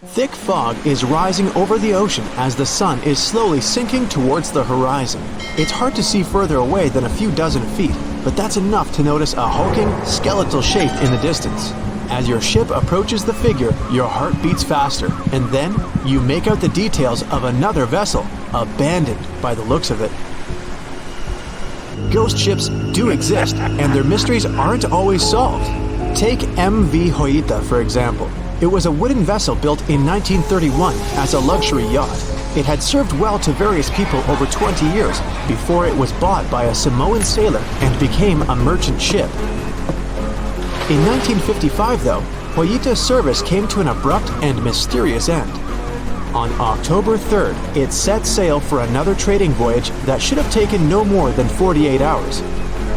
Thick fog is rising over the ocean as the sun is slowly sinking towards the horizon. It's hard to see further away than a few dozen feet, but that's enough to notice a hulking, skeletal shape in the distance. As your ship approaches the figure, your heart beats faster, and then you make out the details of another vessel, abandoned by the looks of it. Ghost ships do exist, and their mysteries aren't always solved. Take MV Hoita, for example. It was a wooden vessel built in 1931 as a luxury yacht. It had served well to various people over 20 years before it was bought by a Samoan sailor and became a merchant ship. In 1955, though, Hoita's service came to an abrupt and mysterious end. On October 3rd, it set sail for another trading voyage that should have taken no more than 48 hours.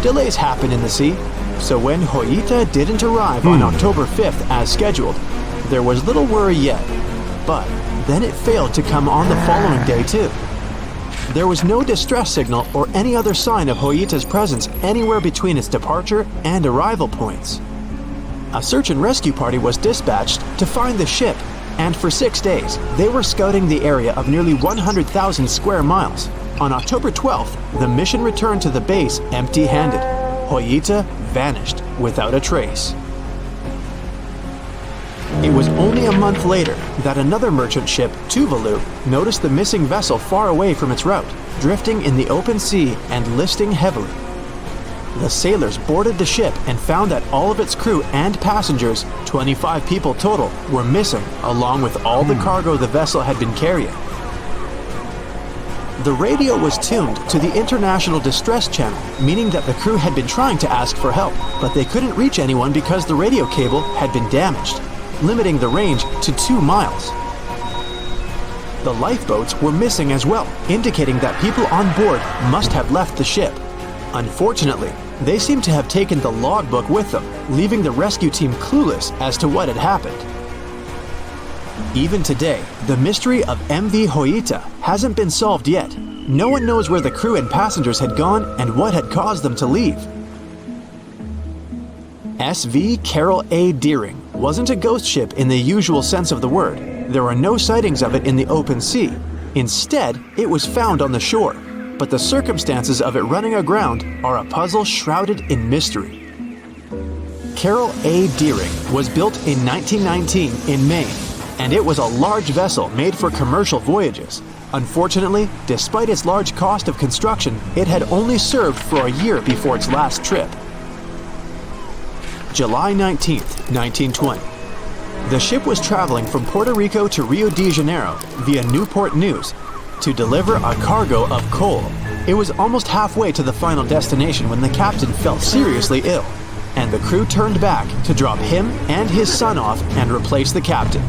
Delays happen in the sea, so when Hoita didn't arrive on October 5th as scheduled, there was little worry yet. But then it failed to come on the following day too. There was no distress signal or any other sign of Hoita's presence anywhere between its departure and arrival points. A search and rescue party was dispatched to find the ship, and for 6 days, they were scouting the area of nearly 100,000 square miles. On October 12th, the mission returned to the base empty-handed. Hoita vanished without a trace. It was only a month later that another merchant ship, Tuvalu, noticed the missing vessel far away from its route, drifting in the open sea and listing heavily. The sailors boarded the ship and found that all of its crew and passengers, 25 people total, were missing, along with all the cargo the vessel had been carrying. The radio was tuned to the International Distress Channel, meaning that the crew had been trying to ask for help, but they couldn't reach anyone because the radio cable had been damaged, limiting the range to 2 miles. The lifeboats were missing as well, indicating that people on board must have left the ship. Unfortunately, they seem to have taken the logbook with them, leaving the rescue team clueless as to what had happened. Even today, the mystery of MV Hoita hasn't been solved yet. No one knows where the crew and passengers had gone and what had caused them to leave. SV Carol A. Deering wasn't a ghost ship in the usual sense of the word. There were no sightings of it in the open sea. Instead, it was found on the shore, but the circumstances of it running aground are a puzzle shrouded in mystery. Carol A. Deering was built in 1919 in Maine, and it was a large vessel made for commercial voyages. Unfortunately, despite its large cost of construction, it had only served for a year before its last trip. July 19th, 1920. The ship was traveling from Puerto Rico to Rio de Janeiro via Newport News to deliver a cargo of coal. It was almost halfway to the final destination when the captain fell seriously ill, and the crew turned back to drop him and his son off and replace the captain.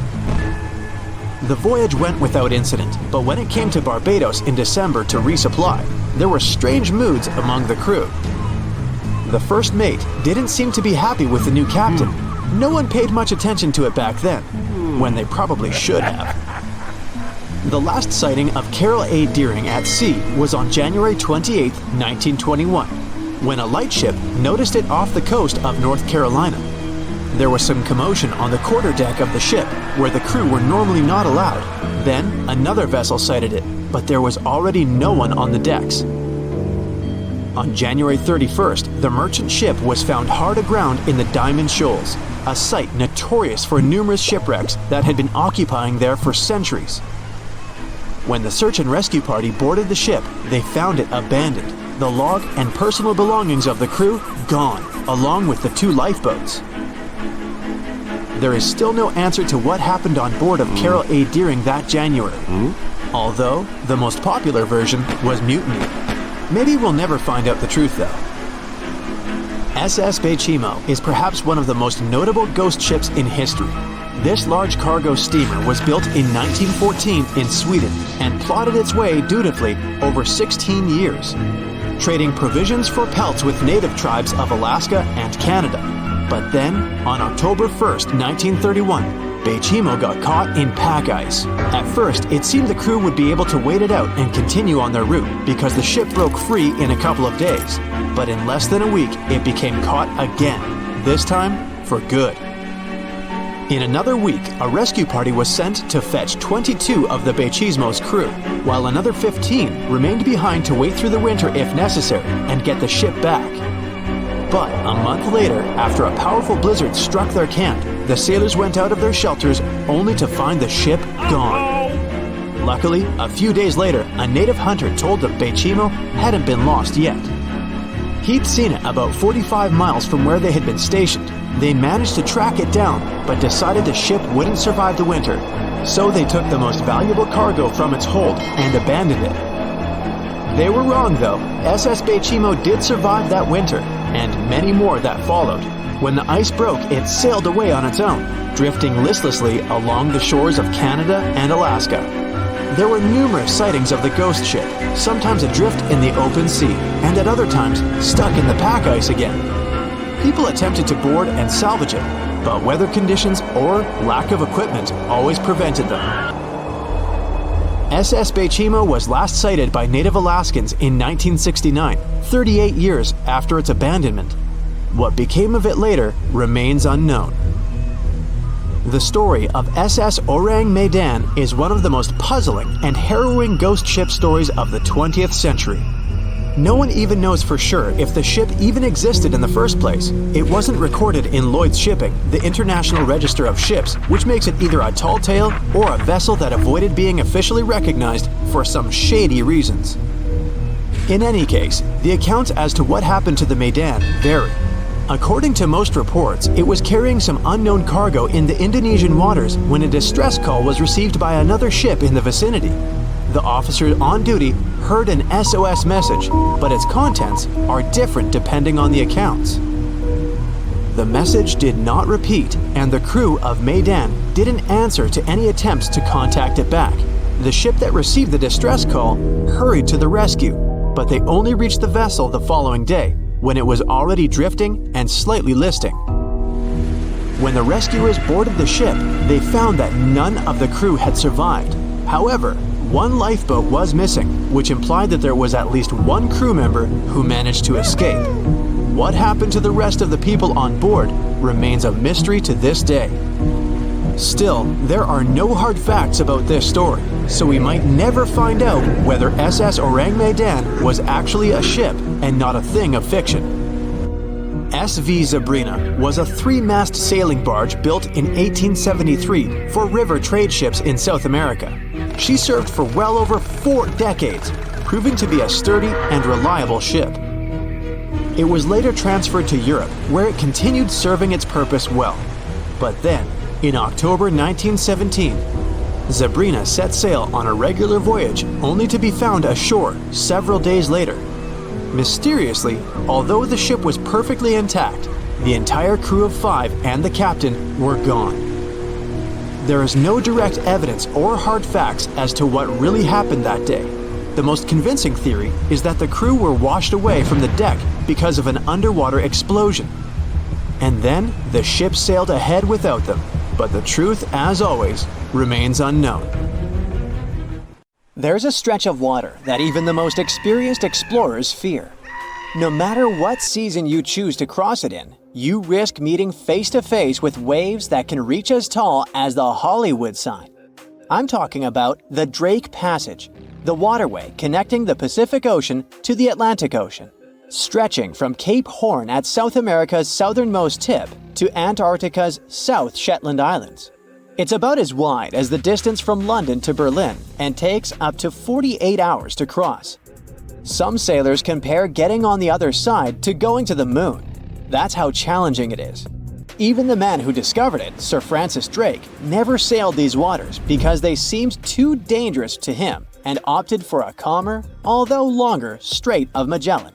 The voyage went without incident, but when it came to Barbados in December to resupply, there were strange moods among the crew. The first mate didn't seem to be happy with the new captain. No one paid much attention to it back then, when they probably should have. The last sighting of Carol A. Deering at sea was on January 28, 1921, when a lightship noticed it off the coast of North Carolina. There was some commotion on the quarterdeck of the ship, where the crew were normally not allowed. Then, another vessel sighted it, but there was already no one on the decks. On January 31st, the merchant ship was found hard aground in the Diamond Shoals, a site notorious for numerous shipwrecks that had been occupying there for centuries. When the search and rescue party boarded the ship, they found it abandoned, the log and personal belongings of the crew gone, along with the 2 lifeboats. There is still no answer to what happened on board of Carol A. Deering that January, although the most popular version was mutiny. Maybe we'll never find out the truth though. SS Beijimo is perhaps one of the most notable ghost ships in history. This large cargo steamer was built in 1914 in Sweden and plodded its way dutifully over 16 years, trading provisions for pelts with native tribes of Alaska and Canada. But then, on October 1st, 1931, Beijimo got caught in pack ice. At first, it seemed the crew would be able to wait it out and continue on their route because the ship broke free in a couple of days. But in less than a week, it became caught again, this time for good. In another week, a rescue party was sent to fetch 22 of the Bechismo's crew, while another 15 remained behind to wait through the winter if necessary and get the ship back. But a month later, after a powerful blizzard struck their camp, the sailors went out of their shelters only to find the ship gone. Luckily, a few days later, a native hunter told the Bechismo hadn't been lost yet. He'd seen it about 45 miles from where they had been stationed. They managed to track it down, but decided the ship wouldn't survive the winter, so they took the most valuable cargo from its hold and abandoned it. They were wrong though. SS Bechismo did survive that winter, and many more that followed. When the ice broke, it sailed away on its own, drifting listlessly along the shores of Canada and Alaska. There were numerous sightings of the ghost ship, sometimes adrift in the open sea, and at other times stuck in the pack ice again. People attempted to board and salvage it, but weather conditions or lack of equipment always prevented them. SS Bechismo was last sighted by native Alaskans in 1969, 38 years after its abandonment. What became of it later remains unknown. The story of SS Orang Medan is one of the most puzzling and harrowing ghost ship stories of the 20th century. No one even knows for sure if the ship even existed in the first place. It wasn't recorded in Lloyd's Shipping, the International Register of Ships, which makes it either a tall tale or a vessel that avoided being officially recognized for some shady reasons. In any case, the accounts as to what happened to the Medan vary. According to most reports, it was carrying some unknown cargo in the Indonesian waters when a distress call was received by another ship in the vicinity. The officer on duty heard an SOS message, but its contents are different depending on the accounts. The message did not repeat, and the crew of Medan didn't answer to any attempts to contact it back. The ship that received the distress call hurried to the rescue, but they only reached the vessel the following day, when it was already drifting and slightly listing. When the rescuers boarded the ship, they found that none of the crew had survived. However, one lifeboat was missing, which implied that there was at least one crew member who managed to escape. What happened to the rest of the people on board remains a mystery to this day. Still, there are no hard facts about this story, so we might never find out whether SS Orang Medan was actually a ship and not a thing of fiction. SV Sabrina was a 3-mast sailing barge built in 1873 for river trade ships in South America. She served for well over 4 decades, proving to be a sturdy and reliable ship. It was later transferred to Europe, where it continued serving its purpose well. But then, in October 1917, Sabrina set sail on a regular voyage only to be found ashore several days later. Mysteriously, although the ship was perfectly intact, the entire crew of 5 and the captain were gone. There is no direct evidence or hard facts as to what really happened that day. The most convincing theory is that the crew were washed away from the deck because of an underwater explosion. And then the ship sailed ahead without them, but the truth, as always, remains unknown. There's a stretch of water that even the most experienced explorers fear. No matter what season you choose to cross it in, you risk meeting face-to-face with waves that can reach as tall as the Hollywood sign. I'm talking about the Drake Passage, the waterway connecting the Pacific Ocean to the Atlantic Ocean, stretching from Cape Horn at South America's southernmost tip to Antarctica's South Shetland Islands. It's about as wide as the distance from London to Berlin and takes up to 48 hours to cross. Some sailors compare getting on the other side to going to the moon. That's how challenging it is. Even the man who discovered it, Sir Francis Drake, never sailed these waters because they seemed too dangerous to him and opted for a calmer, although longer, Strait of Magellan.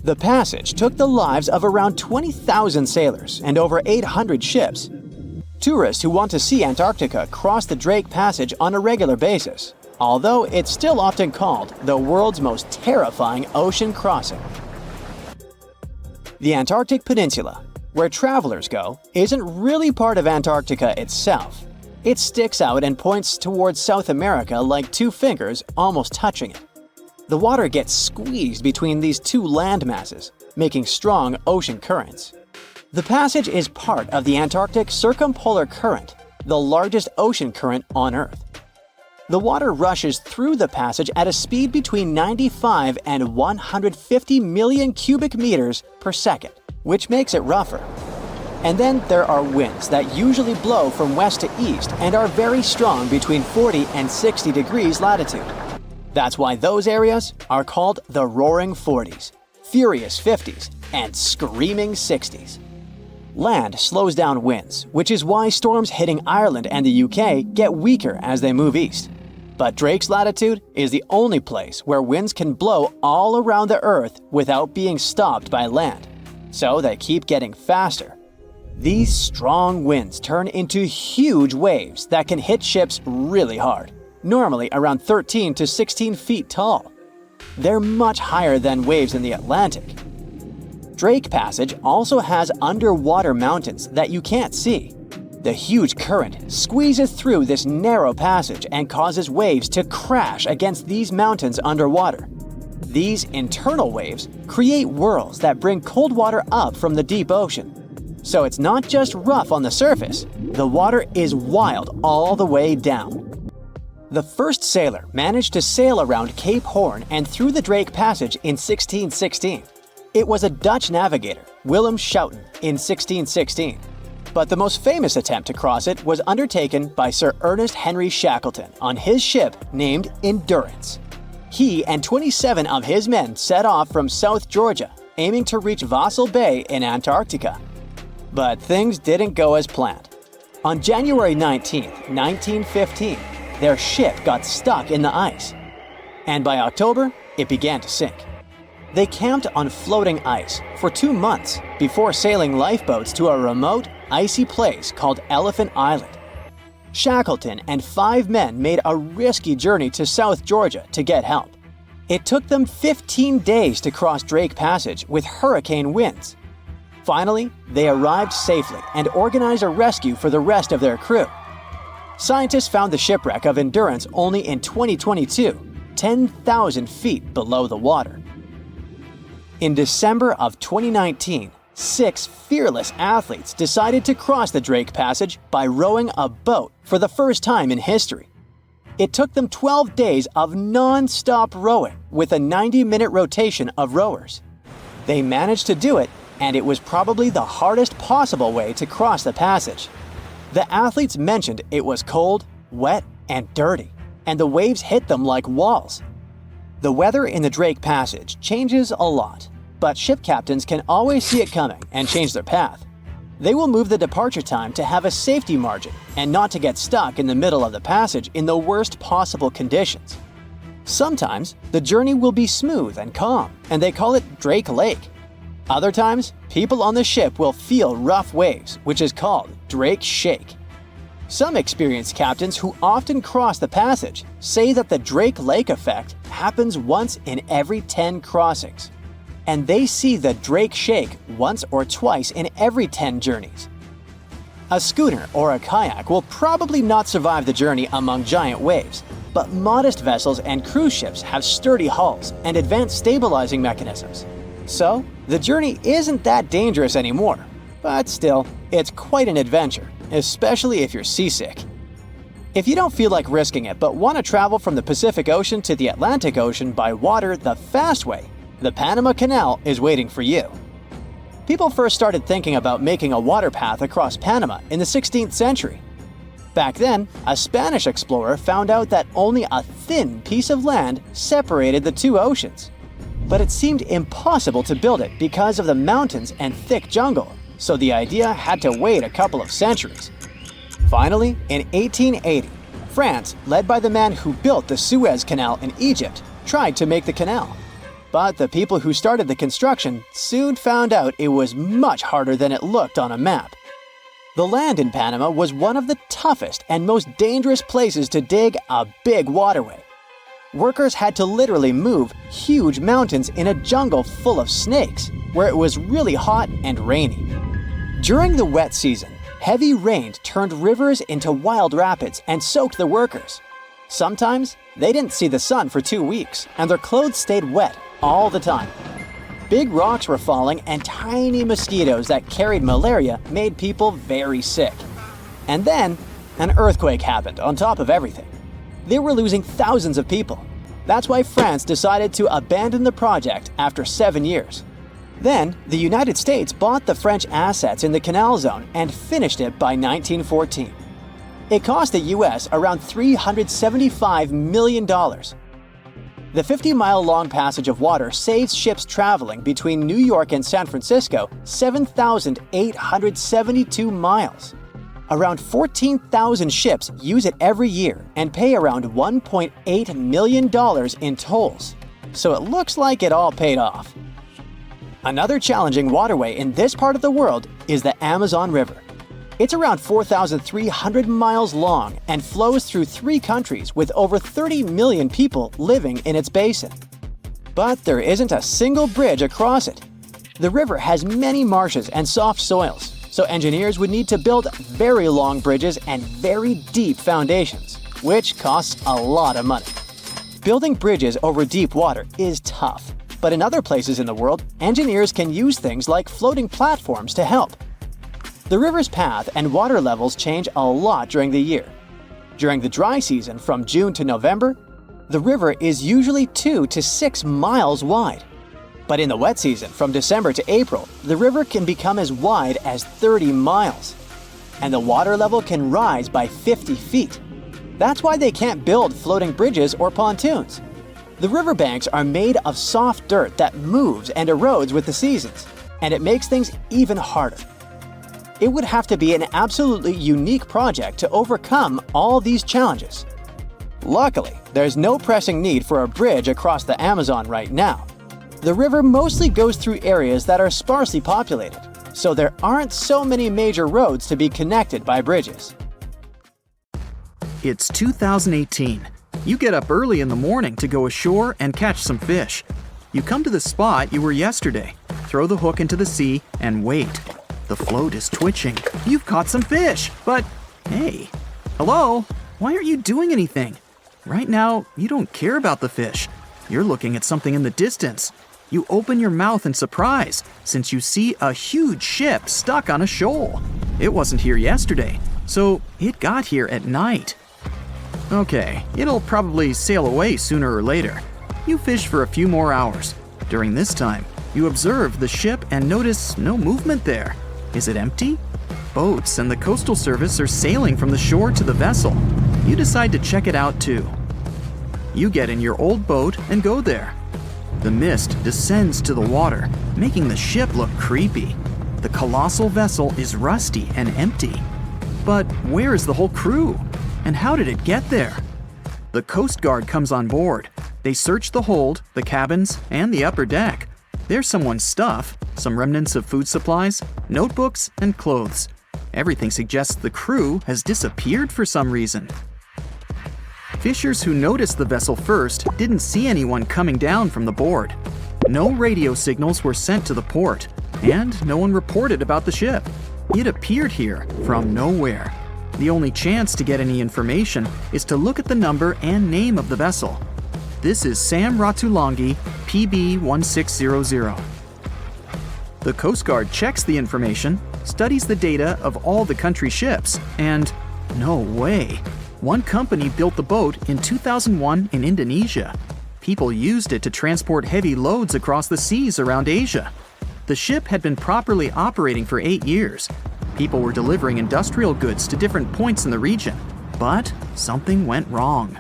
The passage took the lives of around 20,000 sailors and over 800 ships. Tourists who want to see Antarctica cross the Drake Passage on a regular basis, although it's still often called the world's most terrifying ocean crossing. The Antarctic Peninsula, where travelers go, isn't really part of Antarctica itself. It sticks out and points towards South America like 2 fingers almost touching it. The water gets squeezed between these 2 land masses, making strong ocean currents. The passage is part of the Antarctic Circumpolar Current, the largest ocean current on Earth. The water rushes through the passage at a speed between 95 and 150 million cubic meters per second, which makes it rougher. And then there are winds that usually blow from west to east and are very strong between 40 and 60 degrees latitude. That's why those areas are called the Roaring 40s, Furious 50s, and Screaming 60s. Land slows down winds, which is why storms hitting Ireland and the UK get weaker as they move east. But Drake's latitude is the only place where winds can blow all around the Earth without being stopped by land, so they keep getting faster. These strong winds turn into huge waves that can hit ships really hard, normally around 13 to 16 feet tall. They're much higher than waves in the Atlantic. Drake Passage also has underwater mountains that you can't see. The huge current squeezes through this narrow passage and causes waves to crash against these mountains underwater. These internal waves create whirls that bring cold water up from the deep ocean. So it's not just rough on the surface, the water is wild all the way down. The first sailor managed to sail around Cape Horn and through the Drake Passage in 1616. It was a Dutch navigator, Willem Schouten, in 1616. But the most famous attempt to cross it was undertaken by Sir Ernest Henry Shackleton on his ship named Endurance. He and 27 of his men set off from South Georgia, aiming to reach Vassal Bay in Antarctica. But things didn't go as planned. On January 19, 1915, their ship got stuck in the ice. And by October, it began to sink. They camped on floating ice for 2 months before sailing lifeboats to a remote, icy place called Elephant Island. Shackleton and 5 men made a risky journey to South Georgia to get help. It took them 15 days to cross Drake Passage with hurricane winds. Finally, they arrived safely and organized a rescue for the rest of their crew. Scientists found the shipwreck of Endurance only in 2022, 10,000 feet below the water. In December of 2019, 6 fearless athletes decided to cross the Drake Passage by rowing a boat for the first time in history. It took them 12 days of non-stop rowing with a 90-minute rotation of rowers. They managed to do it, and it was probably the hardest possible way to cross the passage. The athletes mentioned it was cold, wet, and dirty, and the waves hit them like walls. The weather in the Drake Passage changes a lot, but ship captains can always see it coming and change their path. They will move the departure time to have a safety margin and not to get stuck in the middle of the passage in the worst possible conditions. Sometimes, the journey will be smooth and calm, and they call it Drake Lake. Other times, people on the ship will feel rough waves, which is called Drake Shake. Some experienced captains who often cross the passage say that the Drake Lake effect happens once in every 10 crossings. And they see the Drake Shake once or twice in every 10 journeys. A schooner or a kayak will probably not survive the journey among giant waves, but modest vessels and cruise ships have sturdy hulls and advanced stabilizing mechanisms. So, the journey isn't that dangerous anymore, but still, it's quite an adventure, especially if you're seasick. If you don't feel like risking it but want to travel from the Pacific Ocean to the Atlantic Ocean by water the fast way, the Panama Canal is waiting for you. People first started thinking about making a water path across Panama in the 16th century. Back then, a Spanish explorer found out that only a thin piece of land separated the two oceans. But it seemed impossible to build it because of the mountains and thick jungle, so the idea had to wait a couple of centuries. Finally, in 1880, France, led by the man who built the Suez Canal in Egypt, tried to make the canal. But the people who started the construction soon found out it was much harder than it looked on a map. The land in Panama was one of the toughest and most dangerous places to dig a big waterway. Workers had to literally move huge mountains in a jungle full of snakes, where it was really hot and rainy. During the wet season, heavy rain turned rivers into wild rapids and soaked the workers. Sometimes, they didn't see the sun for 2 weeks, and their clothes stayed wet all the time. Big rocks were falling and tiny mosquitoes that carried malaria made people very sick. And then, an earthquake happened on top of everything. They were losing thousands of people. That's why France decided to abandon the project after 7 years. Then, the United States bought the French assets in the canal zone and finished it by 1914. It cost the US around $375 million. The 50-mile-long passage of water saves ships traveling between New York and San Francisco 7,872 miles. Around 14,000 ships use it every year and pay around $1.8 million in tolls. So it looks like it all paid off. Another challenging waterway in this part of the world is the Amazon River. It's around 4,300 miles long and flows through 3 countries with over 30 million people living in its basin. But there isn't a single bridge across it. The river has many marshes and soft soils, so engineers would need to build very long bridges and very deep foundations, which costs a lot of money. Building bridges over deep water is tough, but in other places in the world, engineers can use things like floating platforms to help. The river's path and water levels change a lot during the year. During the dry season from June to November, the river is usually 2 to 6 miles wide. But in the wet season from December to April, the river can become as wide as 30 miles. And the water level can rise by 50 feet. That's why they can't build floating bridges or pontoons. The riverbanks are made of soft dirt that moves and erodes with the seasons, and it makes things even harder. It would have to be an absolutely unique project to overcome all these challenges. Luckily, there's no pressing need for a bridge across the Amazon right now. The river mostly goes through areas that are sparsely populated, so there aren't so many major roads to be connected by bridges. It's 2018. You get up early in the morning to go ashore and catch some fish. You come to the spot you were yesterday, throw the hook into the sea, and wait. The float is twitching. You've caught some fish, but hey, hello? Why aren't you doing anything? Right now, you don't care about the fish. You're looking at something in the distance. You open your mouth in surprise since you see a huge ship stuck on a shoal. It wasn't here yesterday, so it got here at night. Okay, it'll probably sail away sooner or later. You fish for a few more hours. During this time, you observe the ship and notice no movement there. Is it empty? Boats and the Coastal Service are sailing from the shore to the vessel. You decide to check it out too. You get in your old boat and go there. The mist descends to the water, making the ship look creepy. The colossal vessel is rusty and empty. But where is the whole crew? And how did it get there? The Coast Guard comes on board. They search the hold, the cabins, and the upper deck. There's someone's stuff, some remnants of food supplies, notebooks, and clothes. Everything suggests the crew has disappeared for some reason. Fishers who noticed the vessel first didn't see anyone coming down from the board. No radio signals were sent to the port, and no one reported about the ship. It appeared here from nowhere. The only chance to get any information is to look at the number and name of the vessel. This is Sam Ratulangi, PB 1600. The Coast Guard checks the information, studies the data of all the country ships, and no way. One company built the boat in 2001 in Indonesia. People used it to transport heavy loads across the seas around Asia. The ship had been properly operating for 8 years. People were delivering industrial goods to different points in the region, but something went wrong.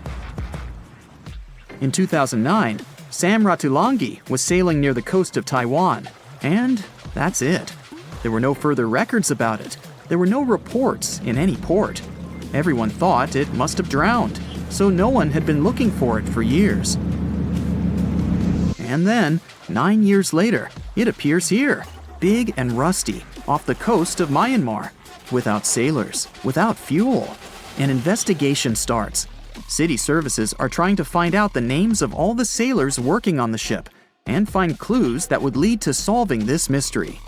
In 2009, Sam Ratulangi was sailing near the coast of Taiwan, and that's it. There were no further records about it. There were no reports in any port. Everyone thought it must have drowned, so no one had been looking for it for years. And then, 9 years later, it appears here, big and rusty, off the coast of Myanmar, without sailors, without fuel. An investigation starts. City services are trying to find out the names of all the sailors working on the ship and find clues that would lead to solving this mystery.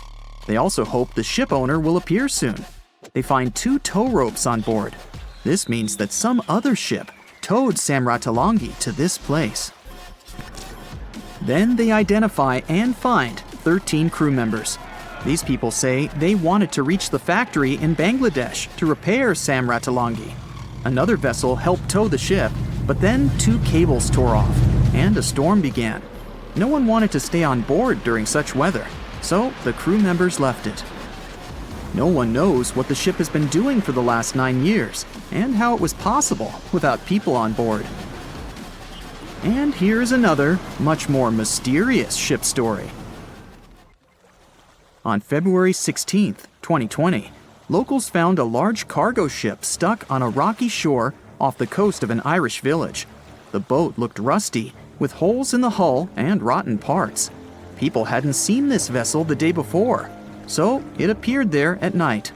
They also hope the ship owner will appear soon. They find 2 tow ropes on board. This means that some other ship towed Sam Ratulangi to this place. Then they identify and find 13 crew members. These people say they wanted to reach the factory in Bangladesh to repair Sam Ratalangi. Another vessel helped tow the ship, but then 2 cables tore off, and a storm began. No one wanted to stay on board during such weather, so the crew members left it. No one knows what the ship has been doing for the last 9 years, and how it was possible without people on board. And here's another, much more mysterious ship story. On February 16, 2020, locals found a large cargo ship stuck on a rocky shore off the coast of an Irish village. The boat looked rusty, with holes in the hull and rotten parts. People hadn't seen this vessel the day before, so it appeared there at night.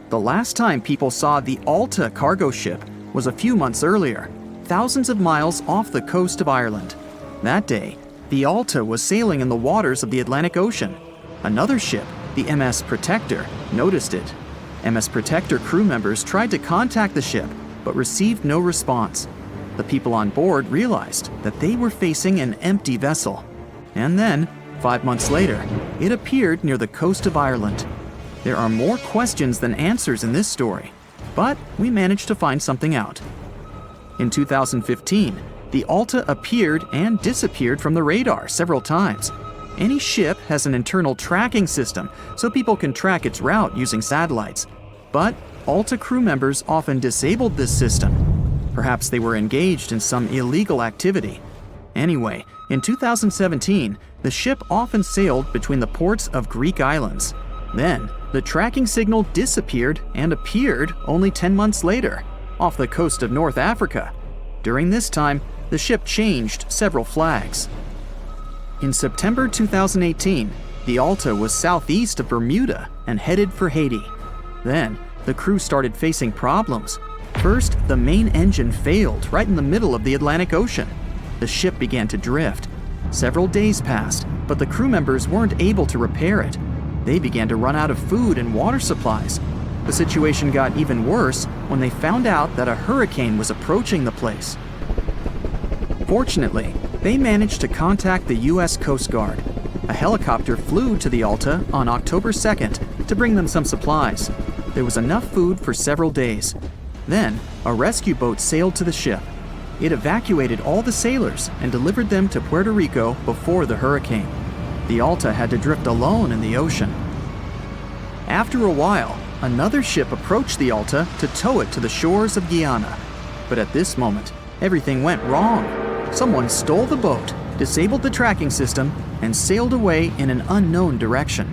The last time people saw the Alta cargo ship was a few months earlier, thousands of miles off the coast of Ireland. That day, the Alta was sailing in the waters of the Atlantic Ocean. Another ship, the MS Protector, noticed it. MS Protector crew members tried to contact the ship, but received no response. The people on board realized that they were facing an empty vessel. And then, 5 months later, it appeared near the coast of Ireland. There are more questions than answers in this story, but we managed to find something out. In 2015, the Alta appeared and disappeared from the radar several times. Any ship has an internal tracking system, so people can track its route using satellites. But Alta crew members often disabled this system. Perhaps they were engaged in some illegal activity. Anyway, in 2017, the ship often sailed between the ports of Greek islands. Then, the tracking signal disappeared and appeared only 10 months later, off the coast of North Africa. During this time, the ship changed several flags. In September 2018, the Alta was southeast of Bermuda and headed for Haiti. Then, the crew started facing problems. First, the main engine failed right in the middle of the Atlantic Ocean. The ship began to drift. Several days passed, but the crew members weren't able to repair it. They began to run out of food and water supplies. The situation got even worse when they found out that a hurricane was approaching the place. Fortunately, they managed to contact the U.S. Coast Guard. A helicopter flew to the Alta on October 2nd to bring them some supplies. There was enough food for several days. Then, a rescue boat sailed to the ship. It evacuated all the sailors and delivered them to Puerto Rico before the hurricane. The Alta had to drift alone in the ocean. After a while, another ship approached the Alta to tow it to the shores of Guyana. But at this moment, everything went wrong. Someone stole the boat, disabled the tracking system, and sailed away in an unknown direction.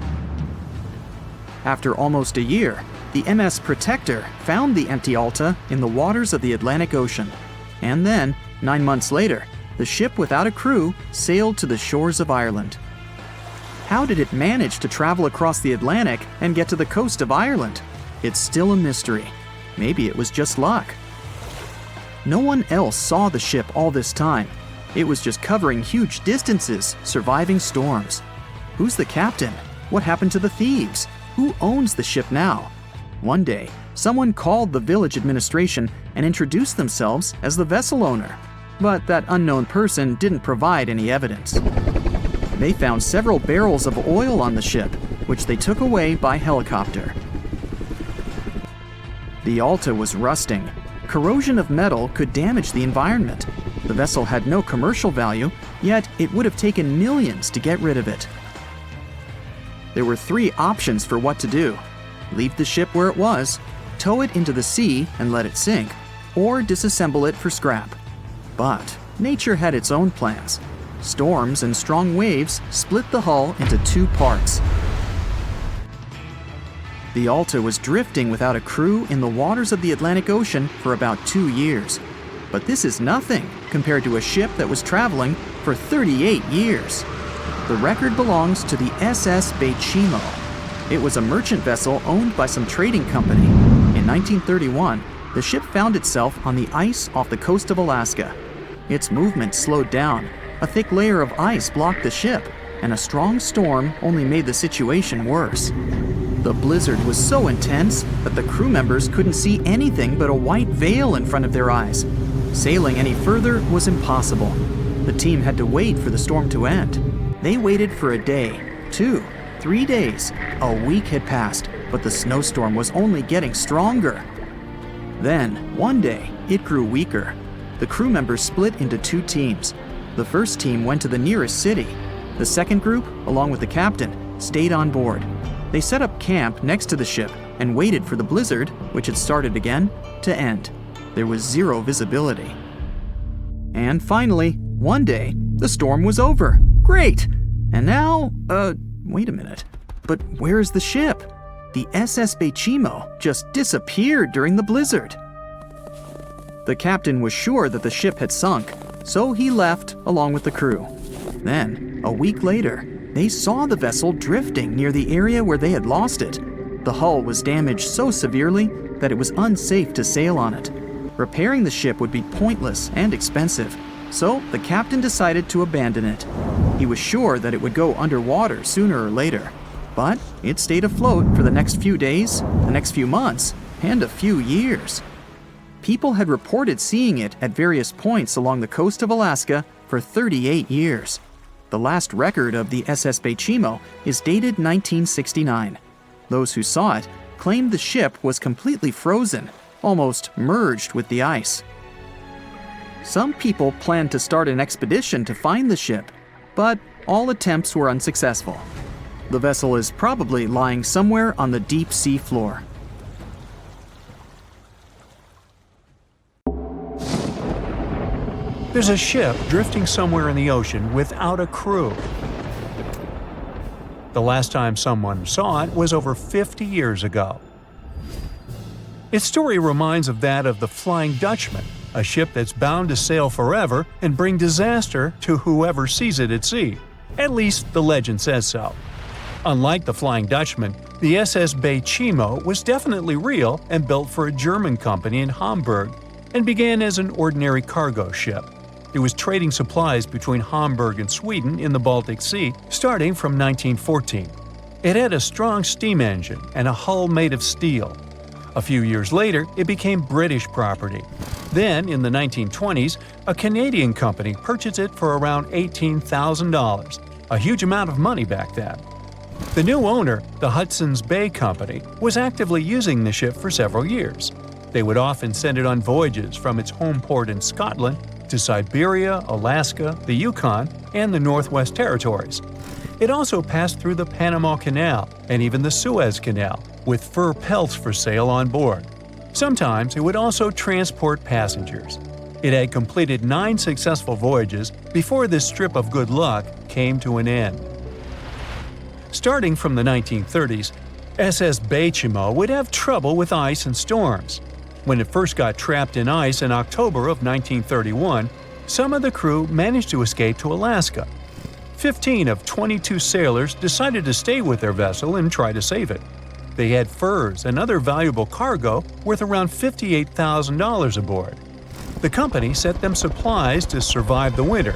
After almost a year, the MS Protector found the empty Alta in the waters of the Atlantic Ocean. And then, 9 months later, the ship without a crew sailed to the shores of Ireland. How did it manage to travel across the Atlantic and get to the coast of Ireland? It's still a mystery. Maybe it was just luck. No one else saw the ship all this time. It was just covering huge distances, surviving storms. Who's the captain? What happened to the thieves? Who owns the ship now? One day, someone called the village administration and introduced themselves as the vessel owner. But that unknown person didn't provide any evidence. They found several barrels of oil on the ship, which they took away by helicopter. The Alta was rusting. Corrosion of metal could damage the environment. The vessel had no commercial value, yet it would have taken millions to get rid of it. There were 3 options for what to do: leave the ship where it was, tow it into the sea and let it sink, or disassemble it for scrap. But nature had its own plans. Storms and strong waves split the hull into 2 parts. The Alta was drifting without a crew in the waters of the Atlantic Ocean for about 2 years. But this is nothing compared to a ship that was traveling for 38 years. The record belongs to the SS Bechimo. It was a merchant vessel owned by some trading company. In 1931, the ship found itself on the ice off the coast of Alaska. Its movement slowed down. A thick layer of ice blocked the ship, and a strong storm only made the situation worse. The blizzard was so intense that the crew members couldn't see anything but a white veil in front of their eyes. Sailing any further was impossible. The team had to wait for the storm to end. They waited for a day, 2, 3 days. A week had passed, but the snowstorm was only getting stronger. Then, one day, it grew weaker. The crew members split into 2 teams. The first team went to the nearest city. The second group, along with the captain, stayed on board. They set up camp next to the ship and waited for the blizzard, which had started again, to end. There was 0 visibility. And finally, one day, the storm was over. Great! And now, wait a minute. But where's the ship? The SS Bechimo just disappeared during the blizzard. The captain was sure that the ship had sunk, so he left along with the crew. Then, a week later, they saw the vessel drifting near the area where they had lost it. The hull was damaged so severely that it was unsafe to sail on it. Repairing the ship would be pointless and expensive, so the captain decided to abandon it. He was sure that it would go underwater sooner or later, but it stayed afloat for the next few days, the next few months, and a few years. People had reported seeing it at various points along the coast of Alaska for 38 years. The last record of the SS Bechimo is dated 1969. Those who saw it claimed the ship was completely frozen, almost merged with the ice. Some people planned to start an expedition to find the ship, but all attempts were unsuccessful. The vessel is probably lying somewhere on the deep sea floor. There's a ship drifting somewhere in the ocean without a crew. The last time someone saw it was over 50 years ago. Its story reminds of that of the Flying Dutchman, a ship that's bound to sail forever and bring disaster to whoever sees it at sea. At least the legend says so. Unlike the Flying Dutchman, the SS Bechimo was definitely real and built for a German company in Hamburg and began as an ordinary cargo ship. It was trading supplies between Hamburg and Sweden in the Baltic Sea starting from 1914. It had a strong steam engine and a hull made of steel. A few years later, it became British property. Then, in the 1920s, a Canadian company purchased it for around $18,000, a huge amount of money back then. The new owner, the Hudson's Bay Company, was actively using the ship for several years. They would often send it on voyages from its home port in Scotland to Siberia, Alaska, the Yukon, and the Northwest Territories. It also passed through the Panama Canal and even the Suez Canal, with fur pelts for sale on board. Sometimes it would also transport passengers. It had completed 9 successful voyages before this strip of good luck came to an end. Starting from the 1930s, SS Bechimo would have trouble with ice and storms. When it first got trapped in ice in October of 1931, some of the crew managed to escape to Alaska. 15 of 22 sailors decided to stay with their vessel and try to save it. They had furs and other valuable cargo worth around $58,000 aboard. The company sent them supplies to survive the winter.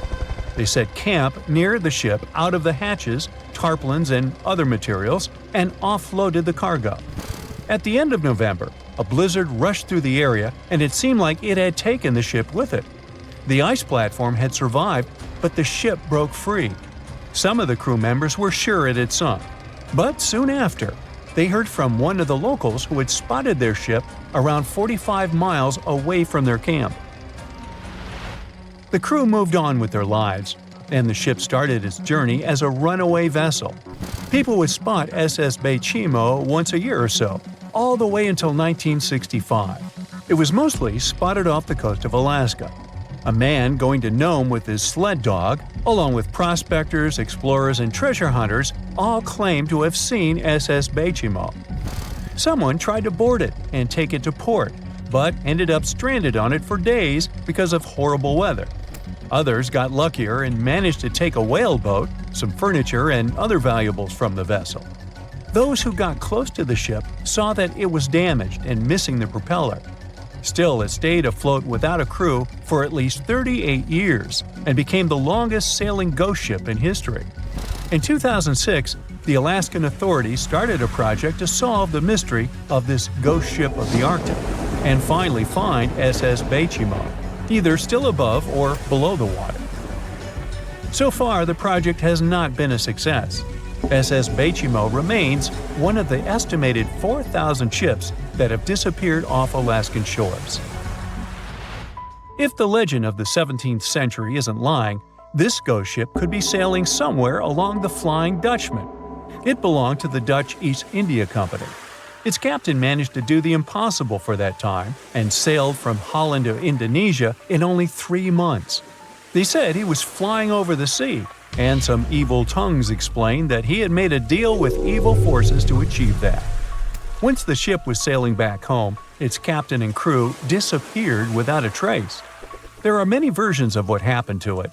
They set camp near the ship out of the hatches, tarpaulins, and other materials, and offloaded the cargo. At the end of November, a blizzard rushed through the area, and it seemed like it had taken the ship with it. The ice platform had survived, but the ship broke free. Some of the crew members were sure it had sunk. But soon after, they heard from one of the locals who had spotted their ship around 45 miles away from their camp. The crew moved on with their lives, and the ship started its journey as a runaway vessel. People would spot SS Bechimo once a year or so, all the way until 1965. It was mostly spotted off the coast of Alaska. A man going to Nome with his sled dog, along with prospectors, explorers, and treasure hunters, all claimed to have seen SS Bechimo. Someone tried to board it and take it to port, but ended up stranded on it for days because of horrible weather. Others got luckier and managed to take a whaleboat, some furniture, and other valuables from the vessel. Those who got close to the ship saw that it was damaged and missing the propeller. Still, it stayed afloat without a crew for at least 38 years and became the longest sailing ghost ship in history. In 2006, the Alaskan authorities started a project to solve the mystery of this ghost ship of the Arctic and finally find SS Bechimo, either still above or below the water. So far, the project has not been a success. SS Waratah remains one of the estimated 4,000 ships that have disappeared off Alaskan shores. If the legend of the 17th century isn't lying, this ghost ship could be sailing somewhere along the Flying Dutchman. It belonged to the Dutch East India Company. Its captain managed to do the impossible for that time and sailed from Holland to Indonesia in only 3 months. They said he was flying over the sea, and some evil tongues explained that he had made a deal with evil forces to achieve that. Once the ship was sailing back home, its captain and crew disappeared without a trace. There are many versions of what happened to it.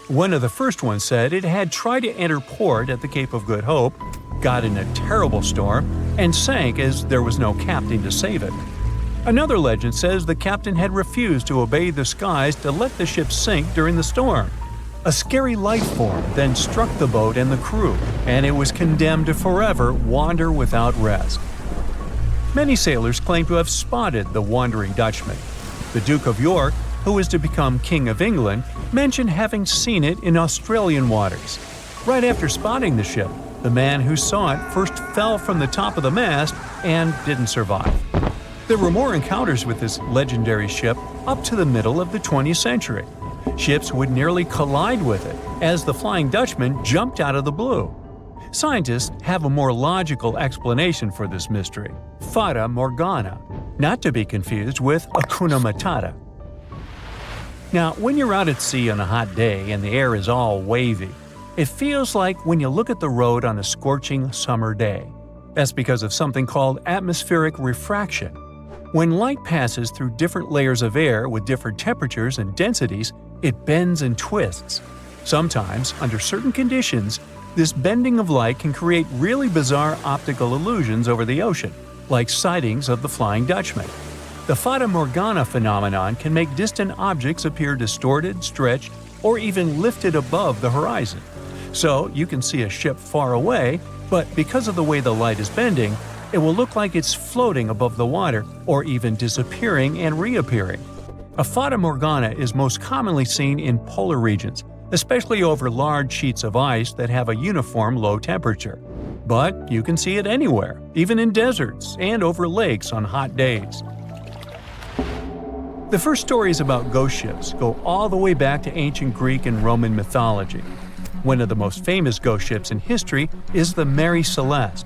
One of the first ones said it had tried to enter port at the Cape of Good Hope, got in a terrible storm, and sank as there was no captain to save it. Another legend says the captain had refused to obey the skies to let the ship sink during the storm. A scary life form then struck the boat and the crew, and it was condemned to forever wander without rest. Many sailors claim to have spotted the wandering Dutchman. The Duke of York, who was to become King of England, mentioned having seen it in Australian waters. Right after spotting the ship, the man who saw it first fell from the top of the mast and didn't survive. There were more encounters with this legendary ship up to the middle of the 20th century. Ships would nearly collide with it as the Flying Dutchman jumped out of the blue. Scientists have a more logical explanation for this mystery: Fata Morgana, not to be confused with Hakuna Matata. Now, when you're out at sea on a hot day and the air is all wavy, it feels like when you look at the road on a scorching summer day. That's because of something called atmospheric refraction. When light passes through different layers of air with different temperatures and densities, it bends and twists. Sometimes, under certain conditions, this bending of light can create really bizarre optical illusions over the ocean, like sightings of the Flying Dutchman. The Fata Morgana phenomenon can make distant objects appear distorted, stretched, or even lifted above the horizon. So you can see a ship far away, but because of the way the light is bending, it will look like it's floating above the water or even disappearing and reappearing. A Fata Morgana is most commonly seen in polar regions, especially over large sheets of ice that have a uniform low temperature. But you can see it anywhere, even in deserts and over lakes on hot days. The first stories about ghost ships go all the way back to ancient Greek and Roman mythology. One of the most famous ghost ships in history is the Mary Celeste.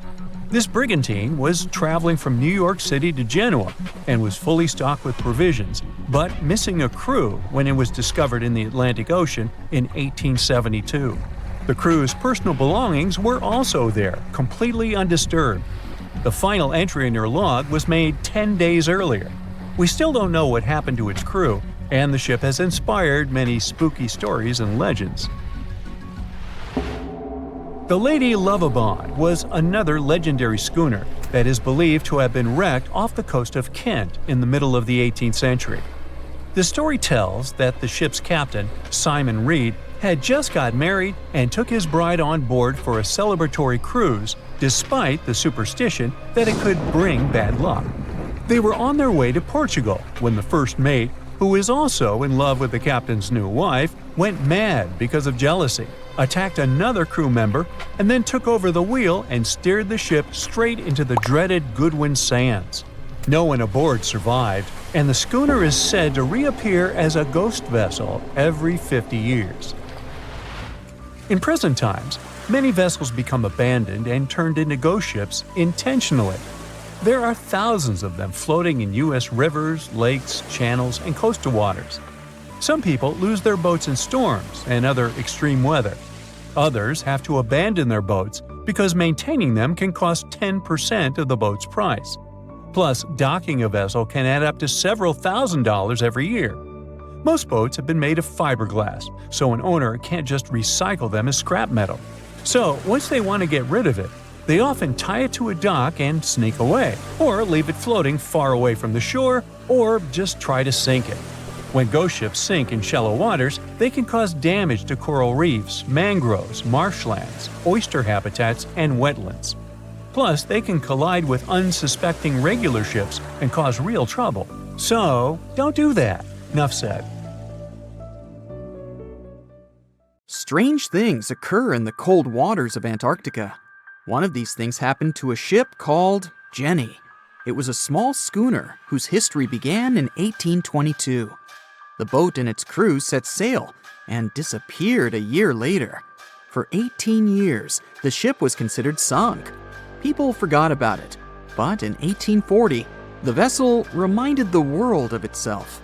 This brigantine was traveling from New York City to Genoa and was fully stocked with provisions, but missing a crew when it was discovered in the Atlantic Ocean in 1872. The crew's personal belongings were also there, completely undisturbed. The final entry in their log was made 10 days earlier. We still don't know what happened to its crew, and the ship has inspired many spooky stories and legends. The Lady Lovibond was another legendary schooner that is believed to have been wrecked off the coast of Kent in the middle of the 18th century. The story tells that the ship's captain, Simon Reed, had just got married and took his bride on board for a celebratory cruise, despite the superstition that it could bring bad luck. They were on their way to Portugal when the first mate, who is also in love with the captain's new wife, went mad because of jealousy, attacked another crew member, and then took over the wheel and steered the ship straight into the dreaded Goodwin Sands. No one aboard survived, and the schooner is said to reappear as a ghost vessel every 50 years. In present times, many vessels become abandoned and turned into ghost ships intentionally. There are thousands of them floating in U.S. rivers, lakes, channels, and coastal waters. Some people lose their boats in storms and other extreme weather. Others have to abandon their boats because maintaining them can cost 10% of the boat's price. Plus, docking a vessel can add up to several $1,000s every year. Most boats have been made of fiberglass, so an owner can't just recycle them as scrap metal. So, once they want to get rid of it, they often tie it to a dock and sneak away, or leave it floating far away from the shore, or just try to sink it. When ghost ships sink in shallow waters, they can cause damage to coral reefs, mangroves, marshlands, oyster habitats, and wetlands. Plus, they can collide with unsuspecting regular ships and cause real trouble. So, don't do that. Enough said. Strange things occur in the cold waters of Antarctica. One of these things happened to a ship called Jenny. It was a small schooner whose history began in 1822. The boat and its crew set sail and disappeared a year later. For 18 years, the ship was considered sunk. People forgot about it, but in 1840, the vessel reminded the world of itself.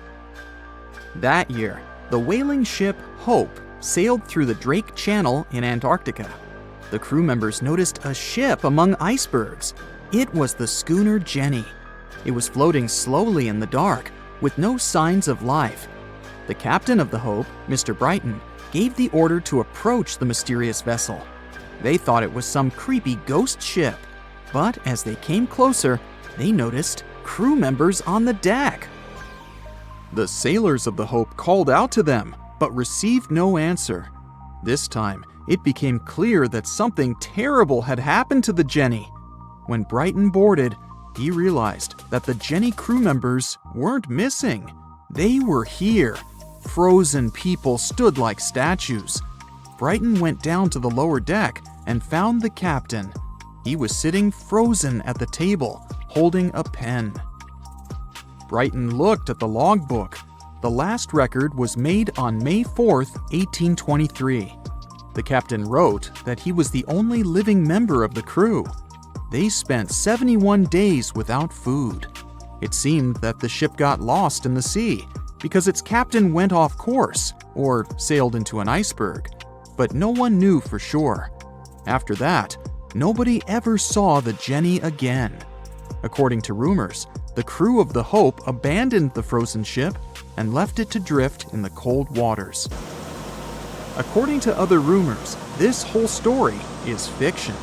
That year, the whaling ship Hope sailed through the Drake Channel in Antarctica. The crew members noticed a ship among icebergs. It was the schooner Jenny. It was floating slowly in the dark, with no signs of life. The captain of the Hope, Mr. Brighton, gave the order to approach the mysterious vessel. They thought it was some creepy ghost ship, but as they came closer, they noticed crew members on the deck. The sailors of the Hope called out to them, but received no answer. This time, it became clear that something terrible had happened to the Jenny. When Brighton boarded, he realized that the Jenny crew members weren't missing. They were here. Frozen people stood like statues. Brighton went down to the lower deck and found the captain. He was sitting frozen at the table, holding a pen. Brighton looked at the logbook. The last record was made on May 4th, 1823. The captain wrote that he was the only living member of the crew. They spent 71 days without food. It seemed that the ship got lost in the sea because its captain went off course or sailed into an iceberg, but no one knew for sure. After that, nobody ever saw the Jenny again. According to rumors, the crew of the Hope abandoned the frozen ship and left it to drift in the cold waters. According to other rumors, this whole story is fiction.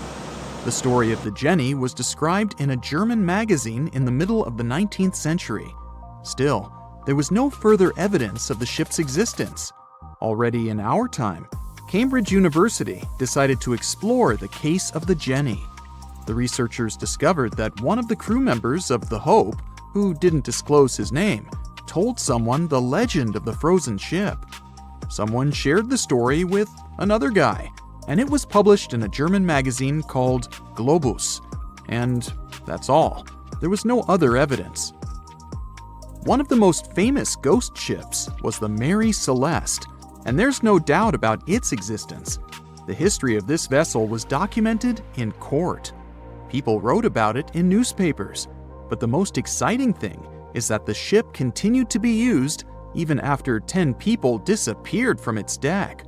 The story of the Jenny was described in a German magazine in the middle of the 19th century. Still, there was no further evidence of the ship's existence. Already in our time, Cambridge University decided to explore the case of the Jenny. The researchers discovered that one of the crew members of the Hope, who didn't disclose his name, told someone the legend of the frozen ship. Someone shared the story with another guy, and it was published in a German magazine called Globus. And that's all. There was no other evidence. One of the most famous ghost ships was the Mary Celeste, and there's no doubt about its existence. The history of this vessel was documented in court. People wrote about it in newspapers, but the most exciting thing is that the ship continued to be used even after 10 people disappeared from its deck.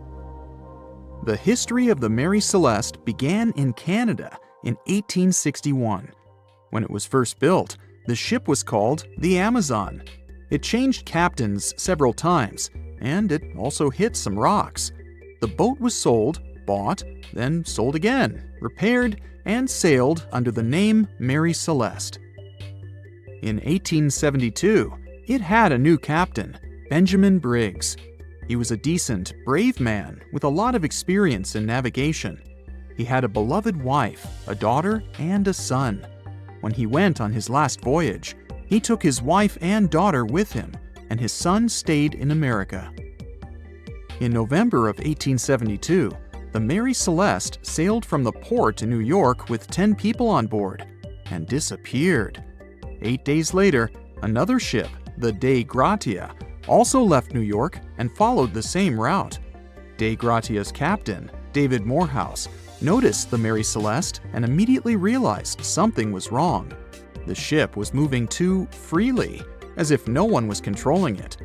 The history of the Mary Celeste began in Canada in 1861. When it was first built, the ship was called the Amazon. It changed captains several times, and it also hit some rocks. The boat was sold, bought, then sold again, repaired, and sailed under the name Mary Celeste. In 1872, it had a new captain, Benjamin Briggs. He was a decent, brave man with a lot of experience in navigation. He had a beloved wife, a daughter, and a son. When he went on his last voyage, he took his wife and daughter with him, and his son stayed in America. In November of 1872, the Mary Celeste sailed from the port in New York with 10 people on board and disappeared. 8 days later, another ship, the Dei Gratia, also left New York and followed the same route. Dei Gratia's captain, David Morehouse, noticed the Mary Celeste and immediately realized something was wrong. The ship was moving too freely, as if no one was controlling it.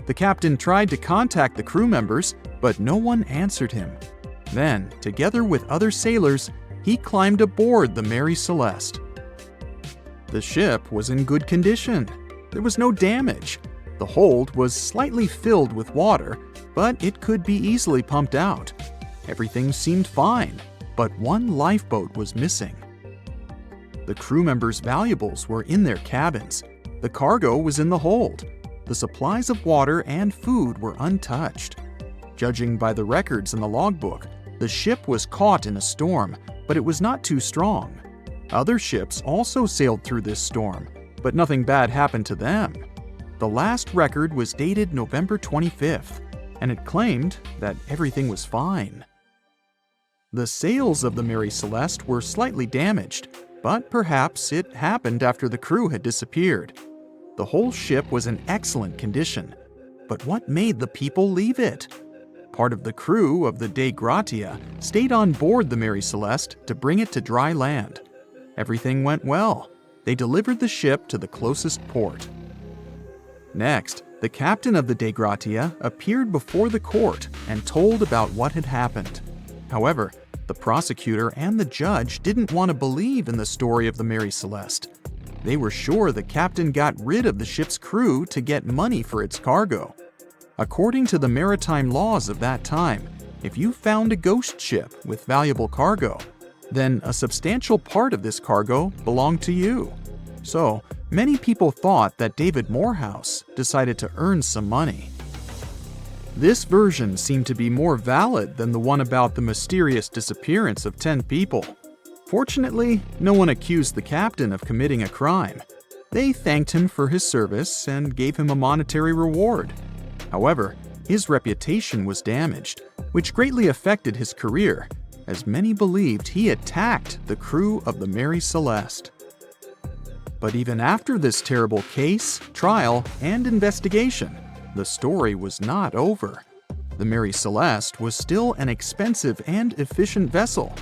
The captain tried to contact the crew members, but no one answered him. Then, together with other sailors, he climbed aboard the Mary Celeste. The ship was in good condition. There was no damage. The hold was slightly filled with water, but it could be easily pumped out. Everything seemed fine, but one lifeboat was missing. The crew members' valuables were in their cabins. The cargo was in the hold. The supplies of water and food were untouched. Judging by the records in the logbook, the ship was caught in a storm, but it was not too strong. Other ships also sailed through this storm, but nothing bad happened to them. The last record was dated November 25th. and it claimed that everything was fine. The sails of the Mary Celeste were slightly damaged, but perhaps it happened after the crew had disappeared. The whole ship was in excellent condition, but what made the people leave it? Part of the crew of the Dei Gratia stayed on board the Mary Celeste to bring it to dry land. Everything went well. They delivered the ship to the closest port. Next, the captain of the Dei Gratia appeared before the court and told about what had happened. However, the prosecutor and the judge didn't want to believe in the story of the Mary Celeste. They were sure the captain got rid of the ship's crew to get money for its cargo. According to the maritime laws of that time, if you found a ghost ship with valuable cargo, then a substantial part of this cargo belonged to you. So, many people thought that David Morehouse decided to earn some money. This version seemed to be more valid than the one about the mysterious disappearance of 10 people. Fortunately, no one accused the captain of committing a crime. They thanked him for his service and gave him a monetary reward. However, his reputation was damaged, which greatly affected his career, as many believed he attacked the crew of the Mary Celeste. But even after this terrible case, trial, and investigation, the story was not over. The Mary Celeste was still an expensive and efficient vessel.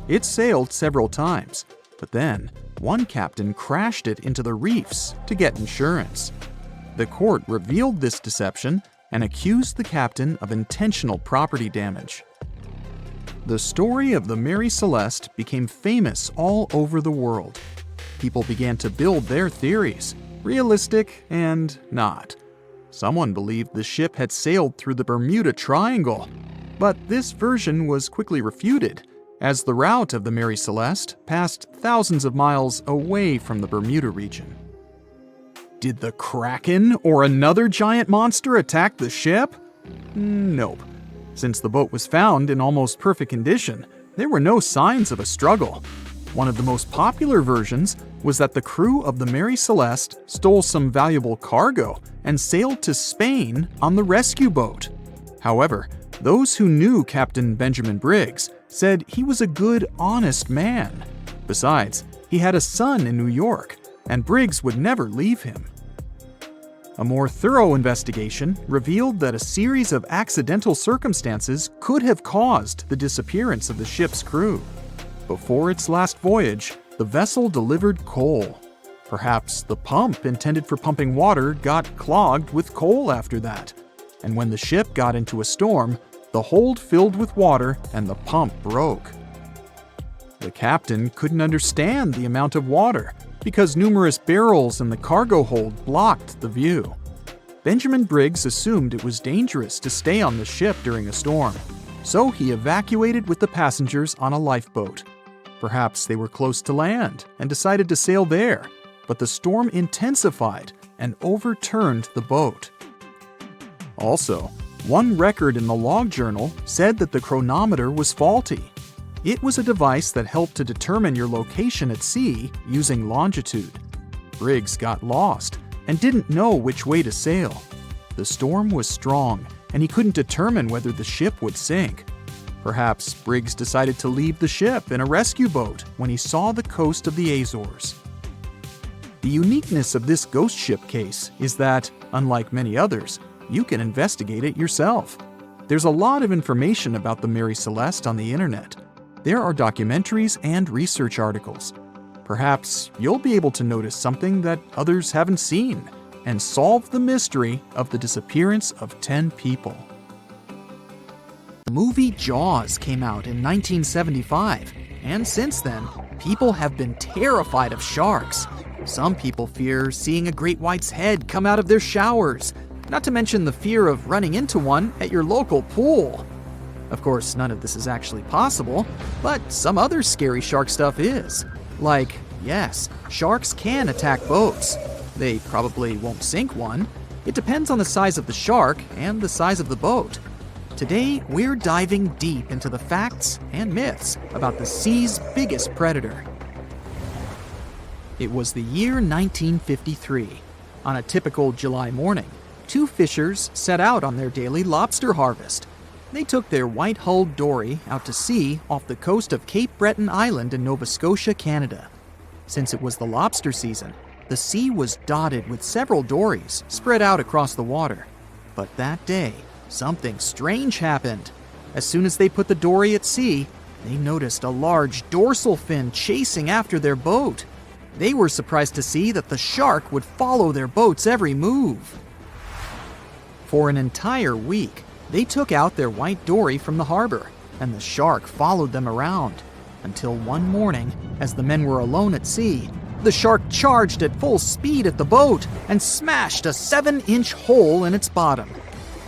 It sailed several times, but then one captain crashed it into the reefs to get insurance. The court revealed this deception and accused the captain of intentional property damage. The story of the Mary Celeste became famous all over the world. People began to build their theories, realistic and not. Someone believed the ship had sailed through the Bermuda Triangle, but this version was quickly refuted, as the route of the Mary Celeste passed thousands of miles away from the Bermuda region. Did the Kraken or another giant monster attack the ship? Nope. Since the boat was found in almost perfect condition, there were no signs of a struggle. One of the most popular versions was that the crew of the Mary Celeste stole some valuable cargo and sailed to Spain on the rescue boat. However, those who knew Captain Benjamin Briggs said he was a good, honest man. Besides, he had a son in New York, and Briggs would never leave him. A more thorough investigation revealed that a series of accidental circumstances could have caused the disappearance of the ship's crew. Before its last voyage, the vessel delivered coal. Perhaps the pump intended for pumping water got clogged with coal after that, and when the ship got into a storm, the hold filled with water and the pump broke. The captain couldn't understand the amount of water because numerous barrels in the cargo hold blocked the view. Benjamin Briggs assumed it was dangerous to stay on the ship during a storm, so he evacuated with the passengers on a lifeboat. Perhaps they were close to land and decided to sail there, but the storm intensified and overturned the boat. Also, one record in the log journal said that the chronometer was faulty. It was a device that helped to determine your location at sea using longitude. Briggs got lost and didn't know which way to sail. The storm was strong, and he couldn't determine whether the ship would sink. Perhaps Briggs decided to leave the ship in a rescue boat when he saw the coast of the Azores. The uniqueness of this ghost ship case is that, unlike many others, you can investigate it yourself. There's a lot of information about the Mary Celeste on the internet. There are documentaries and research articles. Perhaps you'll be able to notice something that others haven't seen and solve the mystery of the disappearance of 10 people. The movie Jaws came out in 1975, and since then, people have been terrified of sharks. Some people fear seeing a great white's head come out of their showers, not to mention the fear of running into one at your local pool. Of course, none of this is actually possible, but some other scary shark stuff is. Like, yes, sharks can attack boats. They probably won't sink one. It depends on the size of the shark and the size of the boat. Today, we're diving deep into the facts and myths about the sea's biggest predator. It was the year 1953. On a typical July morning, two fishers set out on their daily lobster harvest. They took their white-hulled dory out to sea off the coast of Cape Breton Island in Nova Scotia, Canada. Since it was the lobster season, the sea was dotted with several dories spread out across the water. But that day, something strange happened. As soon as they put the dory at sea, they noticed a large dorsal fin chasing after their boat. They were surprised to see that the shark would follow their boat's every move. For an entire week, they took out their white dory from the harbor, and the shark followed them around. Until one morning, as the men were alone at sea, the shark charged at full speed at the boat and smashed a 7-inch hole in its bottom.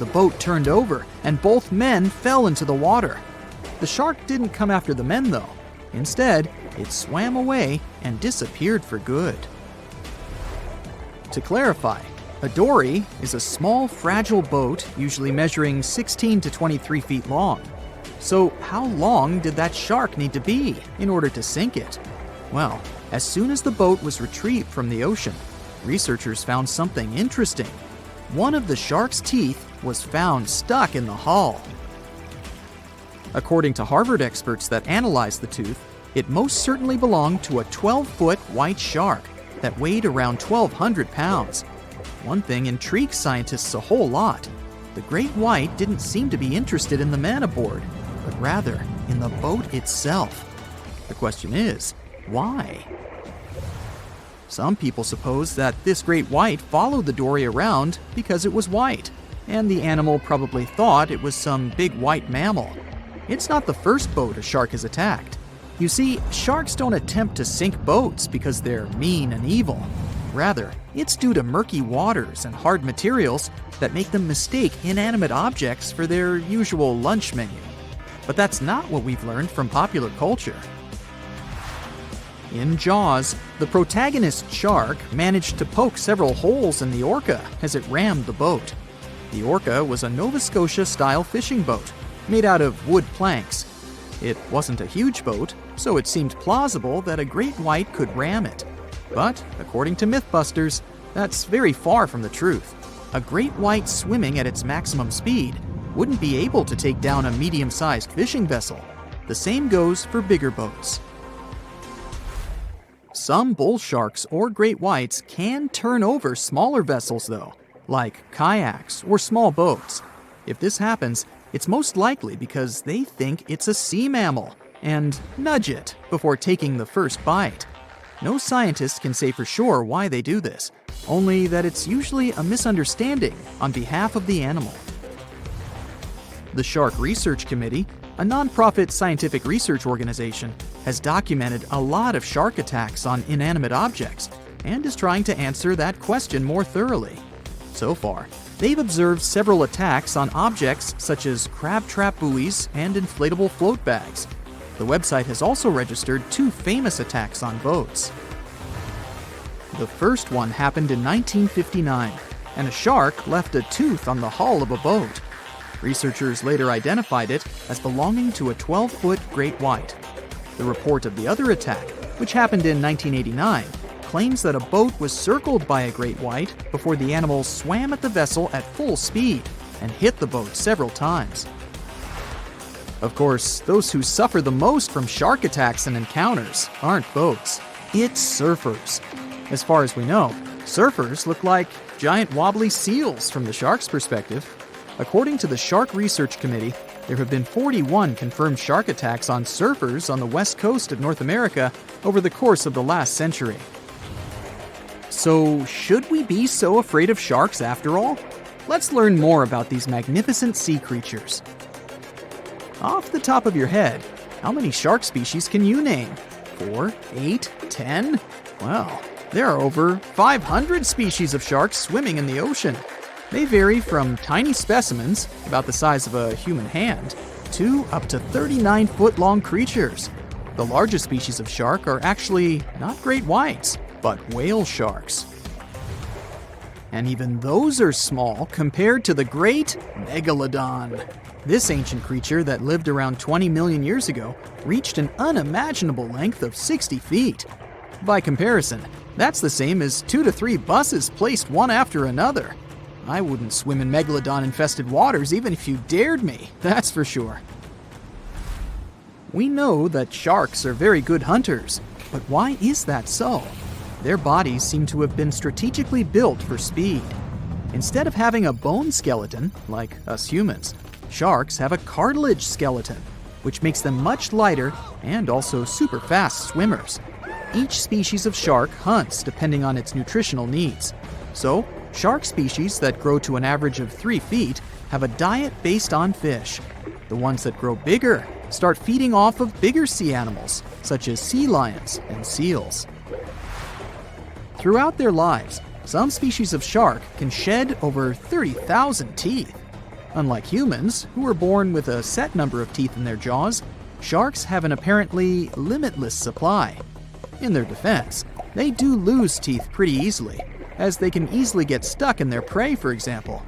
The boat turned over, and both men fell into the water. The shark didn't come after the men, though. Instead, it swam away and disappeared for good. To clarify, a dory is a small, fragile boat usually measuring 16 to 23 feet long. So how long did that shark need to be in order to sink it? Well, as soon as the boat was retrieved from the ocean, researchers found something interesting. One of the shark's teeth was found stuck in the hull. According to Harvard experts that analyzed the tooth, it most certainly belonged to a 12-foot white shark that weighed around 1,200 pounds. One thing intrigued scientists a whole lot. The great white didn't seem to be interested in the man aboard, but rather in the boat itself. The question is, why? Some people suppose that this great white followed the dory around because it was white, and the animal probably thought it was some big white mammal. It's not the first boat a shark has attacked. You see, sharks don't attempt to sink boats because they're mean and evil. Rather, it's due to murky waters and hard materials that make them mistake inanimate objects for their usual lunch menu. But that's not what we've learned from popular culture. In Jaws, the protagonist shark managed to poke several holes in the orca as it rammed the boat. The orca was a Nova Scotia-style fishing boat made out of wood planks. It wasn't a huge boat, so it seemed plausible that a great white could ram it. But, according to Mythbusters, that's very far from the truth. A great white swimming at its maximum speed wouldn't be able to take down a medium-sized fishing vessel. The same goes for bigger boats. Some bull sharks or great whites can turn over smaller vessels, though, like kayaks or small boats. If this happens, it's most likely because they think it's a sea mammal and nudge it before taking the first bite. No scientist can say for sure why they do this, only that it's usually a misunderstanding on behalf of the animal. The Shark Research Committee, a nonprofit scientific research organization, has documented a lot of shark attacks on inanimate objects and is trying to answer that question more thoroughly. So far, they've observed several attacks on objects such as crab trap buoys and inflatable float bags. The website has also registered 2 famous attacks on boats. The first one happened in 1959, and a shark left a tooth on the hull of a boat. Researchers later identified it as belonging to a 12-foot great white. The report of the other attack, which happened in 1989, claims that a boat was circled by a great white before the animal swam at the vessel at full speed and hit the boat several times. Of course, those who suffer the most from shark attacks and encounters aren't boats. It's surfers. As far as we know, surfers look like giant wobbly seals from the shark's perspective. According to the Shark Research Committee, there have been 41 confirmed shark attacks on surfers on the west coast of North America over the course of the last century. So, should we be so afraid of sharks after all? Let's learn more about these magnificent sea creatures. Off the top of your head, how many shark species can you name? 4, 8, 10? Well, there are over 500 species of sharks swimming in the ocean. They vary from tiny specimens, about the size of a human hand, to up to 39-foot-long creatures. The largest species of shark are actually not great whites, but whale sharks. And even those are small compared to the great megalodon. This ancient creature that lived around 20 million years ago reached an unimaginable length of 60 feet. By comparison, that's the same as 2 to 3 buses placed one after another. I wouldn't swim in megalodon-infested waters even if you dared me, that's for sure. We know that sharks are very good hunters, but why is that so? Their bodies seem to have been strategically built for speed. Instead of having a bone skeleton, like us humans, sharks have a cartilage skeleton, which makes them much lighter and also super fast swimmers. Each species of shark hunts depending on its nutritional needs. So, shark species that grow to an average of 3 feet have a diet based on fish. The ones that grow bigger start feeding off of bigger sea animals, such as sea lions and seals. Throughout their lives, some species of shark can shed over 30,000 teeth. Unlike humans, who are born with a set number of teeth in their jaws, sharks have an apparently limitless supply. In their defense, they do lose teeth pretty easily, as they can easily get stuck in their prey, for example.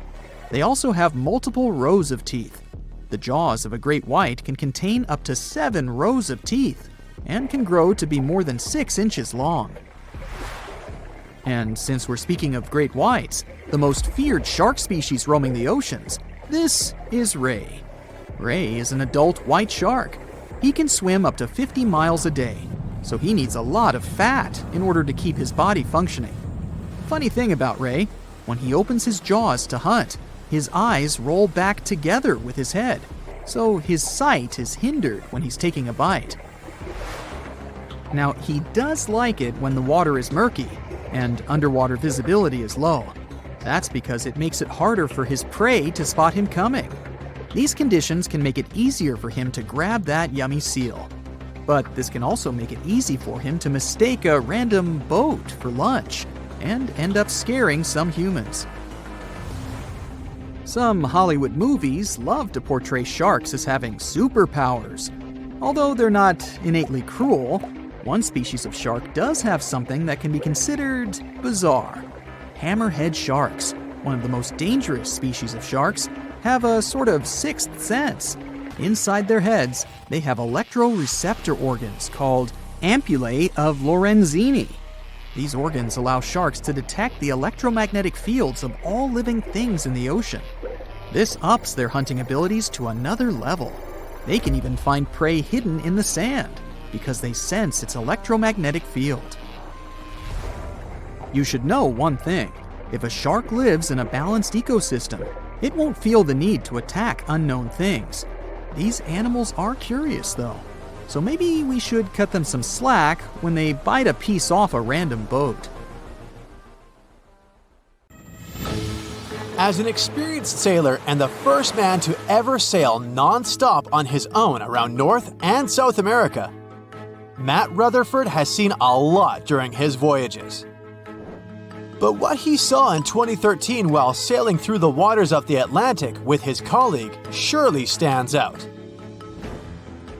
They also have multiple rows of teeth. The jaws of a great white can contain up to 7 rows of teeth, and can grow to be more than 6 inches long. And since we're speaking of great whites, the most feared shark species roaming the oceans, this is ray. Ray is an adult white shark. He can swim up to 50 miles a day, so he needs a lot of fat in order to keep his body functioning. Funny thing about Ray, when he opens his jaws to hunt, his eyes roll back together with his head, so his sight is hindered when he's taking a bite. Now, he does like it when the water is murky and underwater visibility is low. That's because it makes it harder for his prey to spot him coming. These conditions can make it easier for him to grab that yummy seal. But this can also make it easy for him to mistake a random boat for lunch and end up scaring some humans. Some Hollywood movies love to portray sharks as having superpowers. Although they're not innately cruel, one species of shark does have something that can be considered bizarre. Hammerhead sharks, one of the most dangerous species of sharks, have a sort of sixth sense. Inside their heads, they have electroreceptor organs called ampullae of Lorenzini. These organs allow sharks to detect the electromagnetic fields of all living things in the ocean. This ups their hunting abilities to another level. They can even find prey hidden in the sand because they sense its electromagnetic field. You should know one thing. If a shark lives in a balanced ecosystem, it won't feel the need to attack unknown things. These animals are curious, though, so maybe we should cut them some slack when they bite a piece off a random boat. As an experienced sailor and the first man to ever sail non-stop on his own around North and South America, Matt Rutherford has seen a lot during his voyages. But what he saw in 2013 while sailing through the waters of the Atlantic with his colleague surely stands out.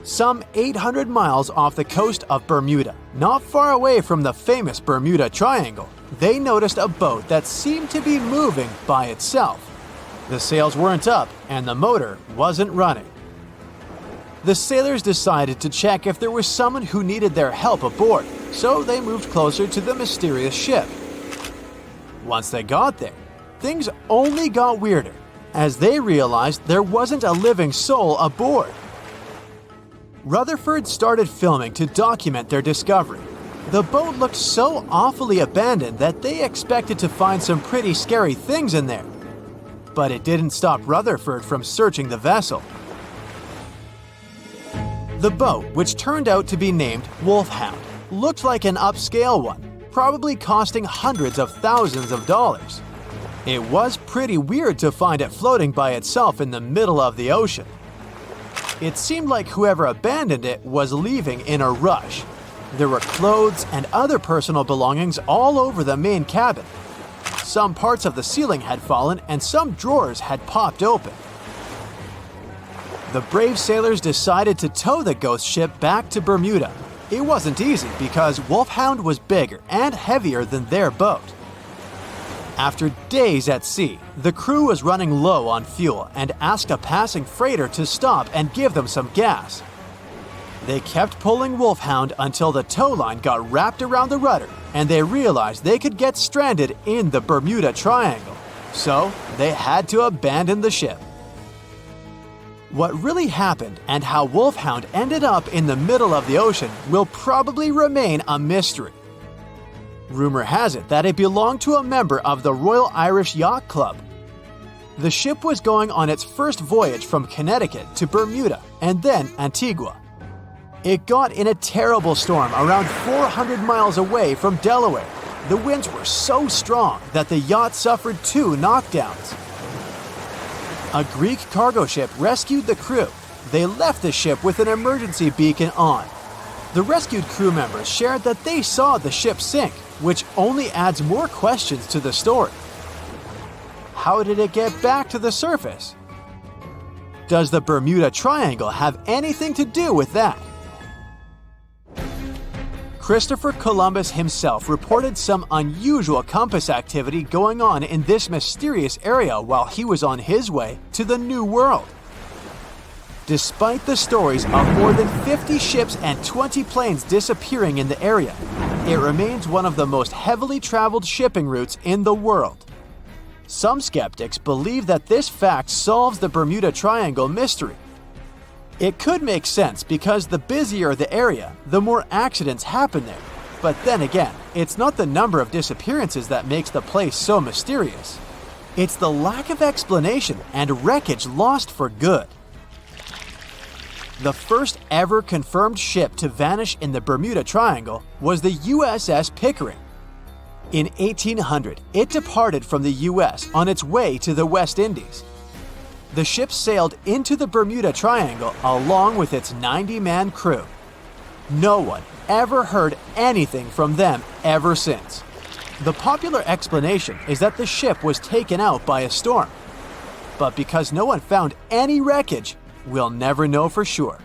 Some 800 miles off the coast of Bermuda, not far away from the famous Bermuda Triangle, they noticed a boat that seemed to be moving by itself. The sails weren't up and the motor wasn't running. The sailors decided to check if there was someone who needed their help aboard, so they moved closer to the mysterious ship. Once they got there, things only got weirder, as they realized there wasn't a living soul aboard. Rutherford started filming to document their discovery. The boat looked so awfully abandoned that they expected to find some pretty scary things in there. But it didn't stop Rutherford from searching the vessel. The boat, which turned out to be named Wolfhound, looked like an upscale one, probably costing hundreds of thousands of dollars. It was pretty weird to find it floating by itself in the middle of the ocean. It seemed like whoever abandoned it was leaving in a rush. There were clothes and other personal belongings all over the main cabin. Some parts of the ceiling had fallen and some drawers had popped open. The brave sailors decided to tow the ghost ship back to Bermuda. It wasn't easy because Wolfhound was bigger and heavier than their boat. After days at sea, the crew was running low on fuel and asked a passing freighter to stop and give them some gas. They kept pulling Wolfhound until the tow line got wrapped around the rudder and they realized they could get stranded in the Bermuda Triangle. so they had to abandon the ship. What really happened and how Wolfhound ended up in the middle of the ocean will probably remain a mystery. Rumor has it that it belonged to a member of the Royal Irish Yacht Club. The ship was going on its first voyage from Connecticut to Bermuda and then Antigua. It got in a terrible storm around 400 miles away from Delaware. The winds were so strong that the yacht suffered 2 knockdowns. A Greek cargo ship rescued the crew. They left the ship with an emergency beacon on. The rescued crew members shared that they saw the ship sink, which only adds more questions to the story. How did it get back to the surface? Does the Bermuda Triangle have anything to do with that? Christopher Columbus himself reported some unusual compass activity going on in this mysterious area while he was on his way to the New World. Despite the stories of more than 50 ships and 20 planes disappearing in the area, it remains one of the most heavily traveled shipping routes in the world. Some skeptics believe that this fact solves the Bermuda Triangle mystery. It could make sense because the busier the area, the more accidents happen there. But then again, it's not the number of disappearances that makes the place so mysterious. It's the lack of explanation and wreckage lost for good. The first ever confirmed ship to vanish in the Bermuda Triangle was the USS Pickering. In 1800, it departed from the US on its way to the West Indies. The ship sailed into the Bermuda Triangle along with its 90-man crew. No one ever heard anything from them ever since. The popular explanation is that the ship was taken out by a storm. But because no one found any wreckage, we'll never know for sure.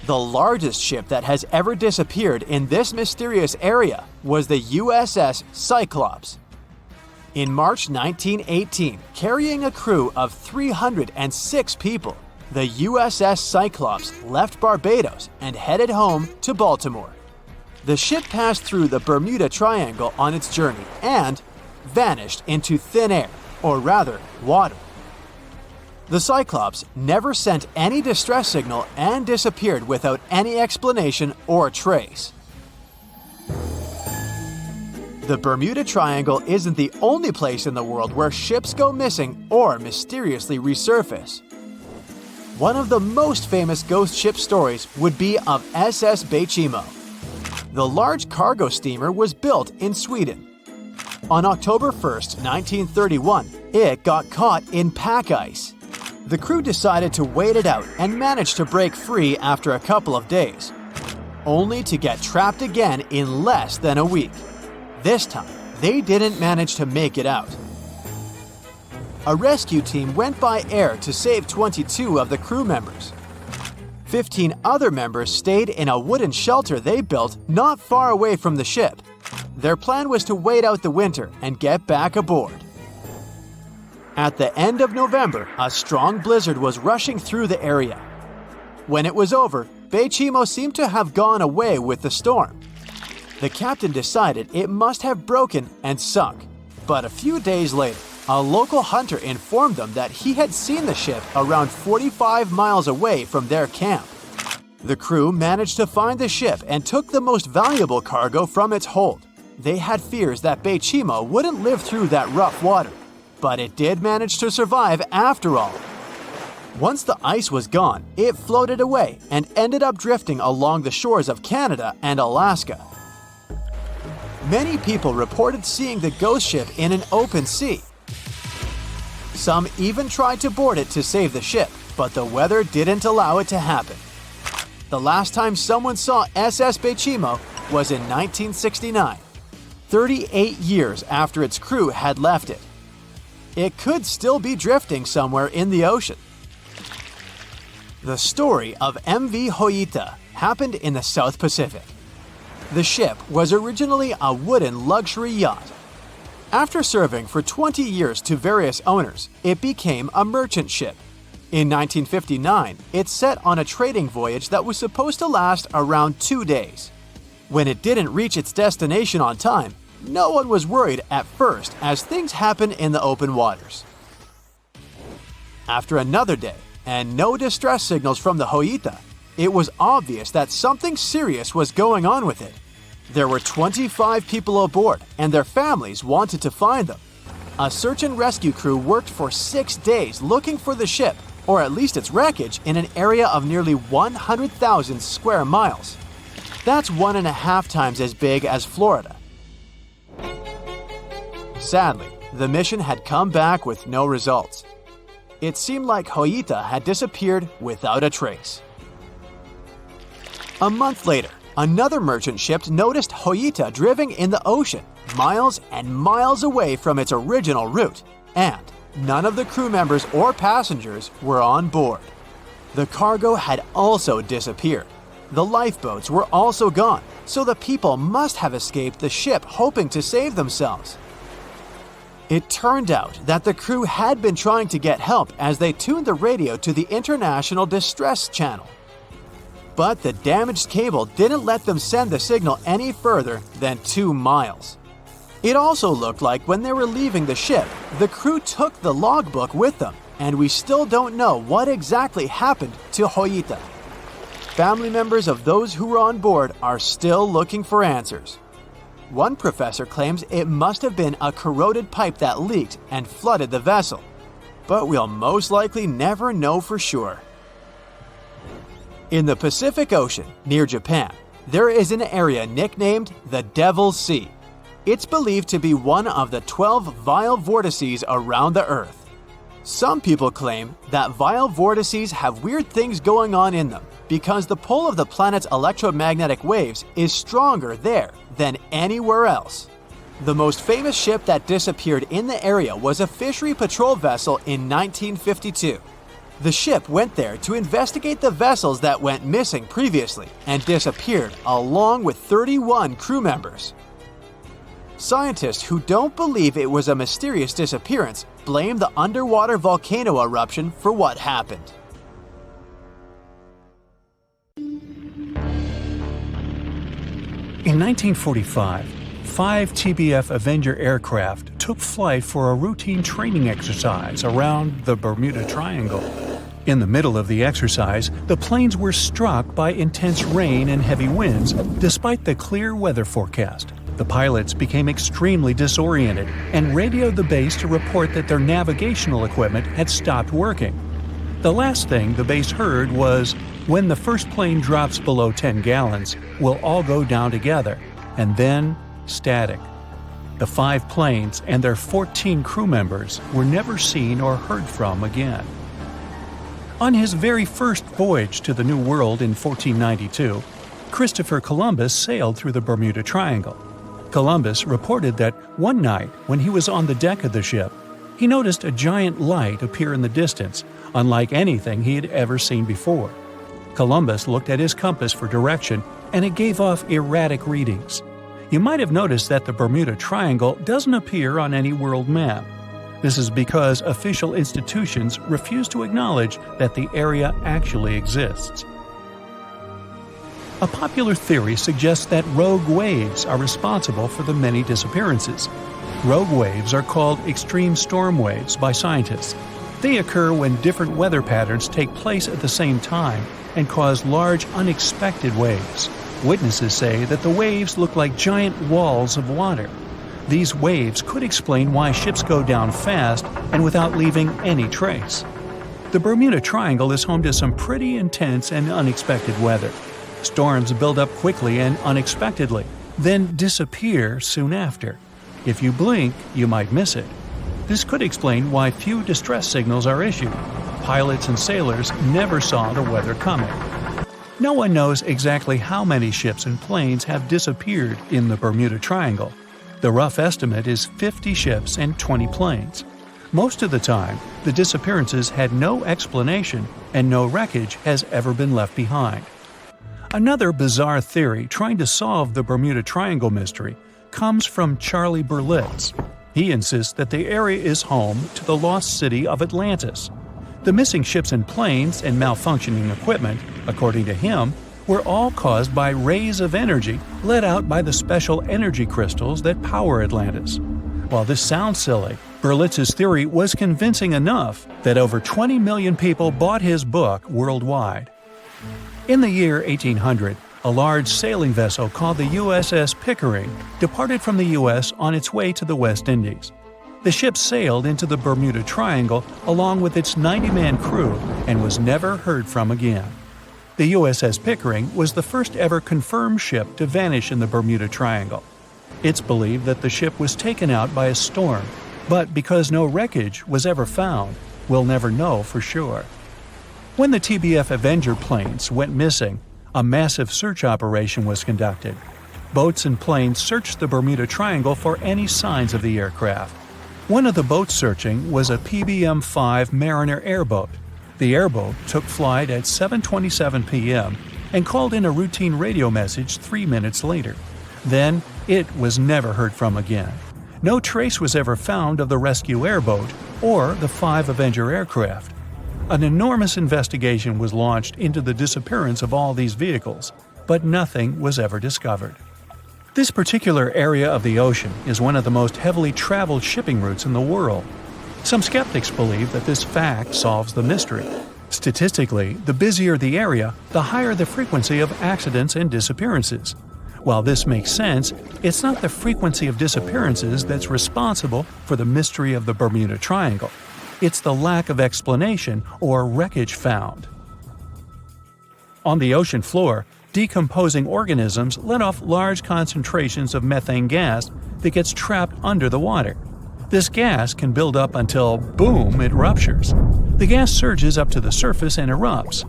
The largest ship that has ever disappeared in this mysterious area was the USS Cyclops. In March 1918, carrying a crew of 306 people, the USS Cyclops left Barbados and headed home to Baltimore. The ship passed through the Bermuda Triangle on its journey and vanished into thin air, or rather, water. The Cyclops never sent any distress signal and disappeared without any explanation or trace. The Bermuda Triangle isn't the only place in the world where ships go missing or mysteriously resurface. One of the most famous ghost ship stories would be of SS Beijimo. The large cargo steamer was built in Sweden. On October 1st, 1931, it got caught in pack ice. The crew decided to wait it out and managed to break free after a couple of days, only to get trapped again in less than a week. This time, they didn't manage to make it out. A rescue team went by air to save 22 of the crew members. 15 other members stayed in a wooden shelter they built not far away from the ship. Their plan was to wait out the winter and get back aboard. At the end of November, a strong blizzard was rushing through the area. When it was over, Beijimo seemed to have gone away with the storm. The captain decided it must have broken and sunk, but a few days later, a local hunter informed them that he had seen the ship around 45 miles away from their camp. The crew managed to find the ship and took the most valuable cargo from its hold. They had fears that Beijimo wouldn't live through that rough water, but it did manage to survive after all. Once the ice was gone, it floated away and ended up drifting along the shores of Canada and Alaska. Many people reported seeing the ghost ship in an open sea. Some even tried to board it to save the ship, but the weather didn't allow it to happen. The last time someone saw SS Beijimo was in 1969, 38 years after its crew had left it. It could still be drifting somewhere in the ocean. The story of MV Hoita happened in the South Pacific. The ship was originally a wooden luxury yacht. After serving for 20 years to various owners, it became a merchant ship. In 1959, it set on a trading voyage that was supposed to last around 2 days. When it didn't reach its destination on time, No one was worried at first as things happen in the open waters. After another day, and no distress signals from the Hoita, it was obvious that something serious was going on with it. There were 25 people aboard, and their families wanted to find them. A search and rescue crew worked for 6 days looking for the ship, or at least its wreckage, in an area of nearly 100,000 square miles. That's 1.5 times as big as Florida. Sadly, the mission had come back with no results. It seemed like Hoita had disappeared without a trace. A month later, another merchant ship noticed Hoita drifting in the ocean, miles and miles away from its original route, and none of the crew members or passengers were on board. The cargo had also disappeared. The lifeboats were also gone, so the people must have escaped the ship hoping to save themselves. It turned out that the crew had been trying to get help as they tuned the radio to the International Distress Channel. But the damaged cable didn't let them send the signal any further than 2 miles. It also looked like when they were leaving the ship, the crew took the logbook with them, and we still don't know what exactly happened to Hoita. Family members of those who were on board are still looking for answers. One professor claims it must have been a corroded pipe that leaked and flooded the vessel, but we'll most likely never know for sure. In the Pacific Ocean, near Japan, there is an area nicknamed the Devil's Sea. It's believed to be one of the 12 vile vortices around the Earth. Some people claim that vile vortices have weird things going on in them because the pull of the planet's electromagnetic waves is stronger there than anywhere else. The most famous ship that disappeared in the area was a fishery patrol vessel in 1952. The ship went there to investigate the vessels that went missing previously and disappeared along with 31 crew members. Scientists who don't believe it was a mysterious disappearance blame the underwater volcano eruption for what happened. In 1945, 5 TBF Avenger aircraft took flight for a routine training exercise around the Bermuda Triangle. In the middle of the exercise, the planes were struck by intense rain and heavy winds despite the clear weather forecast. The pilots became extremely disoriented and radioed the base to report that their navigational equipment had stopped working. The last thing the base heard was, "When the first plane drops below 10 gallons, we'll all go down together," and then static. The 5 planes and their 14 crew members were never seen or heard from again. On his very first voyage to the New World in 1492, Christopher Columbus sailed through the Bermuda Triangle. Columbus reported that one night when he was on the deck of the ship, he noticed a giant light appear in the distance, unlike anything he had ever seen before. Columbus looked at his compass for direction, and it gave off erratic readings. You might have noticed that the Bermuda Triangle doesn't appear on any world map. This is because official institutions refuse to acknowledge that the area actually exists. A popular theory suggests that rogue waves are responsible for the many disappearances. Rogue waves are called extreme storm waves by scientists. They occur when different weather patterns take place at the same time and cause large, unexpected waves. Witnesses say that the waves look like giant walls of water. These waves could explain why ships go down fast and without leaving any trace. The Bermuda Triangle is home to some pretty intense and unexpected weather. Storms build up quickly and unexpectedly, then disappear soon after. If you blink, you might miss it. This could explain why few distress signals are issued. Pilots and sailors never saw the weather coming. No one knows exactly how many ships and planes have disappeared in the Bermuda Triangle. The rough estimate is 50 ships and 20 planes. Most of the time, the disappearances had no explanation and no wreckage has ever been left behind. Another bizarre theory trying to solve the Bermuda Triangle mystery comes from Charlie Berlitz. He insists that the area is home to the lost city of Atlantis. The missing ships and planes and malfunctioning equipment, according to him, were all caused by rays of energy let out by the special energy crystals that power Atlantis. While this sounds silly, Berlitz's theory was convincing enough that over 20 million people bought his book worldwide. In the year 1800, a large sailing vessel called the USS Pickering departed from the U.S. on its way to the West Indies. The ship sailed into the Bermuda Triangle along with its 90-man crew and was never heard from again. The USS Pickering was the first ever confirmed ship to vanish in the Bermuda Triangle. It's believed that the ship was taken out by a storm, but because no wreckage was ever found, we'll never know for sure. When the TBF Avenger planes went missing, a massive search operation was conducted. Boats and planes searched the Bermuda Triangle for any signs of the aircraft. One of the boats searching was a PBM-5 Mariner airboat. The airboat took flight at 7:27 p.m. and called in a routine radio message 3 minutes later. Then, it was never heard from again. No trace was ever found of the rescue airboat or the 5 Avenger aircraft. An enormous investigation was launched into the disappearance of all these vehicles, but nothing was ever discovered. This particular area of the ocean is one of the most heavily traveled shipping routes in the world. Some skeptics believe that this fact solves the mystery. Statistically, the busier the area, the higher the frequency of accidents and disappearances. While this makes sense, it's not the frequency of disappearances that's responsible for the mystery of the Bermuda Triangle. It's the lack of explanation or wreckage found. On the ocean floor, decomposing organisms let off large concentrations of methane gas that gets trapped under the water. This gas can build up until, boom, it ruptures. The gas surges up to the surface and erupts.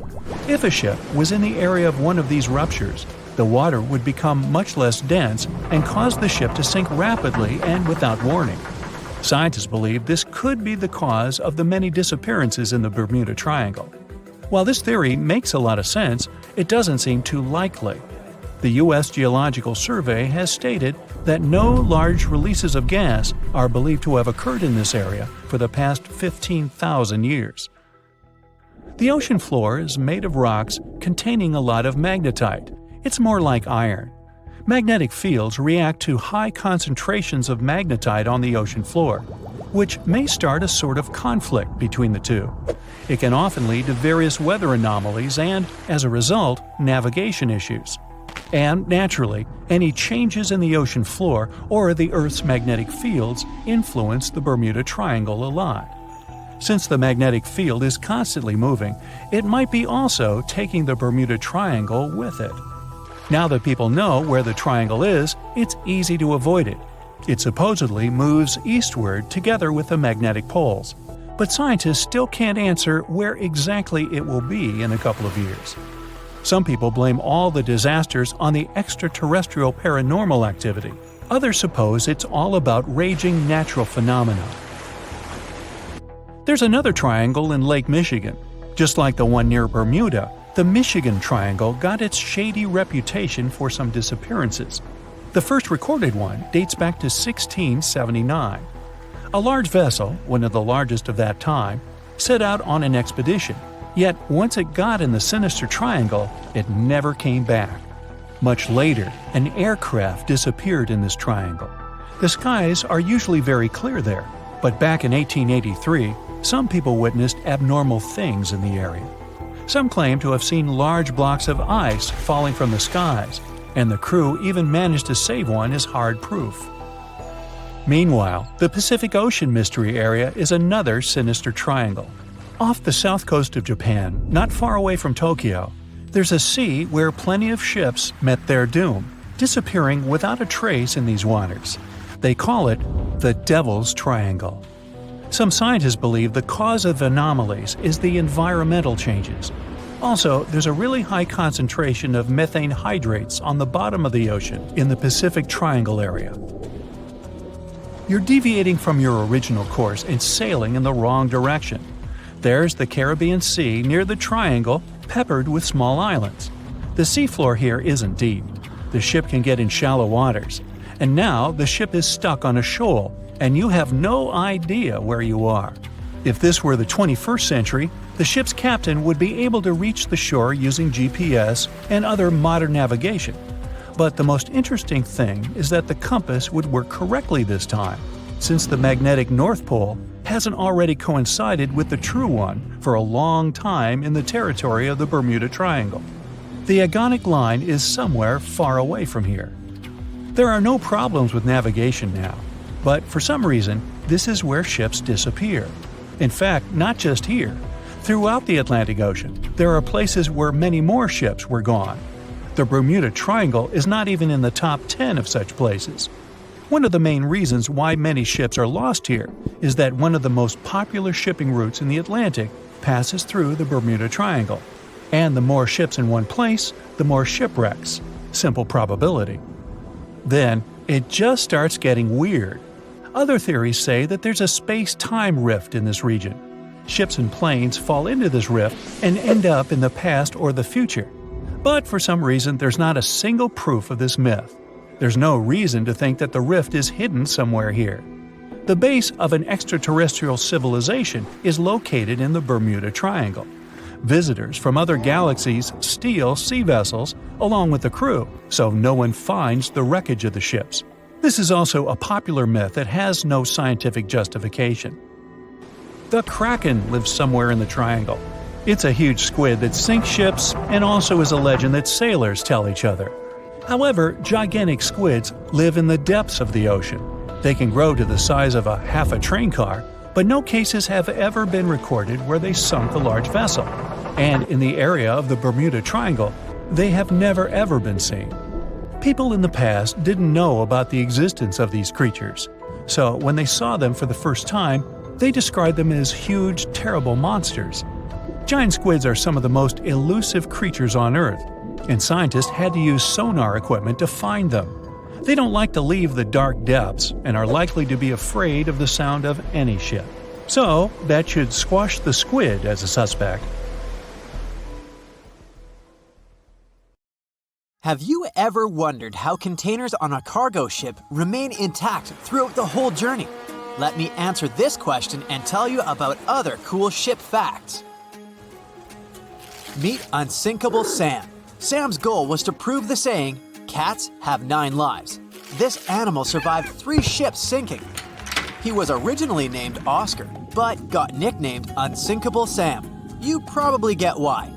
If a ship was in the area of one of these ruptures, the water would become much less dense and cause the ship to sink rapidly and without warning. Scientists believe this could be the cause of the many disappearances in the Bermuda Triangle. While this theory makes a lot of sense, it doesn't seem too likely. The U.S. Geological Survey has stated that no large releases of gas are believed to have occurred in this area for the past 15,000 years. The ocean floor is made of rocks containing a lot of magnetite. It's more like iron. Magnetic fields react to high concentrations of magnetite on the ocean floor, which may start a sort of conflict between the two. It can often lead to various weather anomalies and, as a result, navigation issues. And, naturally, any changes in the ocean floor or the Earth's magnetic fields influence the Bermuda Triangle a lot. Since the magnetic field is constantly moving, it might be also taking the Bermuda Triangle with it. Now that people know where the triangle is, it's easy to avoid it. It supposedly moves eastward together with the magnetic poles, but scientists still can't answer where exactly it will be in a couple of years. Some people blame all the disasters on the extraterrestrial paranormal activity. Others suppose it's all about raging natural phenomena. There's another triangle in Lake Michigan. Just like the one near Bermuda, the Michigan Triangle got its shady reputation for some disappearances. The first recorded one dates back to 1679. A large vessel, one of the largest of that time, set out on an expedition, yet once it got in the sinister triangle, it never came back. Much later, an aircraft disappeared in this triangle. The skies are usually very clear there, but back in 1883, some people witnessed abnormal things in the area. Some claim to have seen large blocks of ice falling from the skies, and the crew even managed to save one as hard proof. Meanwhile, the Pacific Ocean mystery area is another sinister triangle. Off the south coast of Japan, not far away from Tokyo, there's a sea where plenty of ships met their doom, disappearing without a trace in these waters. They call it the Devil's Triangle. Some scientists believe the cause of anomalies is the environmental changes. Also, there's a really high concentration of methane hydrates on the bottom of the ocean in the Pacific Triangle area. You're deviating from your original course and sailing in the wrong direction. There's the Caribbean Sea near the triangle, peppered with small islands. The seafloor here isn't deep. The ship can get in shallow waters. And now the ship is stuck on a shoal, and you have no idea where you are. If this were the 21st century, The ship's captain would be able to reach the shore using GPS and other modern navigation. But the most interesting thing is that the compass would work correctly this time, since the magnetic North Pole hasn't already coincided with the true one for a long time in the territory of the Bermuda Triangle. The agonic line is somewhere far away from here. There are no problems with navigation now, but for some reason, this is where ships disappear. In fact, not just here. Throughout the Atlantic Ocean, there are places where many more ships were gone. The Bermuda Triangle is not even in the top 10 of such places. One of the main reasons why many ships are lost here is that one of the most popular shipping routes in the Atlantic passes through the Bermuda Triangle. And the more ships in one place, the more shipwrecks. Simple probability. Then, it just starts getting weird. Other theories say that there's a space-time rift in this region. Ships and planes fall into this rift and end up in the past or the future. But for some reason, there's not a single proof of this myth. There's no reason to think that the rift is hidden somewhere here. The base of an extraterrestrial civilization is located in the Bermuda Triangle. Visitors from other galaxies steal sea vessels along with the crew, so no one finds the wreckage of the ships. This is also a popular myth that has no scientific justification. The Kraken lives somewhere in the triangle. It's a huge squid that sinks ships and also is a legend that sailors tell each other. However, gigantic squids live in the depths of the ocean. They can grow to the size of half a train car, but no cases have ever been recorded where they sunk a large vessel. And in the area of the Bermuda Triangle, they have never ever been seen. People in the past didn't know about the existence of these creatures, so when they saw them for the first time, they described them as huge, terrible monsters. Giant squids are some of the most elusive creatures on Earth, and scientists had to use sonar equipment to find them. They don't like to leave the dark depths and are likely to be afraid of the sound of any ship. So, that should squash the squid as a suspect. Have you ever wondered how containers on a cargo ship remain intact throughout the whole journey? Let me answer this question and tell you about other cool ship facts. Meet Unsinkable Sam. Sam's goal was to prove the saying, "Cats have 9 lives." This animal survived 3 ships sinking. He was originally named Oscar, but got nicknamed Unsinkable Sam. You probably get why.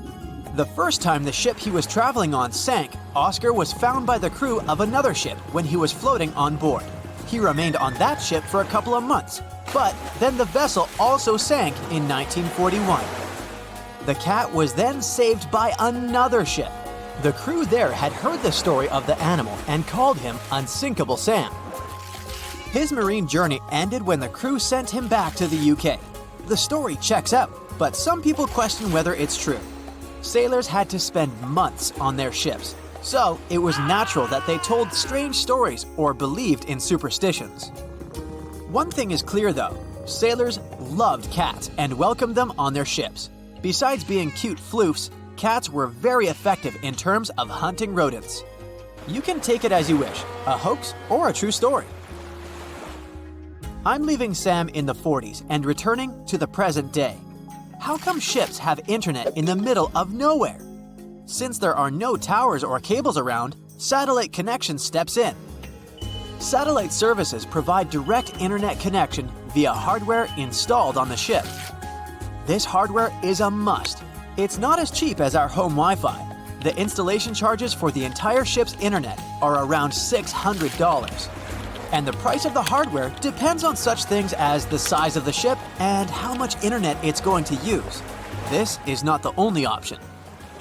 The first time the ship he was traveling on sank, Oscar was found by the crew of another ship when he was floating on board. He remained on that ship for a couple of months, but then the vessel also sank in 1941. The cat was then saved by another ship. The crew there had heard the story of the animal and called him Unsinkable Sam. His marine journey ended when the crew sent him back to the UK. The story checks out, but some people question whether it's true. Sailors had to spend months on their ships, so it was natural that they told strange stories or believed in superstitions. One thing is clear though, sailors loved cats and welcomed them on their ships. Besides being cute floofs, cats were very effective in terms of hunting rodents. You can take it as you wish, a hoax or a true story. I'm leaving Sam in the 40s and returning to the present day. How come ships have internet in the middle of nowhere? Since there are no towers or cables around, satellite connection steps in. Satellite services provide direct internet connection via hardware installed on the ship. This hardware is a must. It's not as cheap as our home Wi-Fi. The installation charges for the entire ship's internet are around $600. And the price of the hardware depends on such things as the size of the ship and how much internet it's going to use. This is not the only option.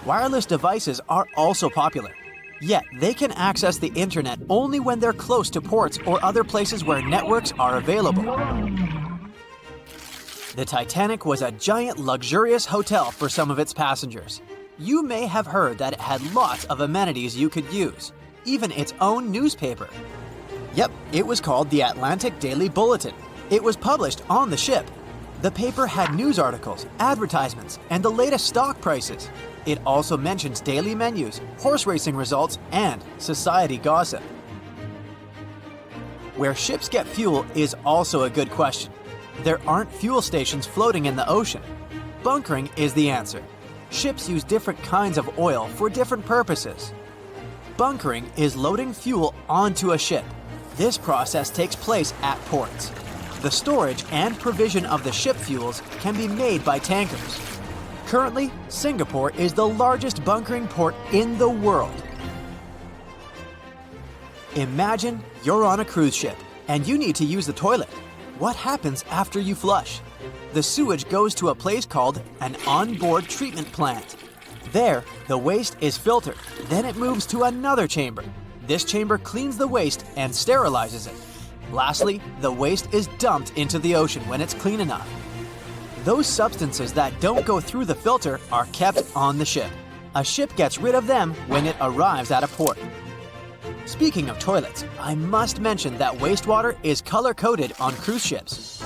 Wireless devices are also popular. Yet they can access the internet only when they're close to ports or other places where networks are available. The Titanic was a giant luxurious hotel for some of its passengers. You may have heard that it had lots of amenities you could use, even its own newspaper. Yep, it was called the Atlantic Daily Bulletin. It was published on the ship. The paper had news articles, advertisements, and the latest stock prices. It also mentions daily menus, horse racing results, and society gossip. Where ships get fuel is also a good question. There aren't fuel stations floating in the ocean. Bunkering is the answer. Ships use different kinds of oil for different purposes. Bunkering is loading fuel onto a ship. This process takes place at ports. The storage and provision of the ship fuels can be made by tankers. Currently, Singapore is the largest bunkering port in the world. Imagine you're on a cruise ship and you need to use the toilet. What happens after you flush? The sewage goes to a place called an onboard treatment plant. There, the waste is filtered. Then it moves to another chamber. This chamber cleans the waste and sterilizes it. Lastly, the waste is dumped into the ocean when it's clean enough. Those substances that don't go through the filter are kept on the ship. A ship gets rid of them when it arrives at a port. Speaking of toilets, I must mention that wastewater is color-coded on cruise ships.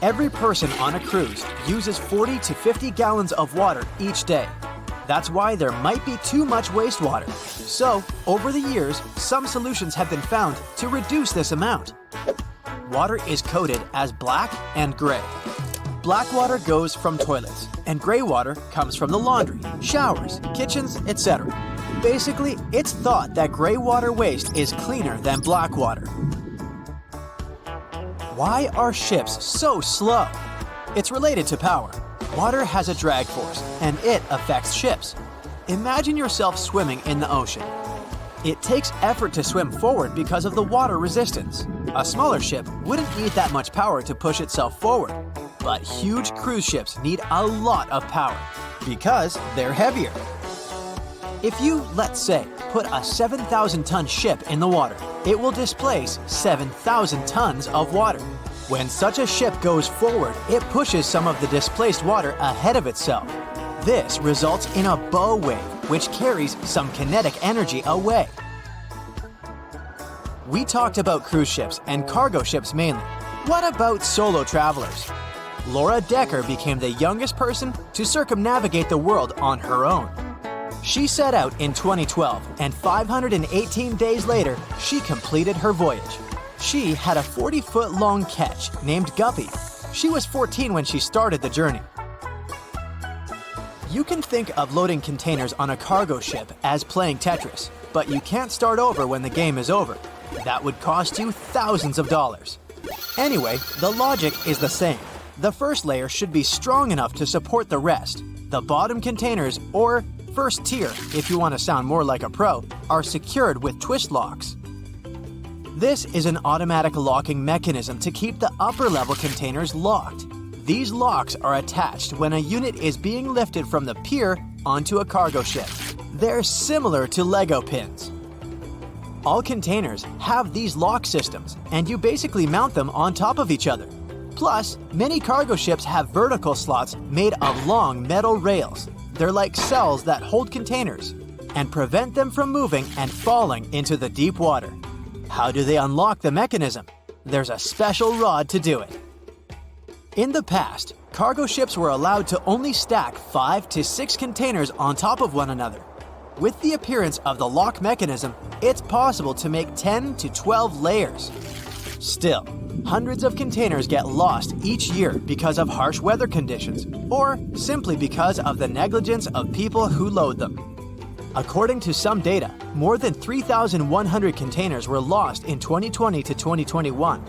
Every person on a cruise uses 40 to 50 gallons of water each day. That's why there might be too much wastewater. So, over the years, some solutions have been found to reduce this amount. Water is coded as black and gray. Black water goes from toilets, and gray water comes from the laundry, showers, kitchens, etc. Basically, it's thought that gray water waste is cleaner than black water. Why are ships so slow? It's related to power. Water has a drag force, and it affects ships. Imagine yourself swimming in the ocean. It takes effort to swim forward because of the water resistance. A smaller ship wouldn't need that much power to push itself forward. But huge cruise ships need a lot of power because they're heavier. If you, let's say, put a 7,000-ton ship in the water, it will displace 7,000 tons of water. When such a ship goes forward, it pushes some of the displaced water ahead of itself. This results in a bow wave, which carries some kinetic energy away. We talked about cruise ships and cargo ships mainly. What about solo travelers? Laura Decker became the youngest person to circumnavigate the world on her own. She set out in 2012, and 518 days later, she completed her voyage. She had a 40-foot-long ketch named Guppy. She was 14 when she started the journey. You can think of loading containers on a cargo ship as playing Tetris, but you can't start over when the game is over. That would cost you thousands of dollars. Anyway, the logic is the same. The first layer should be strong enough to support the rest. The bottom containers, or first tier, if you want to sound more like a pro, are secured with twist locks. This is an automatic locking mechanism to keep the upper level containers locked. These locks are attached when a unit is being lifted from the pier onto a cargo ship. They're similar to Lego pins. All containers have these lock systems, and you basically mount them on top of each other. Plus, many cargo ships have vertical slots made of long metal rails. They're like cells that hold containers and prevent them from moving and falling into the deep water. How do they unlock the mechanism? There's a special rod to do it. In the past, cargo ships were allowed to only stack 5 to 6 containers on top of one another. With the appearance of the lock mechanism, it's possible to make 10 to 12 layers. Still, hundreds of containers get lost each year because of harsh weather conditions, or simply because of the negligence of people who load them. According to some data, more than 3,100 containers were lost in 2020 to 2021.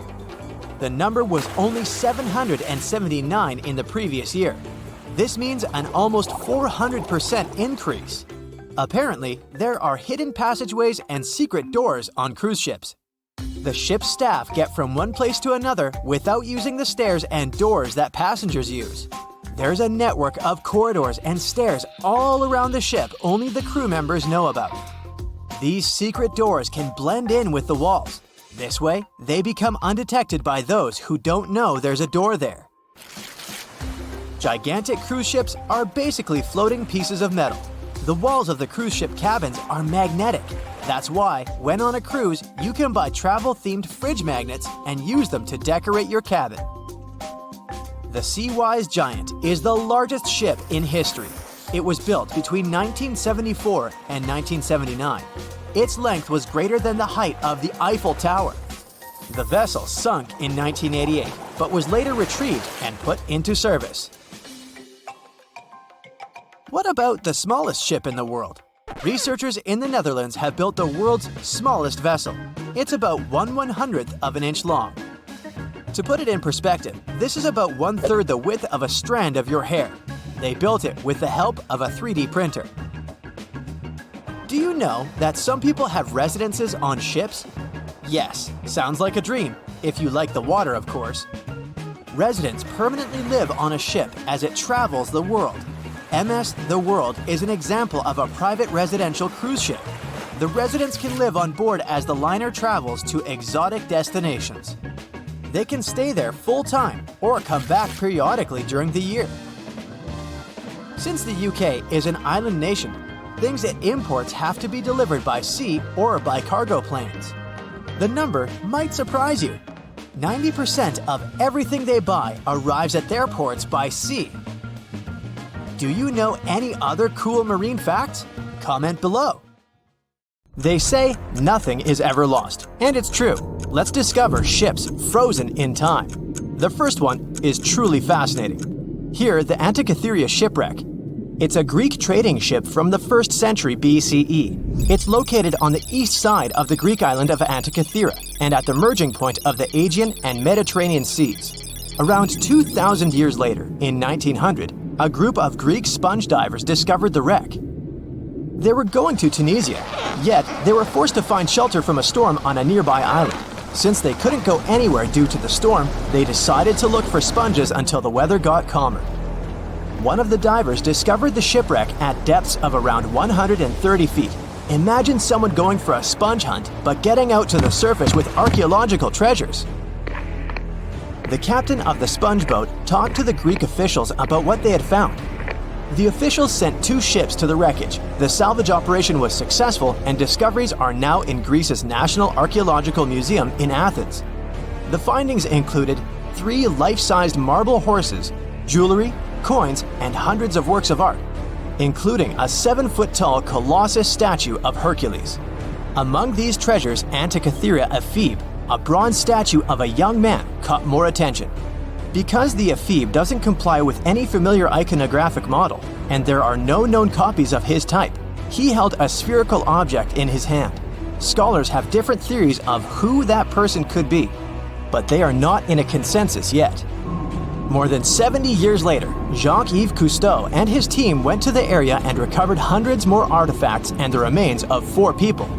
The number was only 779 in the previous year. This means an almost 400% increase. Apparently, there are hidden passageways and secret doors on cruise ships. The ship's staff get from one place to another without using the stairs and doors that passengers use. There's a network of corridors and stairs all around the ship only the crew members know about. These secret doors can blend in with the walls. This way, they become undetected by those who don't know there's a door there. Gigantic cruise ships are basically floating pieces of metal. The walls of the cruise ship cabins are magnetic. That's why, when on a cruise, you can buy travel-themed fridge magnets and use them to decorate your cabin. The Seawise Giant is the largest ship in history. It was built between 1974 and 1979. Its length was greater than the height of the Eiffel Tower. The vessel sunk in 1988, but was later retrieved and put into service. What about the smallest ship in the world? Researchers in the Netherlands have built the world's smallest vessel. It's about 1/100th of an inch long. To put it in perspective, this is about 1/3 the width of a strand of your hair. They built it with the help of a 3D printer. Do you know that some people have residences on ships? Yes, sounds like a dream, if you like the water, of course. Residents permanently live on a ship as it travels the world. MS The World is an example of a private residential cruise ship. The residents can live on board as the liner travels to exotic destinations. They can stay there full-time or come back periodically during the year. Since the UK is an island nation, things it imports have to be delivered by sea or by cargo planes. The number might surprise you. 90% of everything they buy arrives at their ports by sea. Do you know any other cool marine facts? Comment below. They say nothing is ever lost, and it's true. Let's discover ships frozen in time. The first one is truly fascinating. Here, the Antikythera shipwreck. It's a Greek trading ship from the 1st century BCE. It's located on the east side of the Greek island of Antikythera and at the merging point of the Aegean and Mediterranean seas. Around 2,000 years later, in 1900, a group of Greek sponge divers discovered the wreck. They were going to Tunisia, yet they were forced to find shelter from a storm on a nearby island. Since they couldn't go anywhere due to the storm, they decided to look for sponges until the weather got calmer. One of the divers discovered the shipwreck at depths of around 130 feet. Imagine someone going for a sponge hunt, but getting out to the surface with archaeological treasures. The captain of the sponge boat talked to the Greek officials about what they had found. The officials sent 2 ships to the wreckage. The salvage operation was successful, and discoveries are now in Greece's National Archaeological Museum in Athens. The findings included 3 life-sized marble horses, jewelry, coins, and hundreds of works of art, including a 7-foot-tall Colossus statue of Hercules. Among these treasures, Antikythera ephebe, a bronze statue of a young man, caught more attention. Because the ephebe doesn't comply with any familiar iconographic model, and there are no known copies of his type, he held a spherical object in his hand. Scholars have different theories of who that person could be, but they are not in a consensus yet. More than 70 years later, Jacques-Yves Cousteau and his team went to the area and recovered hundreds more artifacts and the remains of 4 people.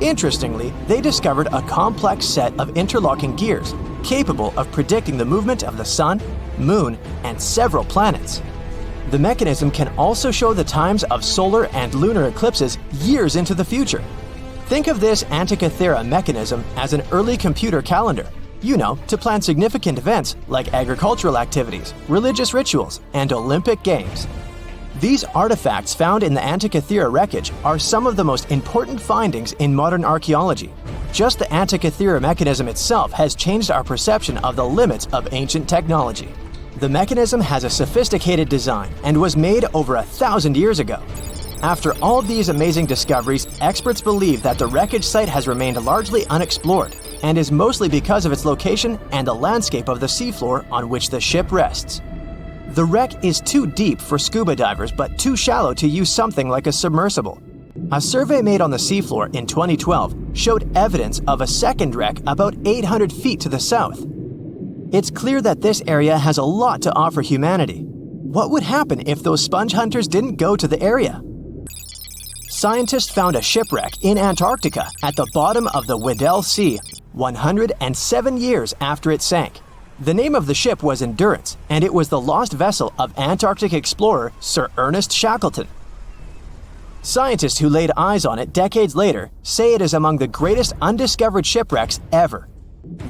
Interestingly, they discovered a complex set of interlocking gears, capable of predicting the movement of the sun, moon, and several planets. The mechanism can also show the times of solar and lunar eclipses years into the future. Think of this Antikythera mechanism as an early computer calendar, to plan significant events like agricultural activities, religious rituals, and Olympic Games. These artifacts found in the Antikythera wreckage are some of the most important findings in modern archaeology. Just the Antikythera mechanism itself has changed our perception of the limits of ancient technology. The mechanism has a sophisticated design and was made over 1,000 years ago. After all these amazing discoveries, experts believe that the wreckage site has remained largely unexplored and is mostly because of its location and the landscape of the seafloor on which the ship rests. The wreck is too deep for scuba divers but too shallow to use something like a submersible. A survey made on the seafloor in 2012 showed evidence of a second wreck about 800 feet to the south. It's clear that this area has a lot to offer humanity. What would happen if those sponge hunters didn't go to the area? Scientists found a shipwreck in Antarctica at the bottom of the Weddell Sea 107 years after it sank. The name of the ship was Endurance, and it was the lost vessel of Antarctic explorer Sir Ernest Shackleton. Scientists who laid eyes on it decades later say it is among the greatest undiscovered shipwrecks ever.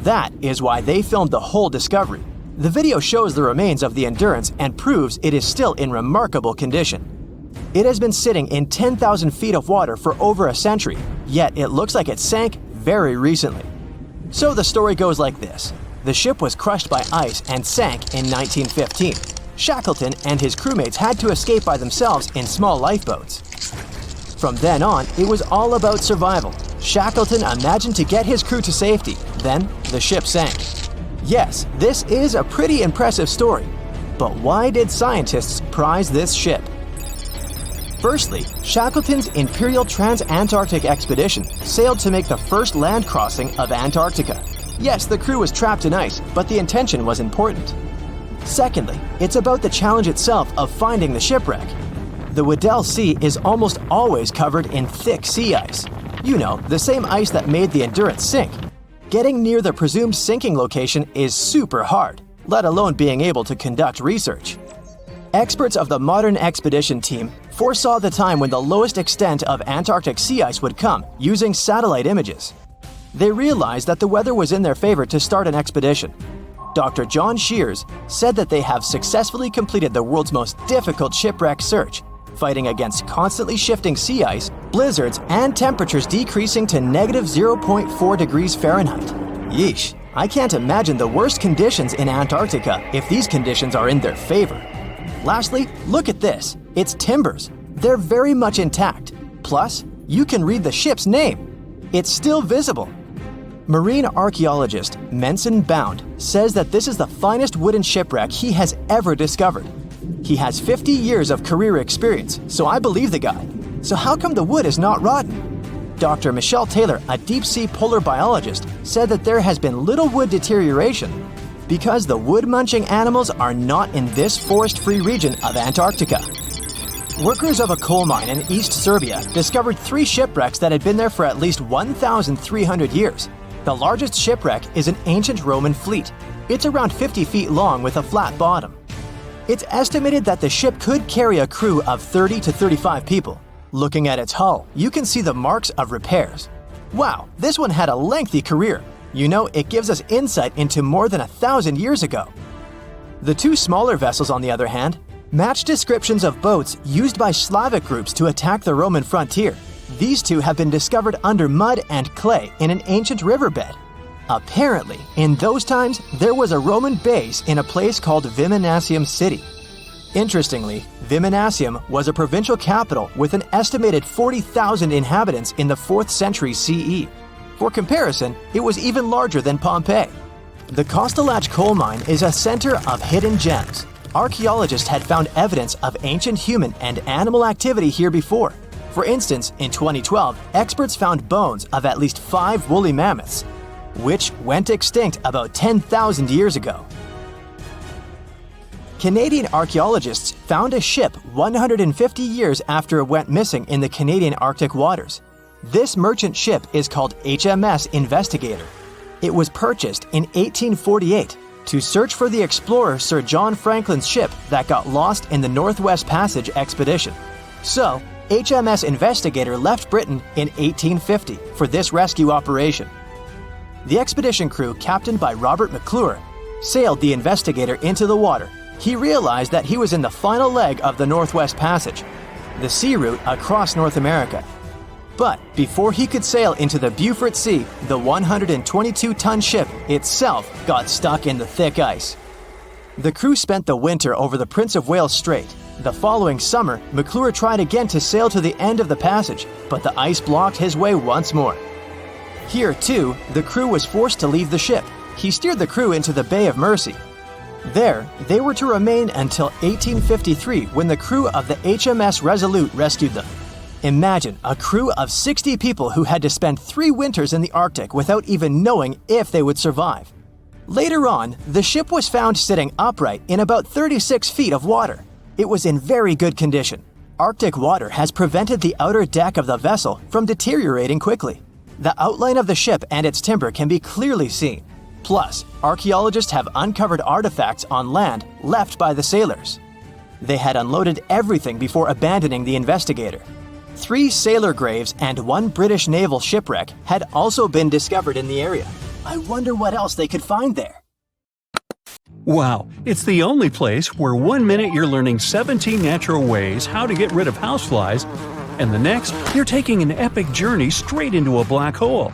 That is why they filmed the whole discovery. The video shows the remains of the Endurance and proves it is still in remarkable condition. It has been sitting in 10,000 feet of water for over a century, yet it looks like it sank very recently. So the story goes like this. The ship was crushed by ice and sank in 1915. Shackleton and his crewmates had to escape by themselves in small lifeboats. From then on, it was all about survival. Shackleton imagined to get his crew to safety. Then, the ship sank. Yes, this is a pretty impressive story. But why did scientists prize this ship? Firstly, Shackleton's Imperial Trans-Antarctic Expedition sailed to make the first land crossing of Antarctica. Yes, the crew was trapped in ice, but the intention was important. Secondly, it's about the challenge itself of finding the shipwreck. The Weddell Sea is almost always covered in thick sea ice. You know, the same ice that made the Endurance sink. Getting near the presumed sinking location is super hard, let alone being able to conduct research. Experts of the modern expedition team foresaw the time when the lowest extent of Antarctic sea ice would come using satellite images. They realized that the weather was in their favor to start an expedition. Dr. John Shears said that they have successfully completed the world's most difficult shipwreck search, fighting against constantly shifting sea ice, blizzards, and temperatures decreasing to negative 0.4 degrees Fahrenheit. Yeesh, I can't imagine the worst conditions in Antarctica if these conditions are in their favor. Lastly, look at this. It's timbers. They're very much intact. Plus, you can read the ship's name. It's still visible. Marine archaeologist Menson Bound says that this is the finest wooden shipwreck he has ever discovered. He has 50 years of career experience, so I believe the guy. So how come the wood is not rotten? Dr. Michelle Taylor, a deep-sea polar biologist, said that there has been little wood deterioration because the wood-munching animals are not in this forest-free region of Antarctica. Workers of a coal mine in East Serbia discovered 3 shipwrecks that had been there for at least 1,300 years. The largest shipwreck is an ancient Roman fleet. It's around 50 feet long with a flat bottom. It's estimated that the ship could carry a crew of 30 to 35 people. Looking at its hull, you can see the marks of repairs. Wow, this one had a lengthy career. You know, it gives us insight into more than 1,000 years ago. The 2 smaller vessels, on the other hand, match descriptions of boats used by Slavic groups to attack the Roman frontier. These 2 have been discovered under mud and clay in an ancient riverbed. Apparently, in those times, there was a Roman base in a place called Viminacium City. Interestingly, Viminacium was a provincial capital with an estimated 40,000 inhabitants in the 4th century CE. For comparison, it was even larger than Pompeii. The Kostelach coal mine is a center of hidden gems. Archaeologists had found evidence of ancient human and animal activity here before. For instance, in 2012, experts found bones of at least 5 woolly mammoths, which went extinct about 10,000 years ago. Canadian archaeologists found a ship 150 years after it went missing in the Canadian Arctic waters. This merchant ship is called HMS Investigator. It was purchased in 1848 to search for the explorer Sir John Franklin's ship that got lost in the Northwest Passage expedition. So, HMS Investigator left Britain in 1850 for this rescue operation. The expedition crew, captained by Robert McClure, sailed the Investigator into the water. He realized that he was in the final leg of the Northwest Passage, the sea route across North America. But before he could sail into the Beaufort Sea, the 122-ton ship itself got stuck in the thick ice. The crew spent the winter over the Prince of Wales Strait. The following summer, McClure tried again to sail to the end of the passage, but the ice blocked his way once more. Here, too, the crew was forced to leave the ship. He steered the crew into the Bay of Mercy. There, they were to remain until 1853 when the crew of the HMS Resolute rescued them. Imagine a crew of 60 people who had to spend 3 winters in the Arctic without even knowing if they would survive. Later on, the ship was found sitting upright in about 36 feet of water. It was in very good condition. Arctic water has prevented the outer deck of the vessel from deteriorating quickly. The outline of the ship and its timber can be clearly seen. Plus, archaeologists have uncovered artifacts on land left by the sailors. They had unloaded everything before abandoning the Investigator. 3 sailor graves and 1 British naval shipwreck had also been discovered in the area. I wonder what else they could find there. Wow, it's the only place where 1 minute you're learning 17 natural ways how to get rid of houseflies, and the next, you're taking an epic journey straight into a black hole.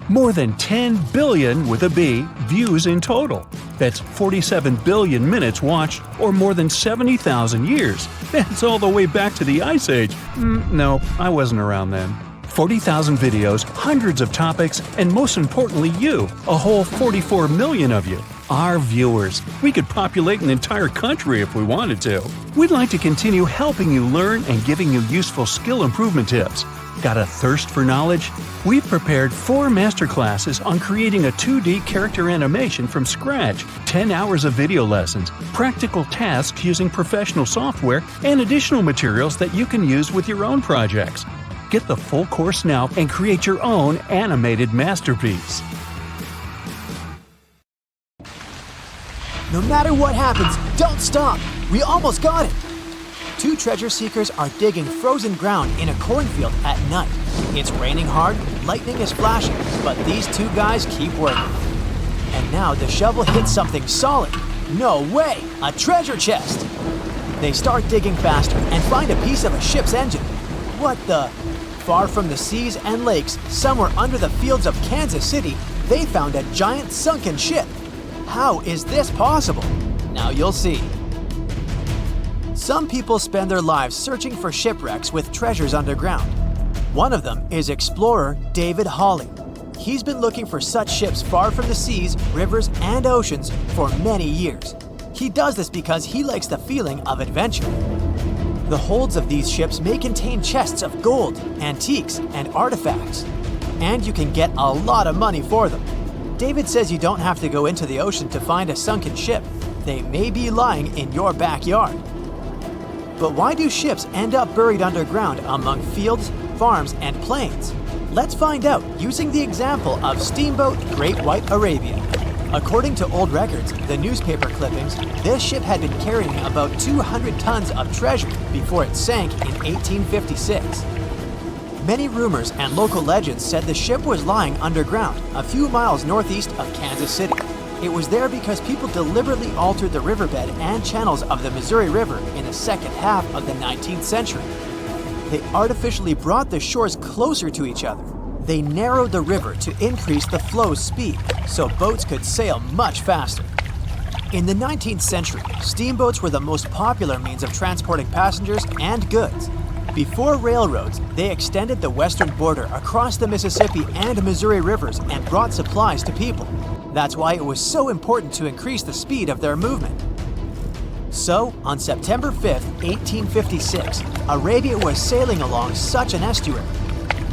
More than 10 billion, with a B, views in total. That's 47 billion minutes watched, or more than 70,000 years. That's all the way back to the Ice Age. No, I wasn't around then. 40,000 videos, hundreds of topics, and most importantly you, a whole 44 million of you. our viewers. We could populate an entire country if we wanted to. We'd like to continue helping you learn and giving you useful skill improvement tips. Got a thirst for knowledge? We've prepared 4 masterclasses on creating a 2D character animation from scratch, 10 hours of video lessons, practical tasks using professional software, and additional materials that you can use with your own projects. Get the full course now and create your own animated masterpiece. No matter what happens, don't stop! We almost got it! 2 treasure seekers are digging frozen ground in a cornfield at night. It's raining hard, lightning is flashing, but these 2 guys keep working. And now the shovel hits something solid. No way! A treasure chest! They start digging faster and find a piece of a ship's engine. What the? Far from the seas and lakes, somewhere under the fields of Kansas City, they found a giant sunken ship. How is this possible? Now you'll see. Some people spend their lives searching for shipwrecks with treasures underground. One of them is explorer David Hawley. He's been looking for such ships far from the seas, rivers, and oceans for many years. He does this because he likes the feeling of adventure. The holds of these ships may contain chests of gold, antiques, and artifacts. And you can get a lot of money for them. David says you don't have to go into the ocean to find a sunken ship. They may be lying in your backyard. But why do ships end up buried underground among fields, farms, and plains? Let's find out using the example of steamboat Great White Arabia. According to old records, the newspaper clippings, this ship had been carrying about 200 tons of treasure before it sank in 1856. Many rumors and local legends said the ship was lying underground, a few miles northeast of Kansas City. It was there because people deliberately altered the riverbed and channels of the Missouri River in the second half of the 19th century. They artificially brought the shores closer to each other. They narrowed the river to increase the flow's speed, so boats could sail much faster. In the 19th century, steamboats were the most popular means of transporting passengers and goods. Before railroads, they extended the western border across the Mississippi and Missouri rivers and brought supplies to people. That's why it was so important to increase the speed of their movement. So, on September 5, 1856, Arabia was sailing along such an estuary.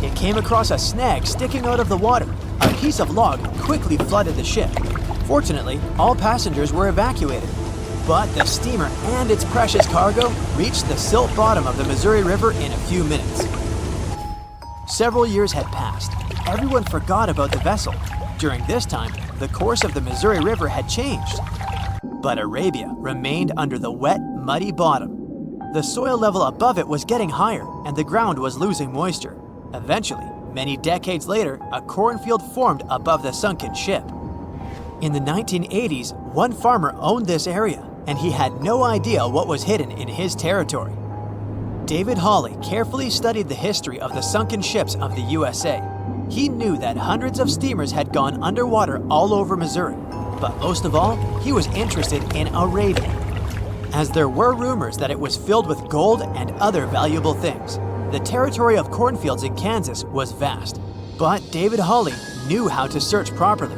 It came across a snag sticking out of the water. A piece of log quickly flooded the ship. Fortunately, all passengers were evacuated. But the steamer and its precious cargo reached the silt bottom of the Missouri River in a few minutes. Several years had passed. Everyone forgot about the vessel. During this time, the course of the Missouri River had changed. But Arabia remained under the wet, muddy bottom. The soil level above it was getting higher, and the ground was losing moisture. Eventually, many decades later, a cornfield formed above the sunken ship. In the 1980s, one farmer owned this area, and he had no idea what was hidden in his territory. David Hawley carefully studied the history of the sunken ships of the USA. He knew that hundreds of steamers had gone underwater all over Missouri, but most of all, he was interested in Arabia, as there were rumors that it was filled with gold and other valuable things. The territory of cornfields in Kansas was vast, but David Hawley knew how to search properly.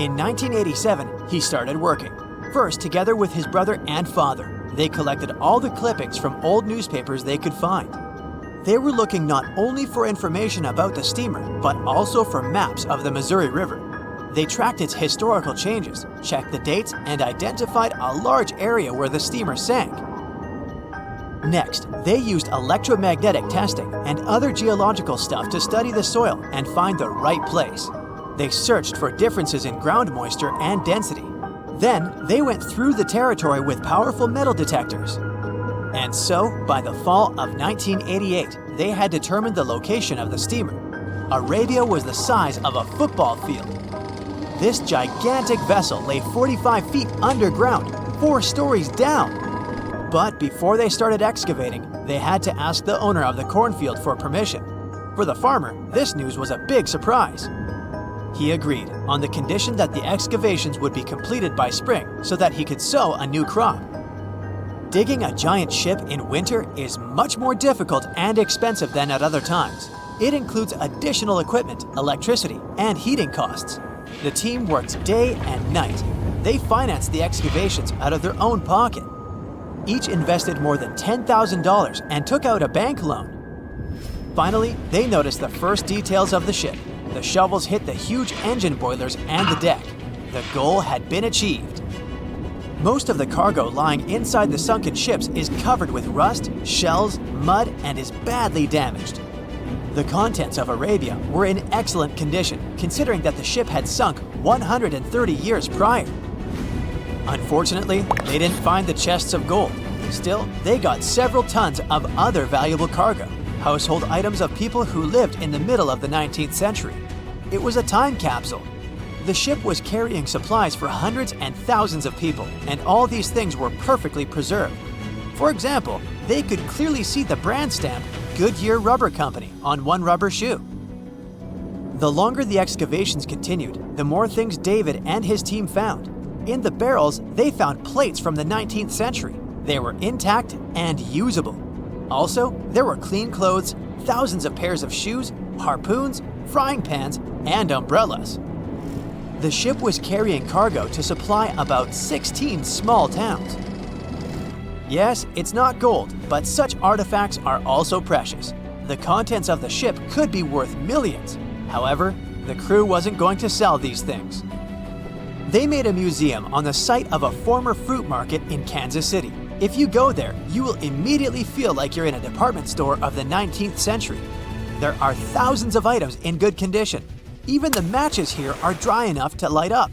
In 1987, he started working. First, together with his brother and father, they collected all the clippings from old newspapers they could find. They were looking not only for information about the steamer, but also for maps of the Missouri River. They tracked its historical changes, checked the dates, and identified a large area where the steamer sank. Next, they used electromagnetic testing and other geological stuff to study the soil and find the right place. They searched for differences in ground moisture and density. Then, they went through the territory with powerful metal detectors. And so, by the fall of 1988, they had determined the location of the steamer. Arabia was the size of a football field. This gigantic vessel lay 45 feet underground, 4 stories down. But before they started excavating, they had to ask the owner of the cornfield for permission. For the farmer, this news was a big surprise. He agreed, on the condition that the excavations would be completed by spring so that he could sow a new crop. Digging a giant ship in winter is much more difficult and expensive than at other times. It includes additional equipment, electricity, and heating costs. The team worked day and night. they financed the excavations out of their own pocket. Each invested more than $10,000 and took out a bank loan. Finally, they noticed the first details of the ship. The shovels hit the huge engine boilers and the deck. The goal had been achieved. Most of the cargo lying inside the sunken ships is covered with rust, shells, mud, and is badly damaged. The contents of Arabia were in excellent condition, considering that the ship had sunk 130 years prior. Unfortunately, they didn't find the chests of gold. Still, they got several tons of other valuable cargo, household items of people who lived in the middle of the 19th century. It was a time capsule. The ship was carrying supplies for hundreds and thousands of people, and all these things were perfectly preserved. For example, they could clearly see the brand stamp Goodyear Rubber Company on one rubber shoe. The longer the excavations continued, the more things David and his team found. In the barrels, they found plates from the 19th century. They were intact and usable. Also, there were clean clothes, thousands of pairs of shoes, harpoons, frying pans, and umbrellas. The ship was carrying cargo to supply about 16 small towns. Yes, it's not gold, but such artifacts are also precious. The contents of the ship could be worth millions. However, the crew wasn't going to sell these things. They made a museum on the site of a former fruit market in Kansas City. If you go there, you will immediately feel like you're in a department store of the 19th century. There are thousands of items in good condition. Even the matches here are dry enough to light up.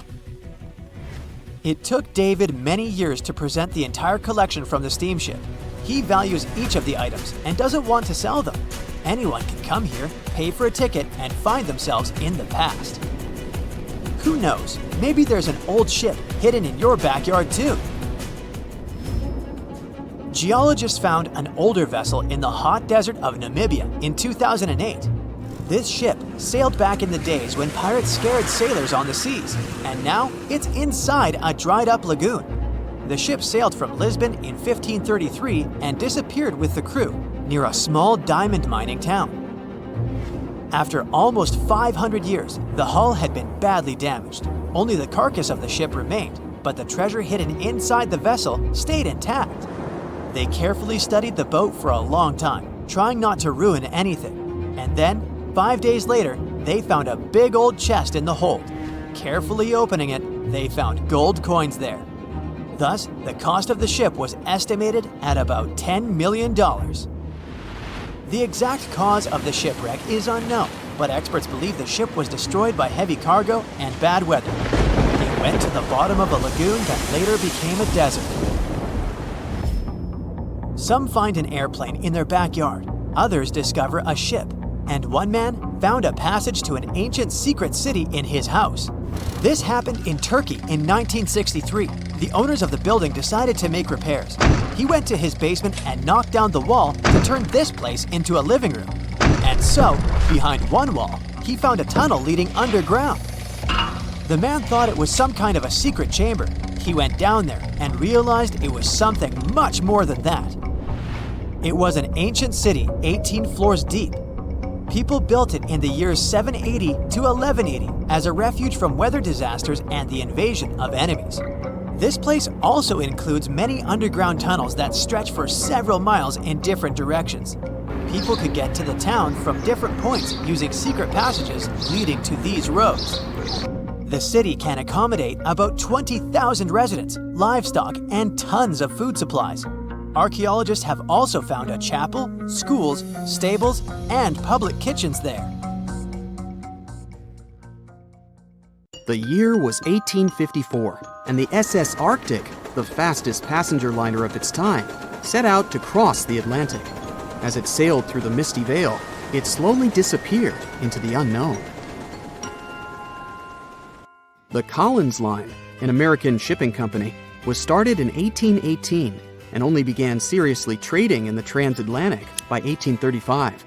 It took David many years to present the entire collection from the steamship. He values each of the items and doesn't want to sell them. Anyone can come here, pay for a ticket, and find themselves in the past. Who knows, maybe there's an old ship hidden in your backyard too. Geologists found an older vessel in the hot desert of Namibia in 2008. This ship sailed back in the days when pirates scared sailors on the seas, and now it's inside a dried-up lagoon. The ship sailed from Lisbon in 1533 and disappeared with the crew near a small diamond mining town. After almost 500 years, the hull had been badly damaged. Only the carcass of the ship remained, but the treasure hidden inside the vessel stayed intact. They carefully studied the boat for a long time, trying not to ruin anything. And then, 5 days later, they found a big old chest in the hold. Carefully opening it, they found gold coins there. Thus, the cost of the ship was estimated at about $10 million. The exact cause of the shipwreck is unknown, but experts believe the ship was destroyed by heavy cargo and bad weather. It went to the bottom of a lagoon that later became a desert. Some find an airplane in their backyard, others discover a ship, and one man found a passage to an ancient secret city in his house. This happened in Turkey in 1963. The owners of the building decided to make repairs. He went to his basement and knocked down the wall to turn this place into a living room. And so, behind one wall, he found a tunnel leading underground. The man thought it was some kind of a secret chamber. He went down there and realized it was something much more than that. It was an ancient city 18 floors deep. People built it in the years 780 to 1180 as a refuge from weather disasters and the invasion of enemies. This place also includes many underground tunnels that stretch for several miles in different directions. People could get to the town from different points using secret passages leading to these roads. The city can accommodate about 20,000 residents, livestock, and tons of food supplies. Archaeologists have also found a chapel, schools, stables, and public kitchens there. The year was 1854, and the SS Arctic, the fastest passenger liner of its time, set out to cross the Atlantic. As it sailed through the misty veil, it slowly disappeared into the unknown. The Collins Line, an American shipping company, was started in 1818 and only began seriously trading in the transatlantic by 1835.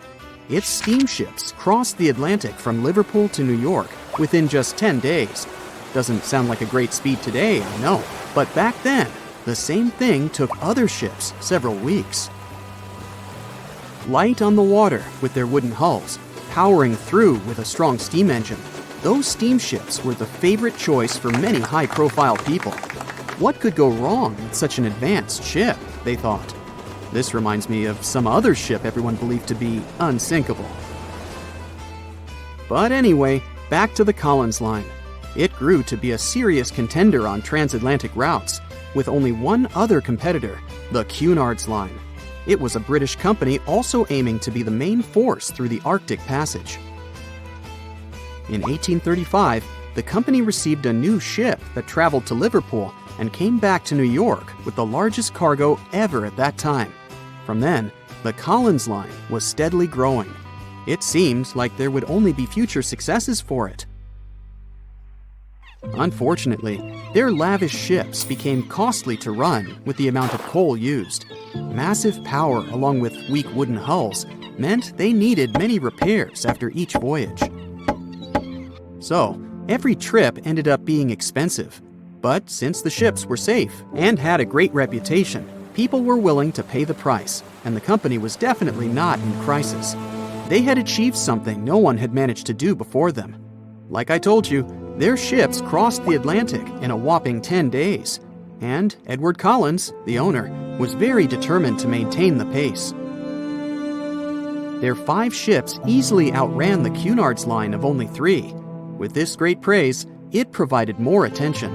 Its steamships crossed the Atlantic from Liverpool to New York within just 10 days. Doesn't sound like a great speed today, I know, but back then, the same thing took other ships several weeks. Light on the water with their wooden hulls, powering through with a strong steam engine. Those steamships were the favorite choice for many high-profile people. What could go wrong with such an advanced ship, they thought. This reminds me of some other ship everyone believed to be unsinkable. But anyway, back to the Collins Line. It grew to be a serious contender on transatlantic routes, with only one other competitor, the Cunard's Line. It was a British company also aiming to be the main force through the Arctic Passage. In 1835, the company received a new ship that traveled to Liverpool and came back to New York with the largest cargo ever at that time. From then, the Collins Line was steadily growing. It seemed like there would only be future successes for it. Unfortunately, their lavish ships became costly to run with the amount of coal used. Massive power along with weak wooden hulls meant they needed many repairs after each voyage. So, every trip ended up being expensive. But since the ships were safe and had a great reputation, people were willing to pay the price, and the company was definitely not in crisis. They had achieved something no one had managed to do before them. Like I told you, their ships crossed the Atlantic in a whopping 10 days, and Edward Collins, the owner, was very determined to maintain the pace. Their 5 ships easily outran the Cunard's Line of only 3. With this great praise, it provided more attention.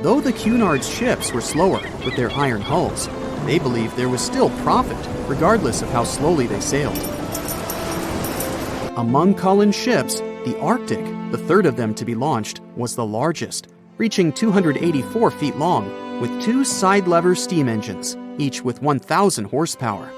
Though the Cunard's ships were slower with their iron hulls, they believed there was still profit, regardless of how slowly they sailed. Among Collins' ships, the Arctic, the third of them to be launched, was the largest, reaching 284 feet long, with 2 side-lever steam engines, each with 1,000 horsepower.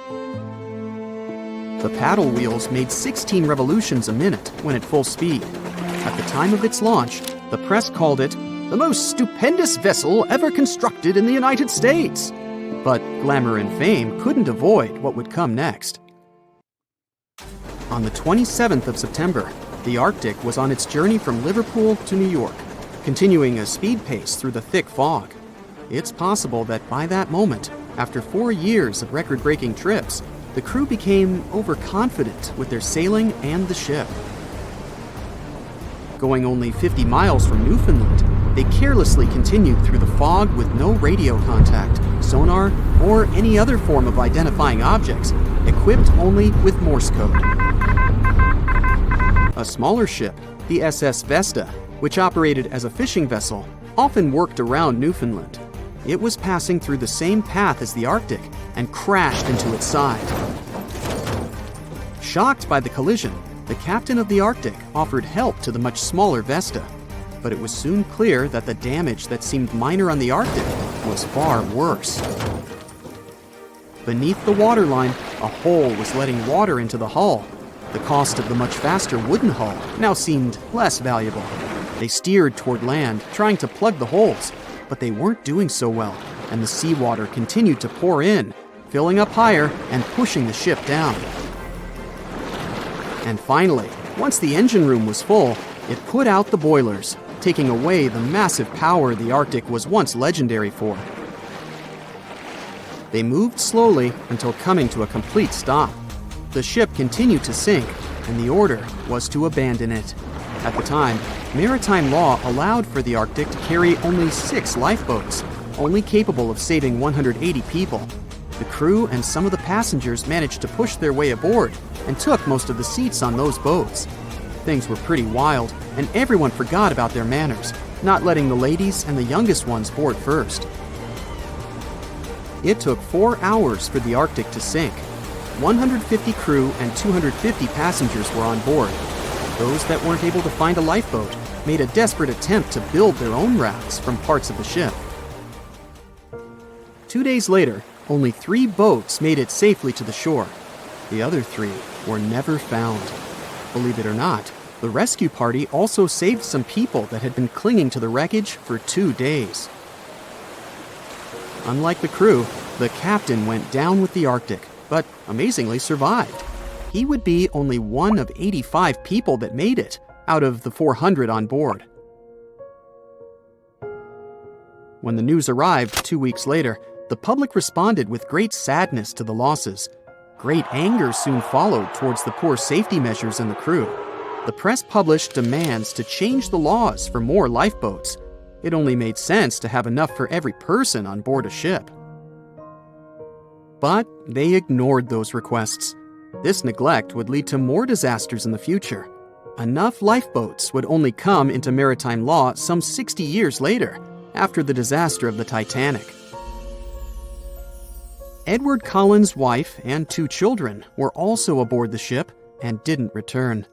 The paddle wheels made 16 revolutions a minute when at full speed. At the time of its launch, the press called it the most stupendous vessel ever constructed in the United States. But glamour and fame couldn't avoid what would come next. On the 27th of September, the Arctic was on its journey from Liverpool to New York, continuing a speed pace through the thick fog. It's possible that by that moment, after 4 years of record-breaking trips, the crew became overconfident with their sailing and the ship. Going only 50 miles from Newfoundland, they carelessly continued through the fog with no radio contact, sonar, or any other form of identifying objects, equipped only with Morse code. A smaller ship, the SS Vesta, which operated as a fishing vessel, often worked around Newfoundland. It was passing through the same path as the Arctic and crashed into its side. Shocked by the collision, the captain of the Arctic offered help to the much smaller Vesta, but it was soon clear that the damage that seemed minor on the Arctic was far worse. Beneath the waterline, a hole was letting water into the hull. The cost of the much faster wooden hull now seemed less valuable. They steered toward land, trying to plug the holes, but they weren't doing so well, and the seawater continued to pour in, filling up higher and pushing the ship down. And finally, once the engine room was full, it put out the boilers, taking away the massive power the Arctic was once legendary for. They moved slowly until coming to a complete stop. The ship continued to sink, and the order was to abandon it. At the time, maritime law allowed for the Arctic to carry only 6 lifeboats, only capable of saving 180 people. The crew and some of the passengers managed to push their way aboard and took most of the seats on those boats. Things were pretty wild, and everyone forgot about their manners, not letting the ladies and the youngest ones board first. It took 4 hours for the Arctic to sink. 150 crew and 250 passengers were on board. Those that weren't able to find a lifeboat made a desperate attempt to build their own rafts from parts of the ship. 2 days later, only 3 boats made it safely to the shore. The other 3 were never found. Believe it or not, the rescue party also saved some people that had been clinging to the wreckage for 2 days. Unlike the crew, the captain went down with the Arctic, but amazingly survived. He would be only one of 85 people that made it, out of the 400 on board. When the news arrived 2 weeks later, the public responded with great sadness to the losses. Great anger soon followed towards the poor safety measures and the crew. The press published demands to change the laws for more lifeboats. It only made sense to have enough for every person on board a ship. But they ignored those requests. This neglect would lead to more disasters in the future. Enough lifeboats would only come into maritime law some 60 years later, after the disaster of the Titanic. Edward Cullen's wife and 2 children were also aboard the ship and didn't return.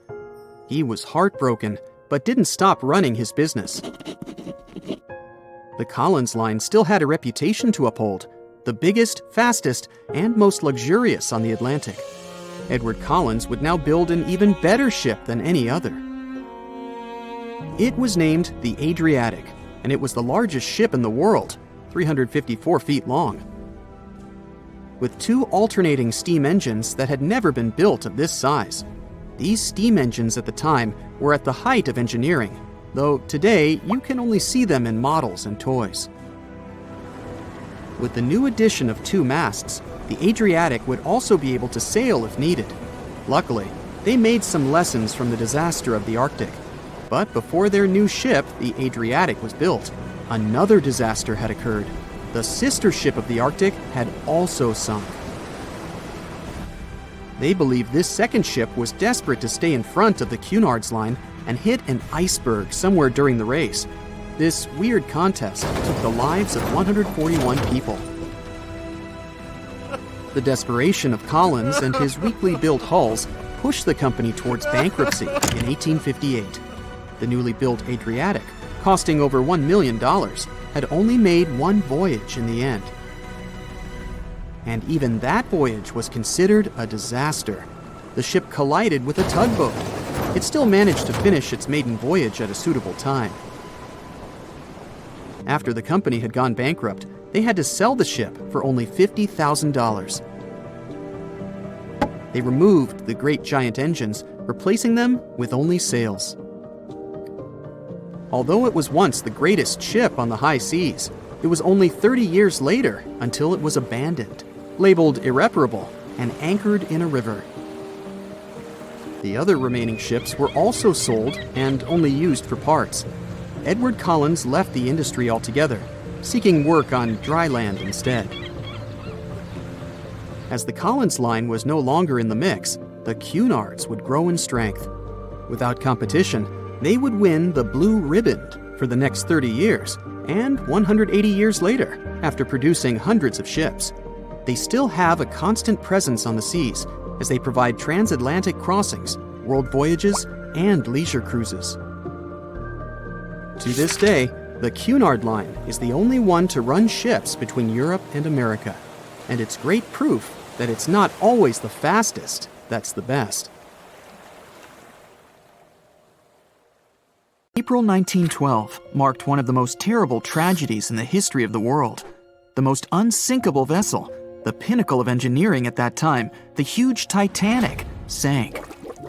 He was heartbroken, but didn't stop running his business. The Collins line still had a reputation to uphold, the biggest, fastest, and most luxurious on the Atlantic. Edward Collins would now build an even better ship than any other. It was named the Adriatic, and it was the largest ship in the world, 354 feet long. With 2 alternating steam engines that had never been built of this size. These steam engines at the time were at the height of engineering, though today you can only see them in models and toys. With the new addition of 2 masts, the Adriatic would also be able to sail if needed. Luckily, they made some lessons from the disaster of the Arctic. But before their new ship, the Adriatic, was built, another disaster had occurred. The sister ship of the Arctic had also sunk. They believed this second ship was desperate to stay in front of the Cunard's line and hit an iceberg somewhere during the race. This weird contest took the lives of 141 people. The desperation of Collins and his weakly built hulls pushed the company towards bankruptcy in 1858. The newly built Adriatic, costing over $1 million, had only made 1 voyage in the end. And even that voyage was considered a disaster. The ship collided with a tugboat. It still managed to finish its maiden voyage at a suitable time. After the company had gone bankrupt, they had to sell the ship for only $50,000. They removed the great giant engines, replacing them with only sails. Although it was once the greatest ship on the high seas, it was only 30 years later until it was abandoned, labeled irreparable, and anchored in a river. The other remaining ships were also sold and only used for parts. Edward Collins left the industry altogether, seeking work on dry land instead. As the Collins line was no longer in the mix, the Cunards would grow in strength. Without competition, they would win the Blue Riband for the next 30 years, and 180 years later, after producing hundreds of ships. They still have a constant presence on the seas as they provide transatlantic crossings, world voyages, and leisure cruises. To this day, the Cunard line is the only one to run ships between Europe and America, and it's great proof that it's not always the fastest that's the best. April 1912 marked one of the most terrible tragedies in the history of the world. The most unsinkable vessel, the pinnacle of engineering at that time, the huge Titanic, sank.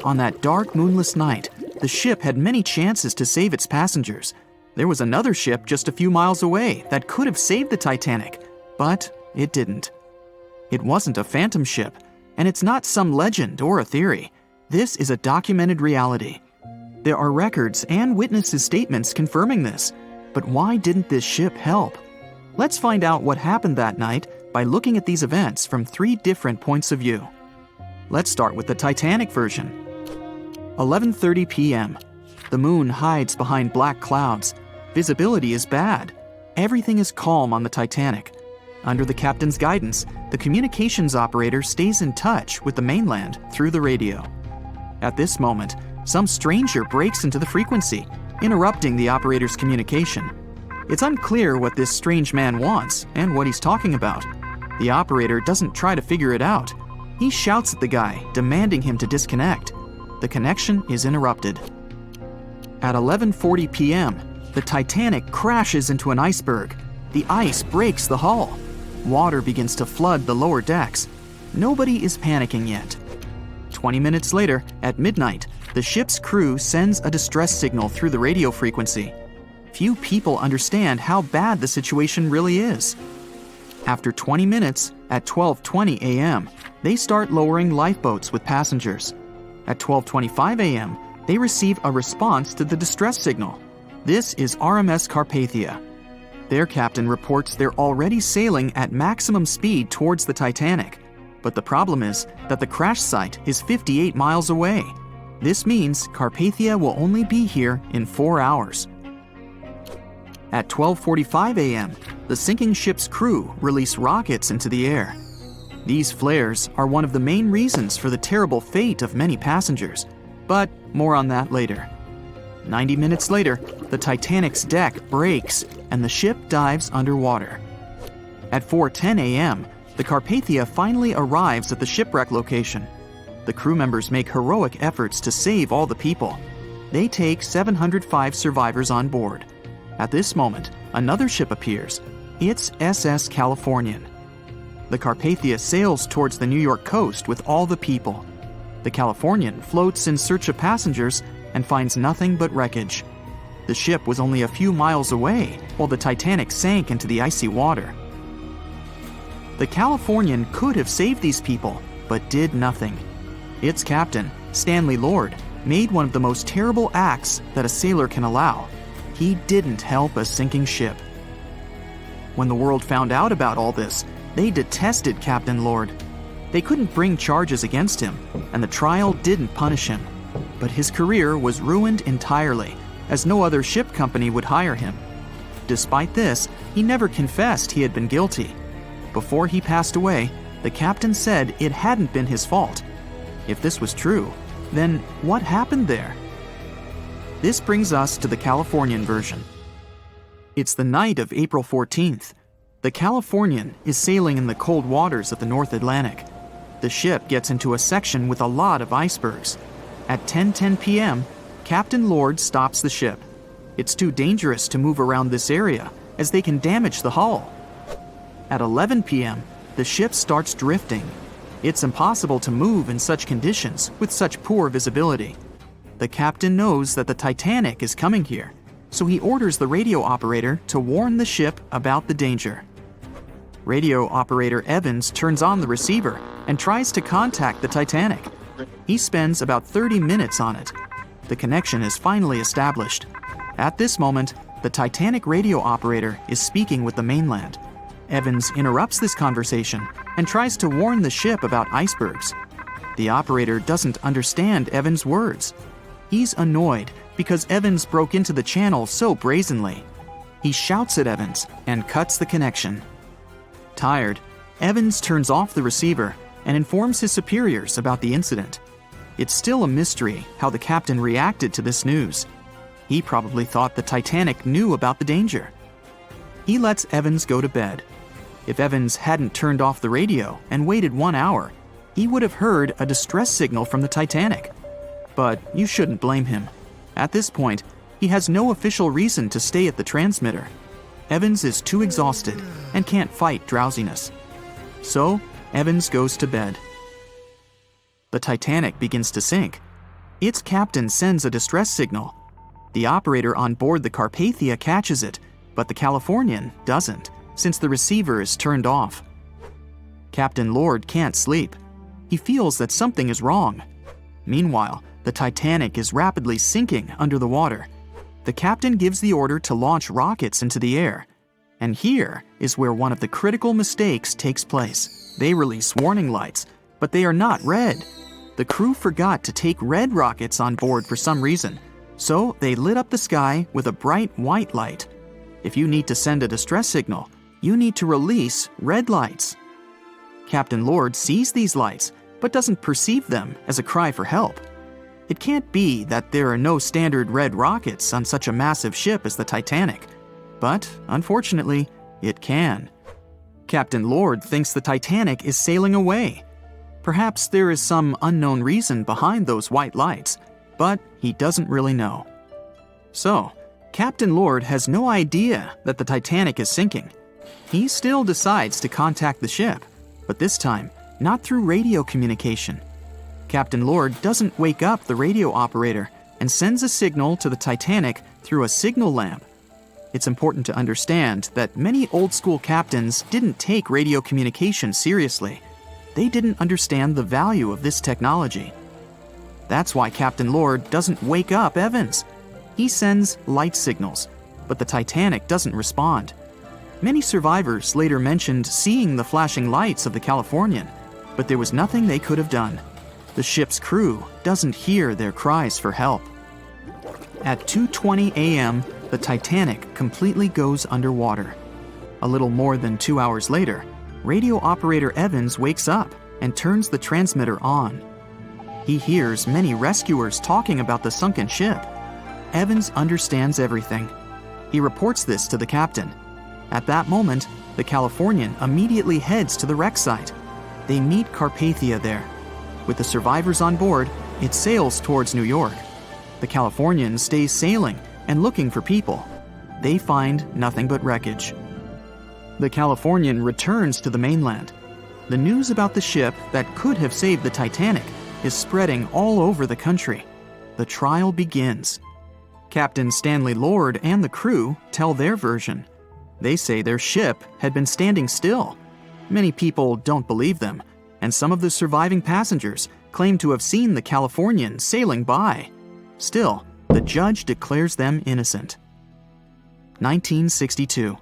On that dark, moonless night, the ship had many chances to save its passengers. There was another ship just a few miles away that could have saved the Titanic, but it didn't. It wasn't a phantom ship, and it's not some legend or a theory. This is a documented reality. There are records and witnesses' statements confirming this, but why didn't this ship help? Let's find out what happened that night by looking at these events from 3 different points of view. Let's start with the Titanic version. 11:30 p.m. The moon hides behind black clouds. Visibility is bad. Everything is calm on the Titanic. Under the captain's guidance, the communications operator stays in touch with the mainland through the radio. At this moment, some stranger breaks into the frequency, interrupting the operator's communication. It's unclear what this strange man wants and what he's talking about. The operator doesn't try to figure it out. He shouts at the guy, demanding him to disconnect. The connection is interrupted. At 11:40 p.m., the Titanic crashes into an iceberg. The ice breaks the hull. Water begins to flood the lower decks. Nobody is panicking yet. 20 minutes later, at midnight, the ship's crew sends a distress signal through the radio frequency. Few people understand how bad the situation really is. After 20 minutes, at 12:20 a.m., they start lowering lifeboats with passengers. At 12:25 a.m., They receive a response to the distress signal. This is RMS Carpathia. Their captain reports they're already sailing at maximum speed towards the Titanic. But the problem is that the crash site is 58 miles away. This means Carpathia will only be here in 4 hours. At 12:45 a.m., the sinking ship's crew release rockets into the air. These flares are one of the main reasons for the terrible fate of many passengers, but more on that later. 90 minutes later, the Titanic's deck breaks and the ship dives underwater. At 4:10 a.m., the Carpathia finally arrives at the shipwreck location. The crew members make heroic efforts to save all the people. They take 705 survivors on board. At this moment, another ship appears. It's SS Californian. The Carpathia sails towards the New York coast with all the people. The Californian floats in search of passengers and finds nothing but wreckage. The ship was only a few miles away while the Titanic sank into the icy water. The Californian could have saved these people, but did nothing. Its captain, Stanley Lord, made one of the most terrible acts that a sailor can allow. He didn't help a sinking ship. When the world found out about all this, they detested Captain Lord. They couldn't bring charges against him, and the trial didn't punish him. But his career was ruined entirely, as no other ship company would hire him. Despite this, he never confessed he had been guilty. Before he passed away, the captain said it hadn't been his fault. If this was true, then what happened there? This brings us to the Californian version. It's the night of April 14th. The Californian is sailing in the cold waters of the North Atlantic. The ship gets into a section with a lot of icebergs. At 10:10 p.m., Captain Lord stops the ship. It's too dangerous to move around this area, as they can damage the hull. At 11 p.m., the ship starts drifting. It's impossible to move in such conditions with such poor visibility. The captain knows that the Titanic is coming here, so he orders the radio operator to warn the ship about the danger. Radio operator Evans turns on the receiver and tries to contact the Titanic. He spends about 30 minutes on it. The connection is finally established. At this moment, the Titanic radio operator is speaking with the mainland. Evans interrupts this conversation and tries to warn the ship about icebergs. The operator doesn't understand Evans' words. He's annoyed because Evans broke into the channel so brazenly. He shouts at Evans and cuts the connection. Tired, Evans turns off the receiver and informs his superiors about the incident. It's still a mystery how the captain reacted to this news. He probably thought the Titanic knew about the danger. He lets Evans go to bed. If Evans hadn't turned off the radio and waited 1 hour, he would have heard a distress signal from the Titanic. But you shouldn't blame him. At this point, he has no official reason to stay at the transmitter. Evans is too exhausted and can't fight drowsiness. So, Evans goes to bed. The Titanic begins to sink. Its captain sends a distress signal. The operator on board the Carpathia catches it, but the Californian doesn't, since the receiver is turned off. Captain Lord can't sleep. He feels that something is wrong. Meanwhile, the Titanic is rapidly sinking under the water. The captain gives the order to launch rockets into the air. And here is where one of the critical mistakes takes place. They release warning lights, but they are not red. The crew forgot to take red rockets on board for some reason, so they lit up the sky with a bright white light. If you need to send a distress signal, you need to release red lights. Captain Lord sees these lights, but doesn't perceive them as a cry for help. It can't be that there are no standard red rockets on such a massive ship as the Titanic. But, unfortunately, it can. Captain Lord thinks the Titanic is sailing away. Perhaps there is some unknown reason behind those white lights, but he doesn't really know. So, Captain Lord has no idea that the Titanic is sinking. He still decides to contact the ship, but this time, not through radio communication. Captain Lord doesn't wake up the radio operator and sends a signal to the Titanic through a signal lamp. It's important to understand that many old-school captains didn't take radio communication seriously. They didn't understand the value of this technology. That's why Captain Lord doesn't wake up Evans. He sends light signals, but the Titanic doesn't respond. Many survivors later mentioned seeing the flashing lights of the Californian, but there was nothing they could have done. The ship's crew doesn't hear their cries for help. At 2:20 a.m., the Titanic completely goes underwater. A little more than 2 hours later, radio operator Evans wakes up and turns the transmitter on. He hears many rescuers talking about the sunken ship. Evans understands everything. He reports this to the captain. At that moment, the Californian immediately heads to the wreck site. They meet Carpathia there. With the survivors on board, it sails towards New York. The Californian stays sailing and looking for people. They find nothing but wreckage. The Californian returns to the mainland. The news about the ship that could have saved the Titanic is spreading all over the country. The trial begins. Captain Stanley Lord and the crew tell their version. They say their ship had been standing still. Many people don't believe them, and some of the surviving passengers claim to have seen the Californian sailing by. Still, the judge declares them innocent. 1962.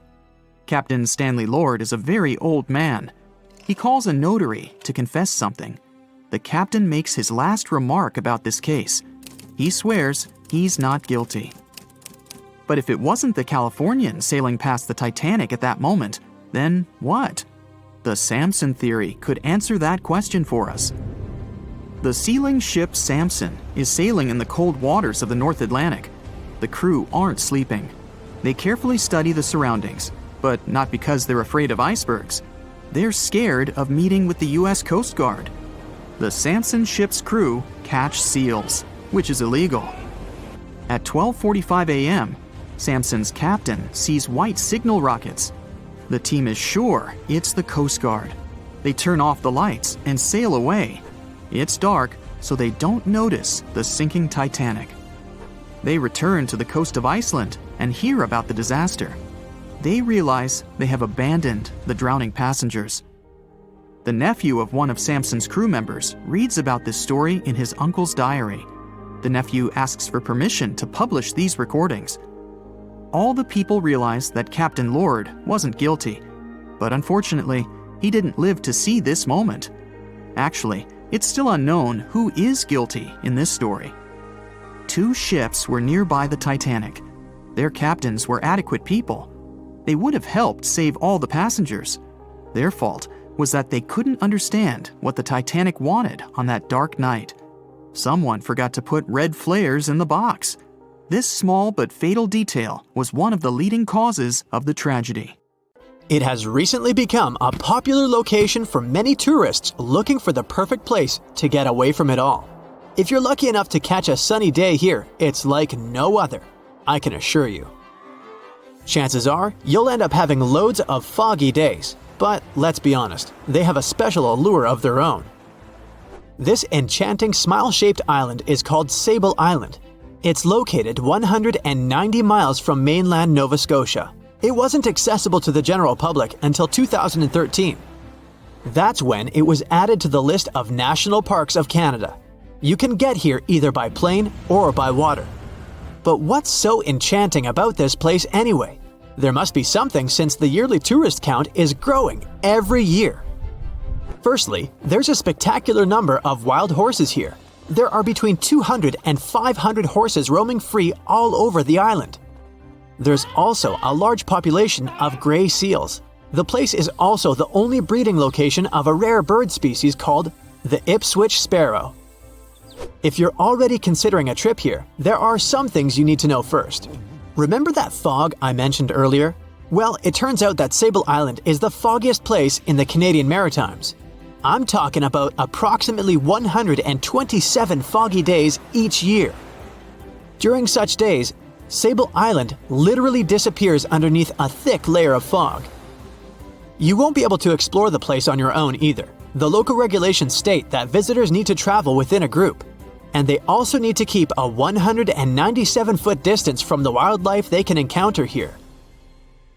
Captain Stanley Lord is a very old man. He calls a notary to confess something. The captain makes his last remark about this case. He swears he's not guilty. But if it wasn't the Californian sailing past the Titanic at that moment, then what? The Samson theory could answer that question for us. The sealing ship Samson is sailing in the cold waters of the North Atlantic. The crew aren't sleeping. They carefully study the surroundings, but not because they're afraid of icebergs. They're scared of meeting with the U.S. Coast Guard. The Samson ship's crew catch seals, which is illegal. At 12:45 a.m., Samson's captain sees white signal rockets. The team is sure it's the Coast Guard. They turn off the lights and sail away. It's dark, so they don't notice the sinking Titanic. They return to the coast of Iceland and hear about the disaster. They realize they have abandoned the drowning passengers. The nephew of one of Samson's crew members reads about this story in his uncle's diary. The nephew asks for permission to publish these recordings. All the people realize that Captain Lord wasn't guilty, but unfortunately, he didn't live to see this moment. Actually, it's still unknown who is guilty in this story. 2 ships were nearby the Titanic. Their captains were adequate people. They would have helped save all the passengers. Their fault was that they couldn't understand what the Titanic wanted on that dark night. Someone forgot to put red flares in the box. This small but fatal detail was one of the leading causes of the tragedy. It has recently become a popular location for many tourists looking for the perfect place to get away from it all. If you're lucky enough to catch a sunny day here, it's like no other, I can assure you. Chances are, you'll end up having loads of foggy days, but let's be honest, they have a special allure of their own. This enchanting smile-shaped island is called Sable Island. It's located 190 miles from mainland Nova Scotia. It wasn't accessible to the general public until 2013. That's when it was added to the list of National Parks of Canada. You can get here either by plane or by water. But what's so enchanting about this place anyway? There must be something since the yearly tourist count is growing every year. Firstly, there's a spectacular number of wild horses here. There are between 200 and 500 horses roaming free all over the island. There's also a large population of gray seals. The place is also the only breeding location of a rare bird species called the Ipswich sparrow. If you're already considering a trip here, there are some things you need to know first. Remember that fog I mentioned earlier? Well, it turns out that Sable Island is the foggiest place in the Canadian Maritimes. I'm talking about approximately 127 foggy days each year. During such days, Sable Island literally disappears underneath a thick layer of fog. You won't be able to explore the place on your own either. The local regulations state that visitors need to travel within a group, and they also need to keep a 197-foot distance from the wildlife they can encounter here.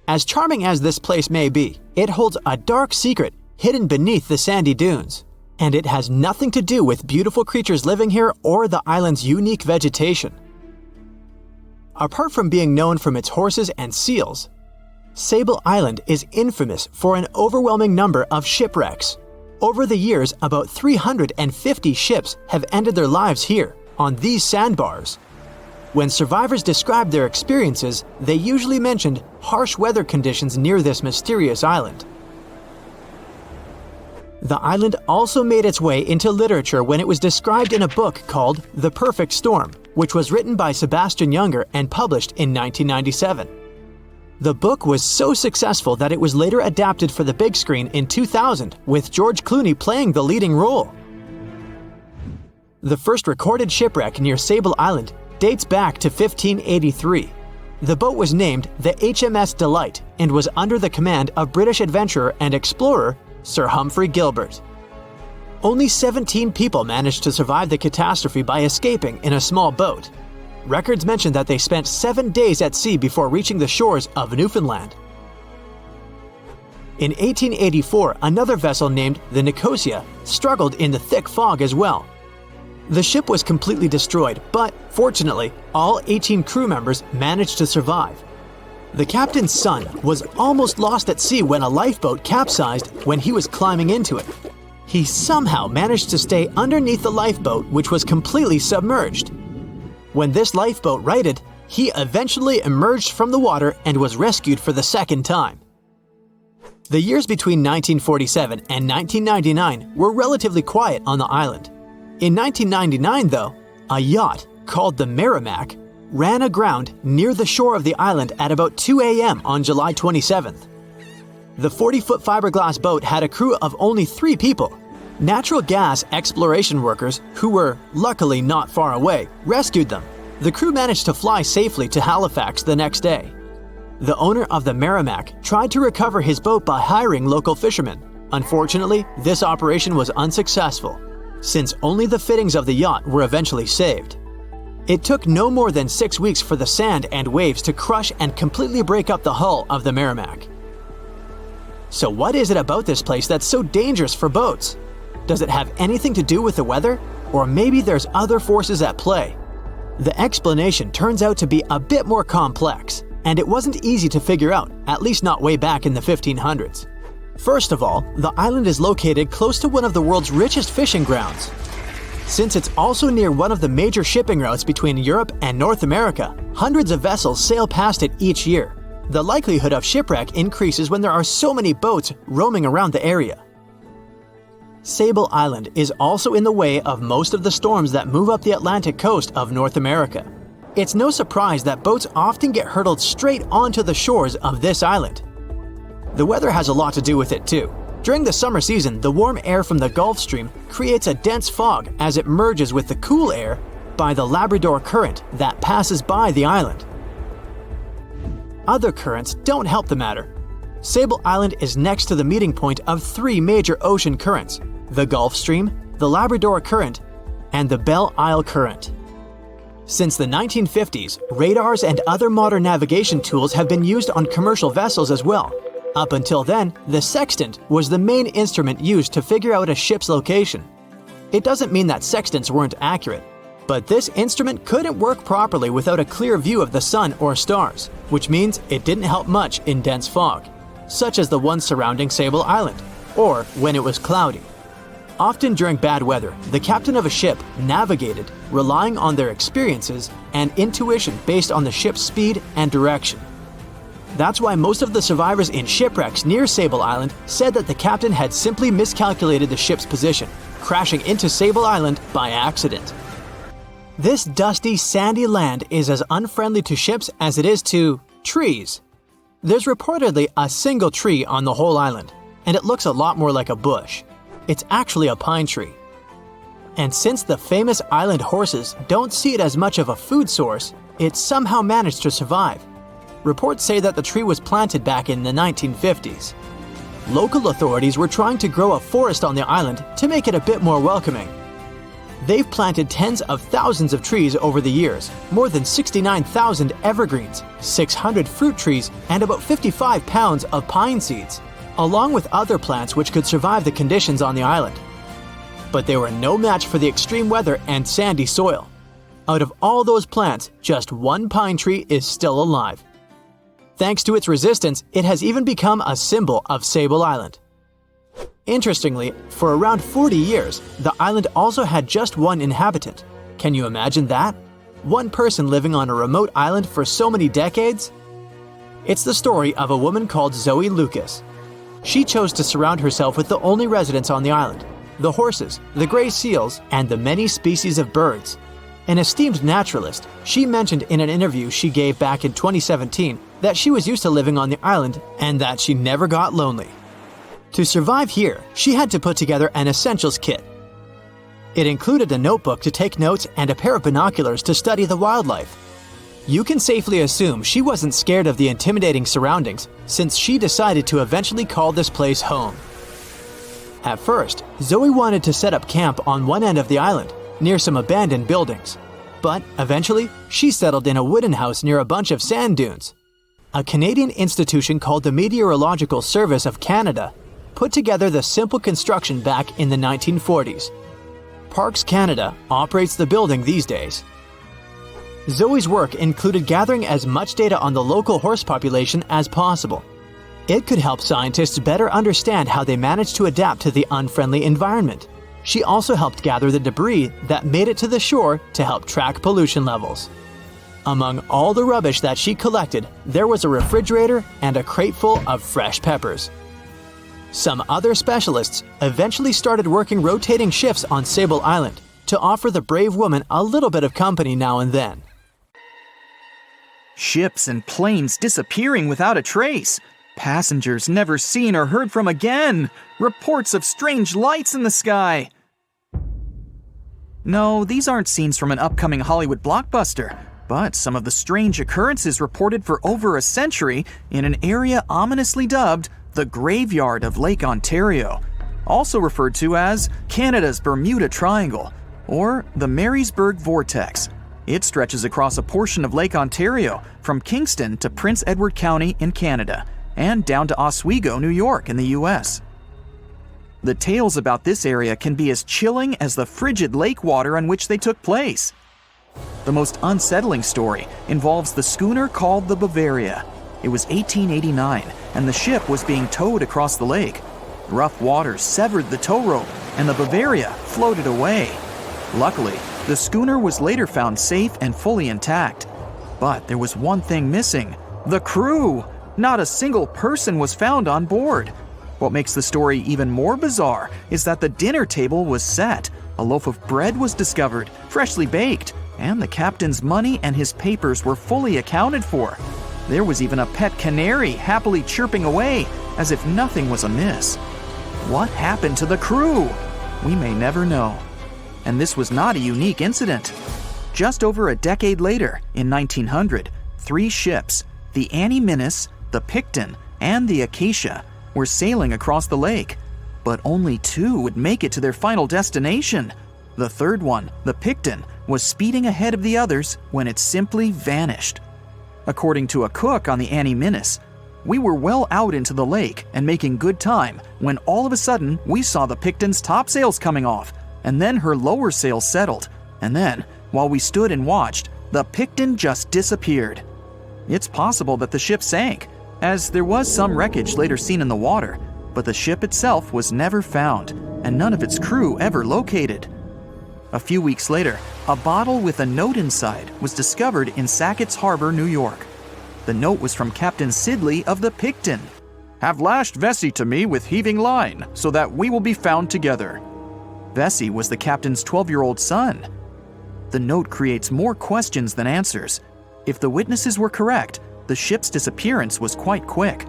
As charming as this place may be, it holds a dark secret hidden beneath the sandy dunes. and it has nothing to do with beautiful creatures living here or the island's unique vegetation. Apart from being known from its horses and seals, Sable Island is infamous for an overwhelming number of shipwrecks. Over the years, about 350 ships have ended their lives here, on these sandbars. When survivors described their experiences, they usually mentioned harsh weather conditions near this mysterious island. The island also made its way into literature when it was described in a book called The Perfect Storm, which was written by Sebastian Junger and published in 1997. The book was so successful that it was later adapted for the big screen in 2000, with George Clooney playing the leading role. The first recorded shipwreck near Sable Island dates back to 1583. The boat was named the HMS Delight and was under the command of British adventurer and explorer Sir Humphrey Gilbert. Only 17 people managed to survive the catastrophe by escaping in a small boat. Records mention that they spent 7 days at sea before reaching the shores of Newfoundland. In 1884, another vessel named the Nicosia struggled in the thick fog as well. The ship was completely destroyed, but fortunately, all 18 crew members managed to survive. The captain's son was almost lost at sea when a lifeboat capsized when he was climbing into it. He somehow managed to stay underneath the lifeboat, which was completely submerged. When this lifeboat righted, he eventually emerged from the water and was rescued for the second time. The years between 1947 and 1999 were relatively quiet on the island. In 1999, though, a yacht called the Merrimack ran aground near the shore of the island at about 2 a.m. on July 27th. The 40-foot fiberglass boat had a crew of only 3 people. Natural gas exploration workers, who were luckily not far away, rescued them. The crew managed to fly safely to Halifax the next day. The owner of the Merrimack tried to recover his boat by hiring local fishermen. Unfortunately, this operation was unsuccessful, since only the fittings of the yacht were eventually saved. It took no more than 6 weeks for the sand and waves to crush and completely break up the hull of the Merrimack. So what is it about this place that's so dangerous for boats? Does it have anything to do with the weather? Or maybe there's other forces at play? The explanation turns out to be a bit more complex, and it wasn't easy to figure out, at least not way back in the 1500s. First of all, the island is located close to one of the world's richest fishing grounds. Since it's also near one of the major shipping routes between Europe and North America, hundreds of vessels sail past it each year. The likelihood of shipwreck increases when there are so many boats roaming around the area. Sable Island is also in the way of most of the storms that move up the Atlantic coast of North America. It's no surprise that boats often get hurtled straight onto the shores of this island. The weather has a lot to do with it too. During the summer season, the warm air from the Gulf Stream creates a dense fog as it merges with the cool air by the Labrador Current that passes by the island. Other currents don't help the matter. Sable Island is next to the meeting point of 3 major ocean currents: the Gulf Stream, the Labrador Current, and the Belle Isle Current. Since the 1950s, radars and other modern navigation tools have been used on commercial vessels as well. Up until then, the sextant was the main instrument used to figure out a ship's location. It doesn't mean that sextants weren't accurate, but this instrument couldn't work properly without a clear view of the sun or stars, which means it didn't help much in dense fog, such as the one surrounding Sable Island, or when it was cloudy. Often during bad weather, the captain of a ship navigated, relying on their experiences and intuition based on the ship's speed and direction. That's why most of the survivors in shipwrecks near Sable Island said that the captain had simply miscalculated the ship's position, crashing into Sable Island by accident. This dusty, sandy land is as unfriendly to ships as it is to trees. There's reportedly a single tree on the whole island, and it looks a lot more like a bush. It's actually a pine tree. And since the famous island horses don't see it as much of a food source, it somehow managed to survive. Reports say that the tree was planted back in the 1950s. Local authorities were trying to grow a forest on the island to make it a bit more welcoming. They've planted tens of thousands of trees over the years, more than 69,000 evergreens, 600 fruit trees, and about 55 pounds of pine seeds, along with other plants which could survive the conditions on the island. but they were no match for the extreme weather and sandy soil. Out of all those plants, just one pine tree is still alive. Thanks to its resistance, it has even become a symbol of Sable Island. Interestingly, for around 40 years, the island also had just one inhabitant. Can you imagine that? One person living on a remote island for so many decades? It's the story of a woman called Zoe Lucas. She chose to surround herself with the only residents on the island: the horses, the gray seals, and the many species of birds. An esteemed naturalist, she mentioned in an interview she gave back in 2017 that she was used to living on the island and that she never got lonely. To survive here, she had to put together an essentials kit. It included a notebook to take notes and a pair of binoculars to study the wildlife. You can safely assume she wasn't scared of the intimidating surroundings, since she decided to eventually call this place home. At first, Zoe wanted to set up camp on one end of the island, near some abandoned buildings. But eventually, she settled in a wooden house near a bunch of sand dunes. A Canadian institution called the Meteorological Service of Canada put together the simple construction back in the 1940s. Parks Canada operates the building these days. Zoe's work included gathering as much data on the local horse population as possible. It could help scientists better understand how they managed to adapt to the unfriendly environment. She also helped gather the debris that made it to the shore to help track pollution levels. Among all the rubbish that she collected, there was a refrigerator and a crate full of fresh peppers. Some other specialists eventually started working rotating shifts on Sable Island to offer the brave woman a little bit of company now and then. Ships and planes disappearing without a trace. Passengers never seen or heard from again. Reports of strange lights in the sky. No, these aren't scenes from an upcoming Hollywood blockbuster, but some of the strange occurrences reported for over a century in an area ominously dubbed the Graveyard of Lake Ontario, also referred to as Canada's Bermuda Triangle, or the Marysburg Vortex. It stretches across a portion of Lake Ontario from Kingston to Prince Edward County in Canada, and down to Oswego, New York in the US. The tales about this area can be as chilling as the frigid lake water on which they took place. The most unsettling story involves the schooner called the Bavaria. It was 1889, and the ship was being towed across the lake. Rough waters severed the tow rope, and the Bavaria floated away. Luckily, the schooner was later found safe and fully intact. But there was one thing missing: the crew. Not a single person was found on board. What makes the story even more bizarre is that the dinner table was set, a loaf of bread was discovered, freshly baked, and the captain's money and his papers were fully accounted for. There was even a pet canary happily chirping away, as if nothing was amiss. What happened to the crew? We may never know. And this was not a unique incident. Just over a decade later, in 1900, 3 ships, the Annie Minnis, the Picton, and the Acacia, were sailing across the lake, but only 2 would make it to their final destination. The third one, the Picton, was speeding ahead of the others when it simply vanished. According to a cook on the Annie Minnis, "We were well out into the lake and making good time when all of a sudden we saw the Picton's topsails coming off, and then her lower sails settled, and then, while we stood and watched, the Picton just disappeared." It's possible that the ship sank, as there was some wreckage later seen in the water, but the ship itself was never found, and none of its crew ever located. A few weeks later, a bottle with a note inside was discovered in Sackett's Harbor, New York. The note was from Captain Sidley of the Picton. "Have lashed Vesey to me with heaving line, so that we will be found together." Vesey was the captain's 12-year-old son. The note creates more questions than answers. If the witnesses were correct, the ship's disappearance was quite quick.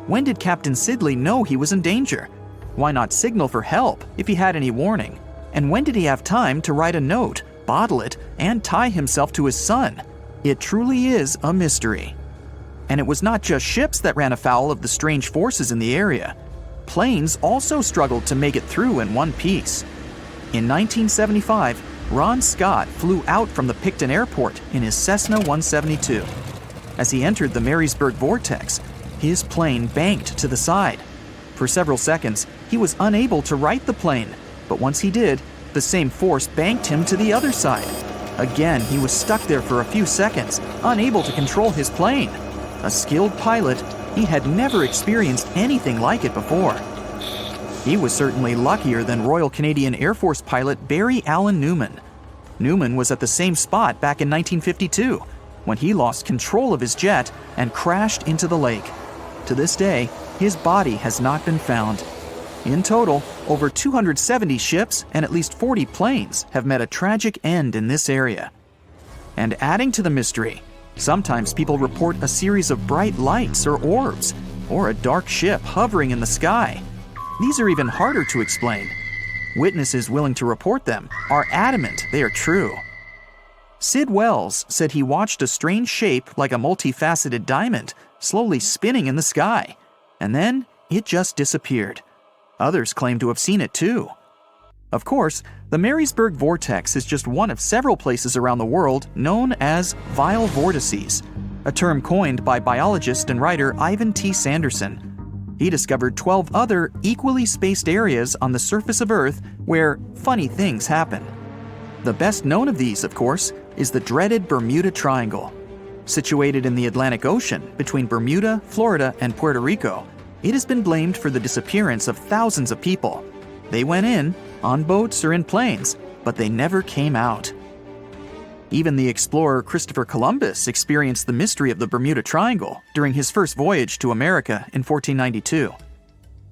When did Captain Sidley know he was in danger? Why not signal for help if he had any warning? And when did he have time to write a note, bottle it, and tie himself to his son? It truly is a mystery. And it was not just ships that ran afoul of the strange forces in the area. Planes also struggled to make it through in one piece. In 1975, Ron Scott flew out from the Picton Airport in his Cessna 172. As he entered the Marysburg Vortex, his plane banked to the side. For several seconds, he was unable to right the plane, But once he did, the same force banked him to the other side. Again, he was stuck there for a few seconds, unable to control his plane. A skilled pilot, he had never experienced anything like it before. He was certainly luckier than Royal Canadian Air Force pilot Barry Allen Newman. Newman was at the same spot back in 1952, when he lost control of his jet and crashed into the lake. To this day, his body has not been found. In total, over 270 ships and at least 40 planes have met a tragic end in this area. And adding to the mystery, sometimes people report a series of bright lights or orbs, or a dark ship hovering in the sky. These are even harder to explain. Witnesses willing to report them are adamant they are true. Sid Wells said he watched a strange shape like a multifaceted diamond slowly spinning in the sky, and then it just disappeared. Others claim to have seen it too. Of course, the Marysburg vortex is just one of several places around the world known as vile vortices, a term coined by biologist and writer Ivan T. Sanderson. He discovered 12 other equally spaced areas on the surface of Earth where funny things happen. The best known of these, of course, is the dreaded Bermuda Triangle. Situated in the Atlantic Ocean between Bermuda, Florida, and Puerto Rico, it has been blamed for the disappearance of thousands of people. They went in, on boats or in planes, but they never came out. Even the explorer Christopher Columbus experienced the mystery of the Bermuda Triangle during his first voyage to America in 1492.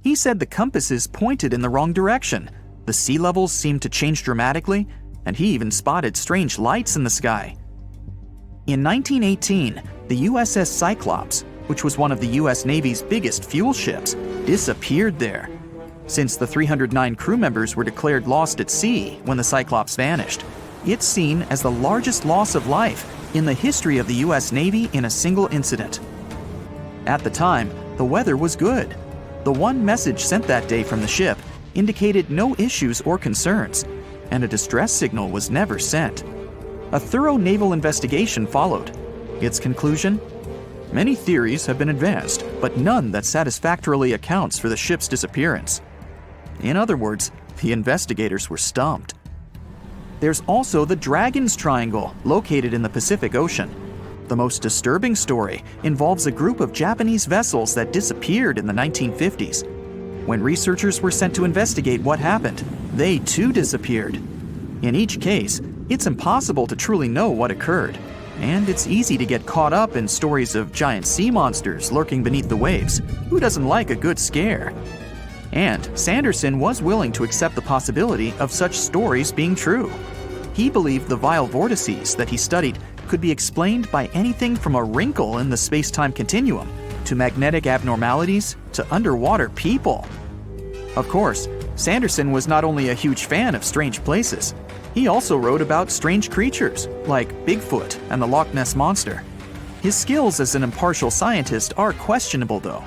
He said the compasses pointed in the wrong direction, the sea levels seemed to change dramatically, and he even spotted strange lights in the sky. In 1918, the USS Cyclops, which was one of the US Navy's biggest fuel ships, disappeared there. Since the 309 crew members were declared lost at sea when the Cyclops vanished, it's seen as the largest loss of life in the history of the US Navy in a single incident. At the time, the weather was good. The one message sent that day from the ship indicated no issues or concerns, and a distress signal was never sent. A thorough naval investigation followed. Its conclusion? Many theories have been advanced, but none that satisfactorily accounts for the ship's disappearance. In other words, the investigators were stumped. There's also the Dragon's Triangle, located in the Pacific Ocean. The most disturbing story involves a group of Japanese vessels that disappeared in the 1950s. When researchers were sent to investigate what happened, they too disappeared. In each case, it's impossible to truly know what occurred, and it's easy to get caught up in stories of giant sea monsters lurking beneath the waves. Who doesn't like a good scare? And Sanderson was willing to accept the possibility of such stories being true. He believed the vile vortices that he studied could be explained by anything from a wrinkle in the space-time continuum to magnetic abnormalities to underwater people. Of course, Sanderson was not only a huge fan of strange places, he also wrote about strange creatures like Bigfoot and the Loch Ness Monster. His skills as an impartial scientist are questionable though.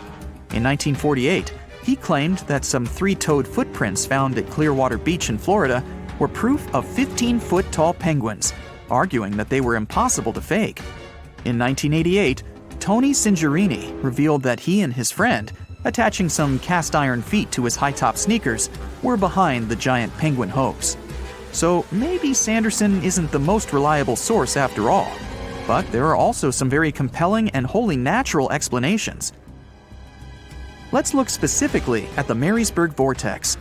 In 1948, he claimed that some 3-toed footprints found at Clearwater Beach in Florida were proof of 15-foot-tall penguins, arguing that they were impossible to fake. In 1988, Tony Singerini revealed that he and his friend, attaching some cast-iron feet to his high-top sneakers, were behind the giant penguin hoax. So maybe Sanderson isn't the most reliable source after all, but there are also some very compelling and wholly natural explanations. Let's look specifically at the Marysburg vortex.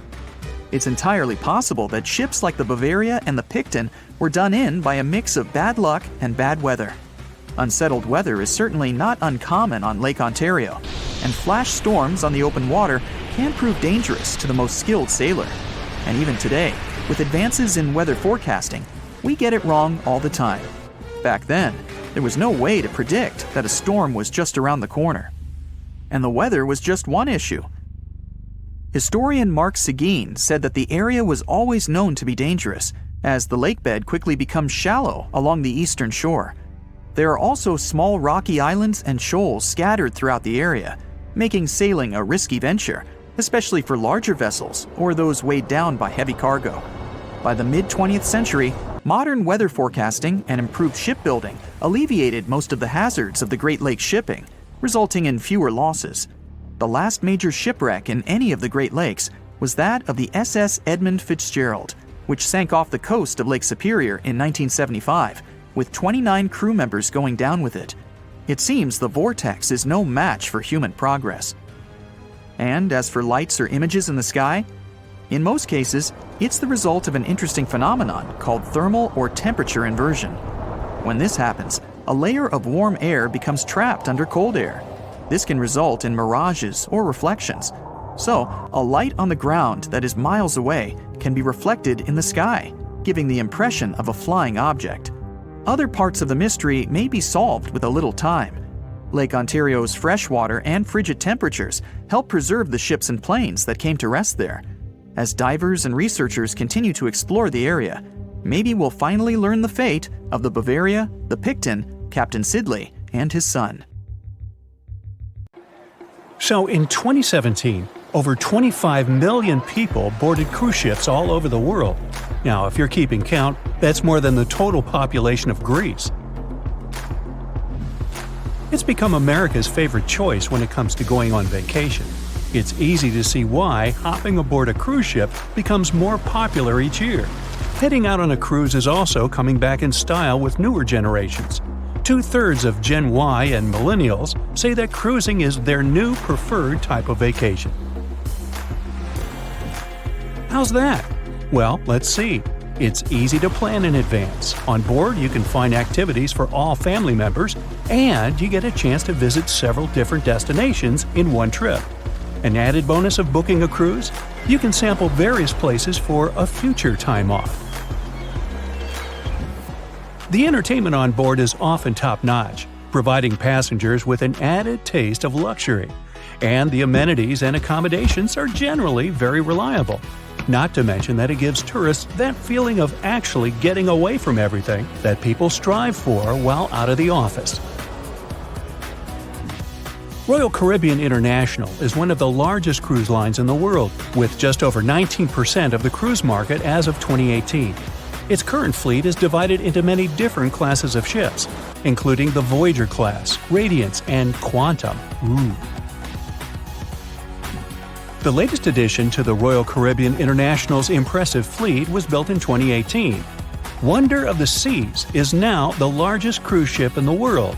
It's entirely possible that ships like the Bavaria and the Picton were done in by a mix of bad luck and bad weather. Unsettled weather is certainly not uncommon on Lake Ontario, and flash storms on the open water can prove dangerous to the most skilled sailor. And even today, with advances in weather forecasting, we get it wrong all the time. Back then, there was no way to predict that a storm was just around the corner. And the weather was just one issue. Historian Mark Seguin said that the area was always known to be dangerous, as the lakebed quickly becomes shallow along the eastern shore. There are also small rocky islands and shoals scattered throughout the area, making sailing a risky venture, especially for larger vessels or those weighed down by heavy cargo. By the mid-20th century, modern weather forecasting and improved shipbuilding alleviated most of the hazards of the Great Lakes shipping, resulting in fewer losses. The last major shipwreck in any of the Great Lakes was that of the SS Edmund Fitzgerald, which sank off the coast of Lake Superior in 1975, with 29 crew members going down with it. It seems the vortex is no match for human progress. And as for lights or images in the sky, in most cases, it's the result of an interesting phenomenon called thermal or temperature inversion. When this happens, a layer of warm air becomes trapped under cold air. This can result in mirages or reflections. So, a light on the ground that is miles away can be reflected in the sky, giving the impression of a flying object. Other parts of the mystery may be solved with a little time. Lake Ontario's freshwater and frigid temperatures help preserve the ships and planes that came to rest there. As divers and researchers continue to explore the area, maybe we'll finally learn the fate of the Bavaria, the Picton, Captain Sidley, and his son. So in 2017, over 25 million people boarded cruise ships all over the world. Now, if you're keeping count, that's more than the total population of Greece. It's become America's favorite choice when it comes to going on vacation. It's easy to see why hopping aboard a cruise ship becomes more popular each year. Heading out on a cruise is also coming back in style with newer generations. 2/3 of Gen Y and millennials say that cruising is their new preferred type of vacation. How's that? Well, let's see. It's easy to plan in advance. On board, you can find activities for all family members, and you get a chance to visit several different destinations in one trip. An added bonus of booking a cruise? You can sample various places for a future time off. The entertainment on board is often top-notch, providing passengers with an added taste of luxury. And the amenities and accommodations are generally very reliable. Not to mention that it gives tourists that feeling of actually getting away from everything that people strive for while out of the office. Royal Caribbean International is one of the largest cruise lines in the world, with just over 19% of the cruise market as of 2018. Its current fleet is divided into many different classes of ships, including the Voyager class, Radiance, and Quantum. The latest addition to the Royal Caribbean International's impressive fleet was built in 2018. Wonder of the Seas is now the largest cruise ship in the world.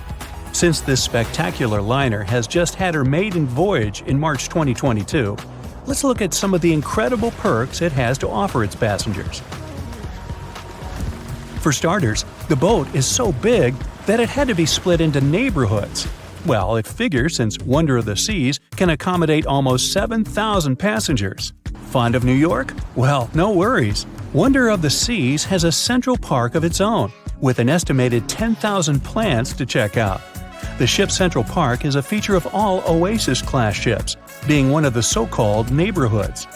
Since this spectacular liner has just had her maiden voyage in March 2022, let's look at some of the incredible perks it has to offer its passengers. For starters, the boat is so big that it had to be split into neighborhoods. Well, it figures since Wonder of the Seas can accommodate almost 7,000 passengers. Fond of New York? Well, no worries. Wonder of the Seas has a central park of its own, with an estimated 10,000 plants to check out. The ship's central park is a feature of all Oasis-class ships, being one of the so-called neighborhoods.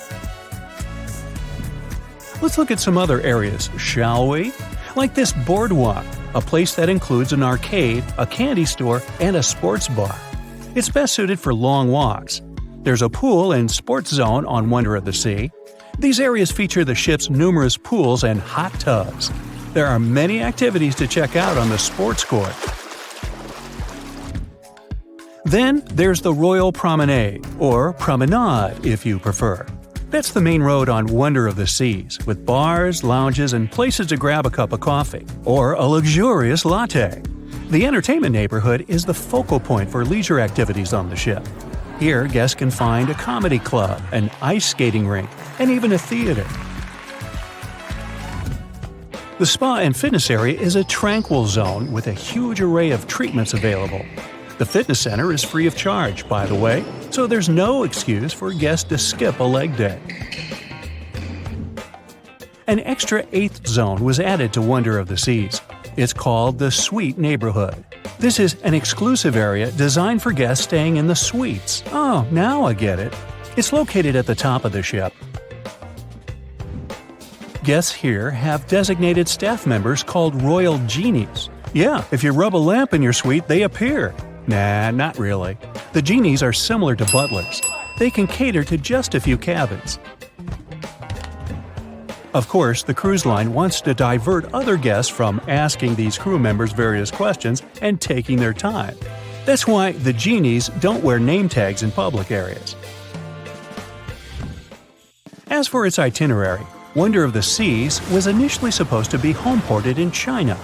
Let's look at some other areas, shall we? Like this boardwalk, a place that includes an arcade, a candy store, and a sports bar. It's best suited for long walks. There's a pool and sports zone on Wonder of the Sea. These areas feature the ship's numerous pools and hot tubs. There are many activities to check out on the sports court. Then there's the Royal Promenade, or Promenade if you prefer. That's the main road on Wonder of the Seas, with bars, lounges, and places to grab a cup of coffee, or a luxurious latte. The entertainment neighborhood is the focal point for leisure activities on the ship. Here, guests can find a comedy club, an ice skating rink, and even a theater. The spa and fitness area is a tranquil zone with a huge array of treatments available. The fitness center is free of charge, by the way, so there's no excuse for guests to skip a leg day. An extra eighth zone was added to Wonder of the Seas. It's called the Suite Neighborhood. This is an exclusive area designed for guests staying in the suites. Oh, now I get it. It's located at the top of the ship. Guests here have designated staff members called Royal Genies. Yeah, if you rub a lamp in your suite, they appear. Nah, not really. The genies are similar to butlers. They can cater to just a few cabins. Of course, the cruise line wants to divert other guests from asking these crew members various questions and taking their time. That's why the genies don't wear name tags in public areas. As for its itinerary, Wonder of the Seas was initially supposed to be homeported in China,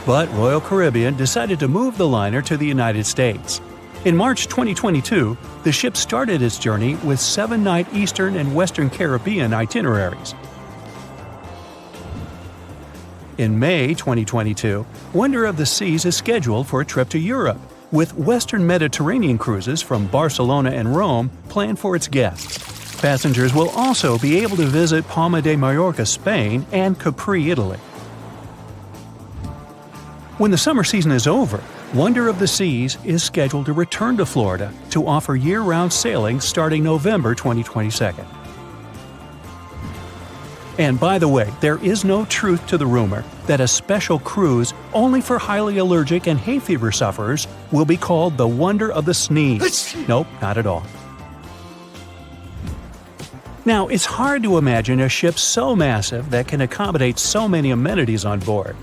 but Royal Caribbean decided to move the liner to the United States. In March 2022, the ship started its journey with 7-night Eastern and Western Caribbean itineraries. In May 2022, Wonder of the Seas is scheduled for a trip to Europe, with Western Mediterranean cruises from Barcelona and Rome planned for its guests. Passengers will also be able to visit Palma de Mallorca, Spain, and Capri, Italy. When the summer season is over, Wonder of the Seas is scheduled to return to Florida to offer year-round sailing starting November 2022. And by the way, there is no truth to the rumor that a special cruise only for highly allergic and hay fever sufferers will be called the Wonder of the Sneeze. Nope, not at all. Now, it's hard to imagine a ship so massive that can accommodate so many amenities on board.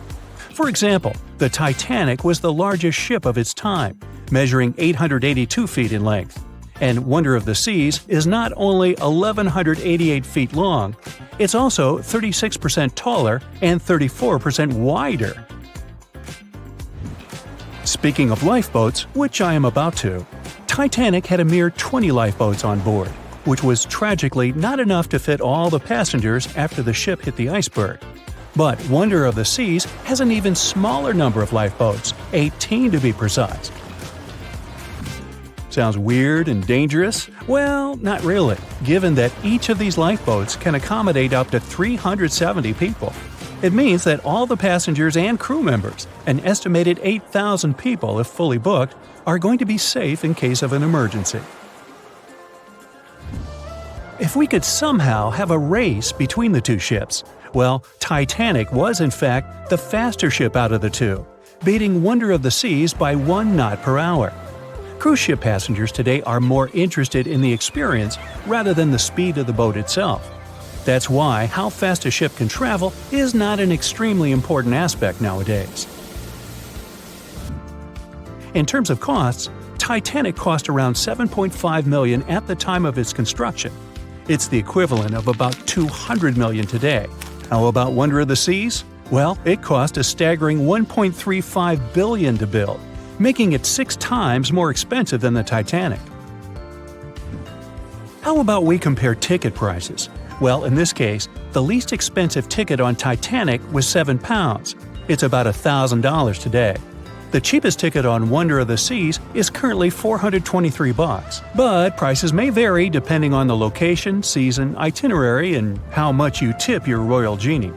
For example, the Titanic was the largest ship of its time, measuring 882 feet in length. And Wonder of the Seas is not only 1,188 feet long, it's also 36% taller and 34% wider. Speaking of lifeboats, which I am about to, Titanic had a mere 20 lifeboats on board, which was tragically not enough to fit all the passengers after the ship hit the iceberg. But Wonder of the Seas has an even smaller number of lifeboats, 18 to be precise. Sounds weird and dangerous? Well, not really, given that each of these lifeboats can accommodate up to 370 people. It means that all the passengers and crew members, an estimated 8,000 people if fully booked, are going to be safe in case of an emergency. If we could somehow have a race between the two ships, well, Titanic was in fact the faster ship out of the two, beating Wonder of the Seas by 1 knot per hour. Cruise ship passengers today are more interested in the experience rather than the speed of the boat itself. That's why how fast a ship can travel is not an extremely important aspect nowadays. In terms of costs, Titanic cost around $7.5 million at the time of its construction. It's the equivalent of about $200 million today. How about Wonder of the Seas? Well, it cost a staggering $1.35 billion to build, making it 6 times more expensive than the Titanic. How about we compare ticket prices? Well, in this case, the least expensive ticket on Titanic was £7. It's about $1,000 today. The cheapest ticket on Wonder of the Seas is currently $423, but prices may vary depending on the location, season, itinerary, and how much you tip your royal genie.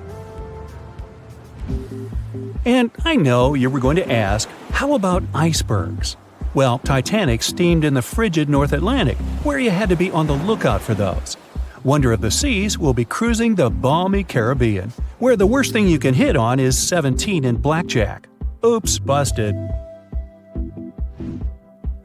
And I know you were going to ask, how about icebergs? Well, Titanic steamed in the frigid North Atlantic, where you had to be on the lookout for those. Wonder of the Seas will be cruising the balmy Caribbean, where the worst thing you can hit on is 17 and blackjack. Oops, busted.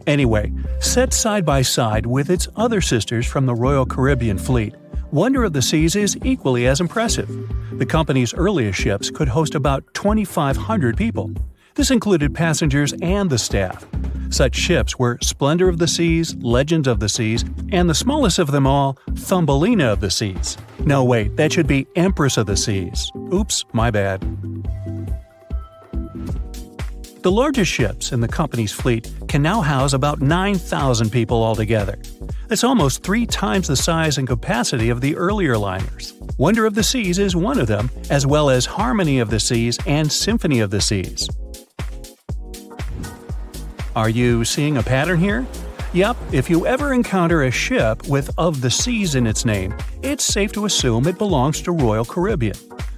Anyway, set side by side with its other sisters from the Royal Caribbean fleet, Wonder of the Seas is equally as impressive. The company's earliest ships could host about 2,500 people. This included passengers and the staff. Such ships were Splendor of the Seas, Legends of the Seas, and the smallest of them all, Thumbelina of the Seas. No, wait, that should be Empress of the Seas. Oops, my bad. The largest ships in the company's fleet can now house about 9,000 people altogether. That's almost 3 times the size and capacity of the earlier liners. Wonder of the Seas is one of them, as well as Harmony of the Seas and Symphony of the Seas. Are you seeing a pattern here? Yep, if you ever encounter a ship with Of the Seas in its name, it's safe to assume it belongs to Royal Caribbean.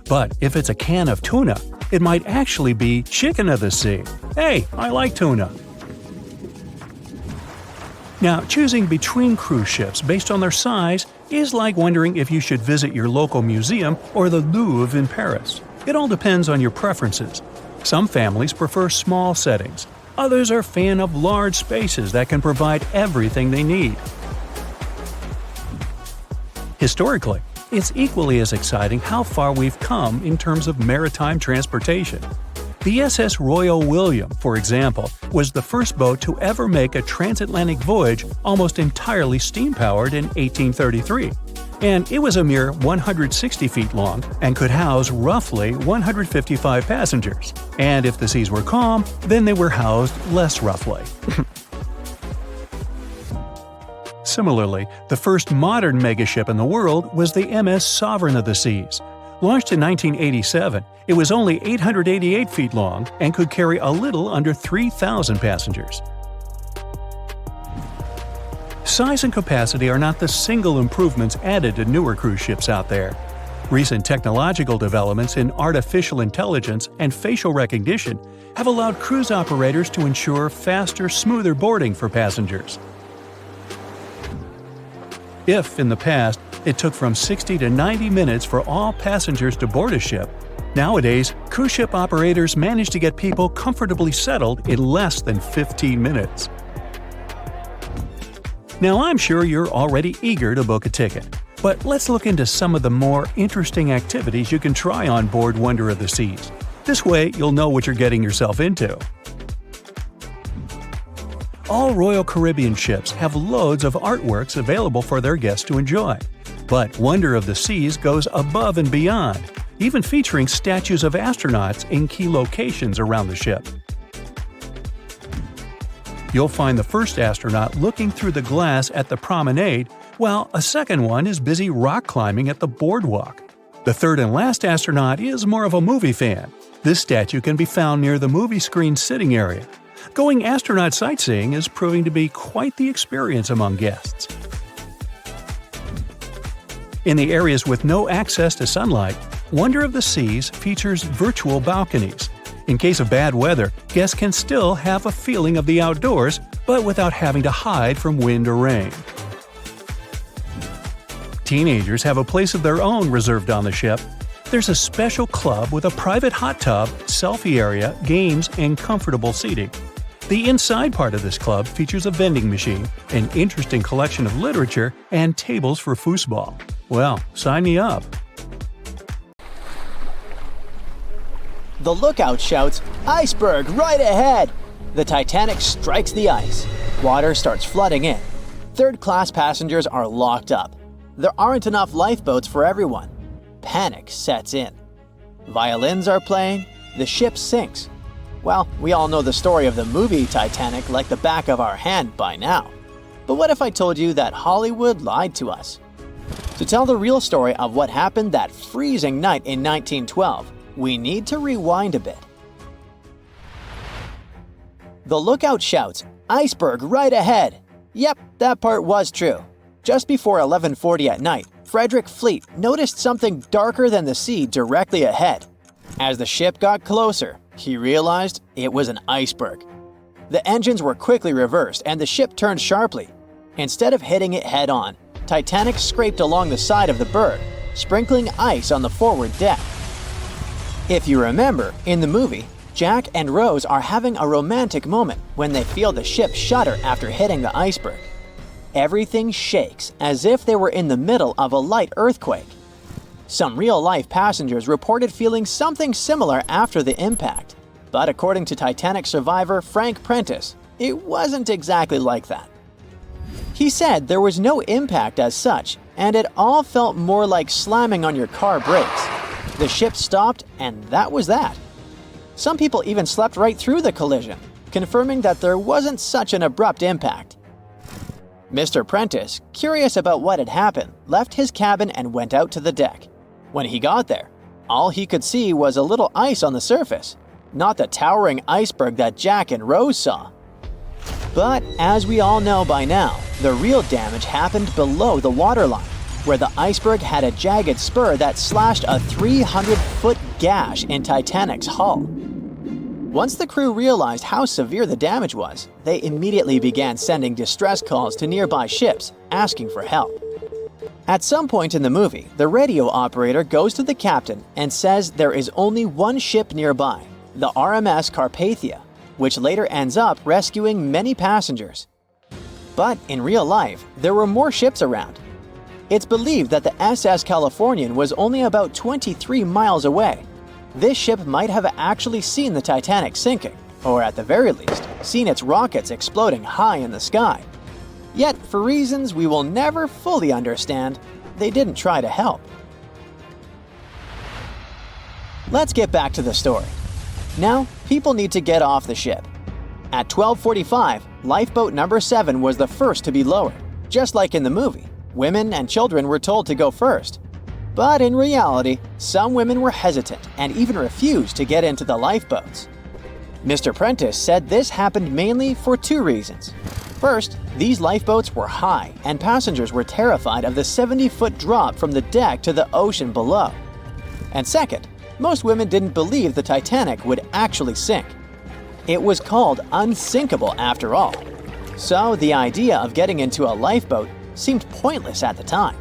But if it's a can of tuna, it might actually be Chicken of the Sea. Hey, I like tuna. Now, choosing between cruise ships based on their size is like wondering if you should visit your local museum or the Louvre in Paris. It all depends on your preferences. Some families prefer small settings. Others are fan of large spaces that can provide everything they need. Historically, it's equally as exciting how far we've come in terms of maritime transportation. The SS Royal William, for example, was the first boat to ever make a transatlantic voyage almost entirely steam-powered in 1833. and it was a mere 160 feet long and could house roughly 155 passengers. And if the seas were calm, then they were housed less roughly. Similarly, the first modern megaship in the world was the MS Sovereign of the Seas. Launched in 1987, it was only 888 feet long and could carry a little under 3,000 passengers. Size and capacity are not the single improvements added to newer cruise ships out there. Recent technological developments in artificial intelligence and facial recognition have allowed cruise operators to ensure faster, smoother boarding for passengers. If, in the past, it took from 60 to 90 minutes for all passengers to board a ship, nowadays, cruise ship operators manage to get people comfortably settled in less than 15 minutes. Now, I'm sure you're already eager to book a ticket, but let's look into some of the more interesting activities you can try on board Wonder of the Seas. This way, you'll know what you're getting yourself into. All Royal Caribbean ships have loads of artworks available for their guests to enjoy. But Wonder of the Seas goes above and beyond, even featuring statues of astronauts in key locations around the ship. You'll find the first astronaut looking through the glass at the promenade, while a second one is busy rock climbing at the boardwalk. The third and last astronaut is more of a movie fan. This statue can be found near the movie screen sitting area. Going astronaut sightseeing is proving to be quite the experience among guests. In the areas with no access to sunlight, Wonder of the Seas features virtual balconies. In case of bad weather, guests can still have a feeling of the outdoors, but without having to hide from wind or rain. Teenagers have a place of their own reserved on the ship. There's a special club with a private hot tub, selfie area, games, and comfortable seating. The inside part of this club features a vending machine, an interesting collection of literature, and tables for foosball. Well, sign me up. The lookout shouts, "Iceberg right ahead!" The Titanic strikes the ice. Water starts flooding in. Third-class passengers are locked up. There aren't enough lifeboats for everyone. Panic sets in. Violins are playing. The ship sinks. Well, we all know the story of the movie Titanic like the back of our hand by now. But what if I told you that Hollywood lied to us? To tell the real story of what happened that freezing night in 1912, we need to rewind a bit. The lookout shouts, "Iceberg right ahead!" Yep, that part was true. Just before 11:40 at night, Frederick Fleet noticed something darker than the sea directly ahead. As the ship got closer, he realized it was an iceberg. The engines were quickly reversed and the ship turned sharply. Instead of hitting it head-on, Titanic scraped along the side of the berg, sprinkling ice on the forward deck. If you remember, in the movie, Jack and Rose are having a romantic moment when they feel the ship shudder after hitting the iceberg. Everything shakes as if they were in the middle of a light earthquake. Some real-life passengers reported feeling something similar after the impact, but according to Titanic survivor Frank Prentice, it wasn't exactly like that. He said there was no impact as such, and it all felt more like slamming on your car brakes. The ship stopped, and that was that. Some people even slept right through the collision, confirming that there wasn't such an abrupt impact. Mr. Prentice, curious about what had happened, left his cabin and went out to the deck. When he got there, all he could see was a little ice on the surface, not the towering iceberg that Jack and Rose saw. But as we all know by now, the real damage happened below the waterline, where the iceberg had a jagged spur that slashed a 300-foot gash in Titanic's hull. Once the crew realized how severe the damage was, they immediately began sending distress calls to nearby ships, asking for help. At some point in the movie, the radio operator goes to the captain and says there is only one ship nearby, the RMS Carpathia, which later ends up rescuing many passengers. But in real life, there were more ships around. It's believed that the SS Californian was only about 23 miles away. This ship might have actually seen the Titanic sinking, or at the very least, seen its rockets exploding high in the sky. Yet, for reasons we will never fully understand, they didn't try to help. Let's get back to the story. Now, people need to get off the ship. At 12:45, lifeboat number 7 was the first to be lowered. Just like in the movie, women and children were told to go first. But in reality, some women were hesitant and even refused to get into the lifeboats. Mr. Prentice said this happened mainly for 2 reasons. First, these lifeboats were high and passengers were terrified of the 70-foot drop from the deck to the ocean below. And second, most women didn't believe the Titanic would actually sink. It was called unsinkable after all. So the idea of getting into a lifeboat seemed pointless at the time.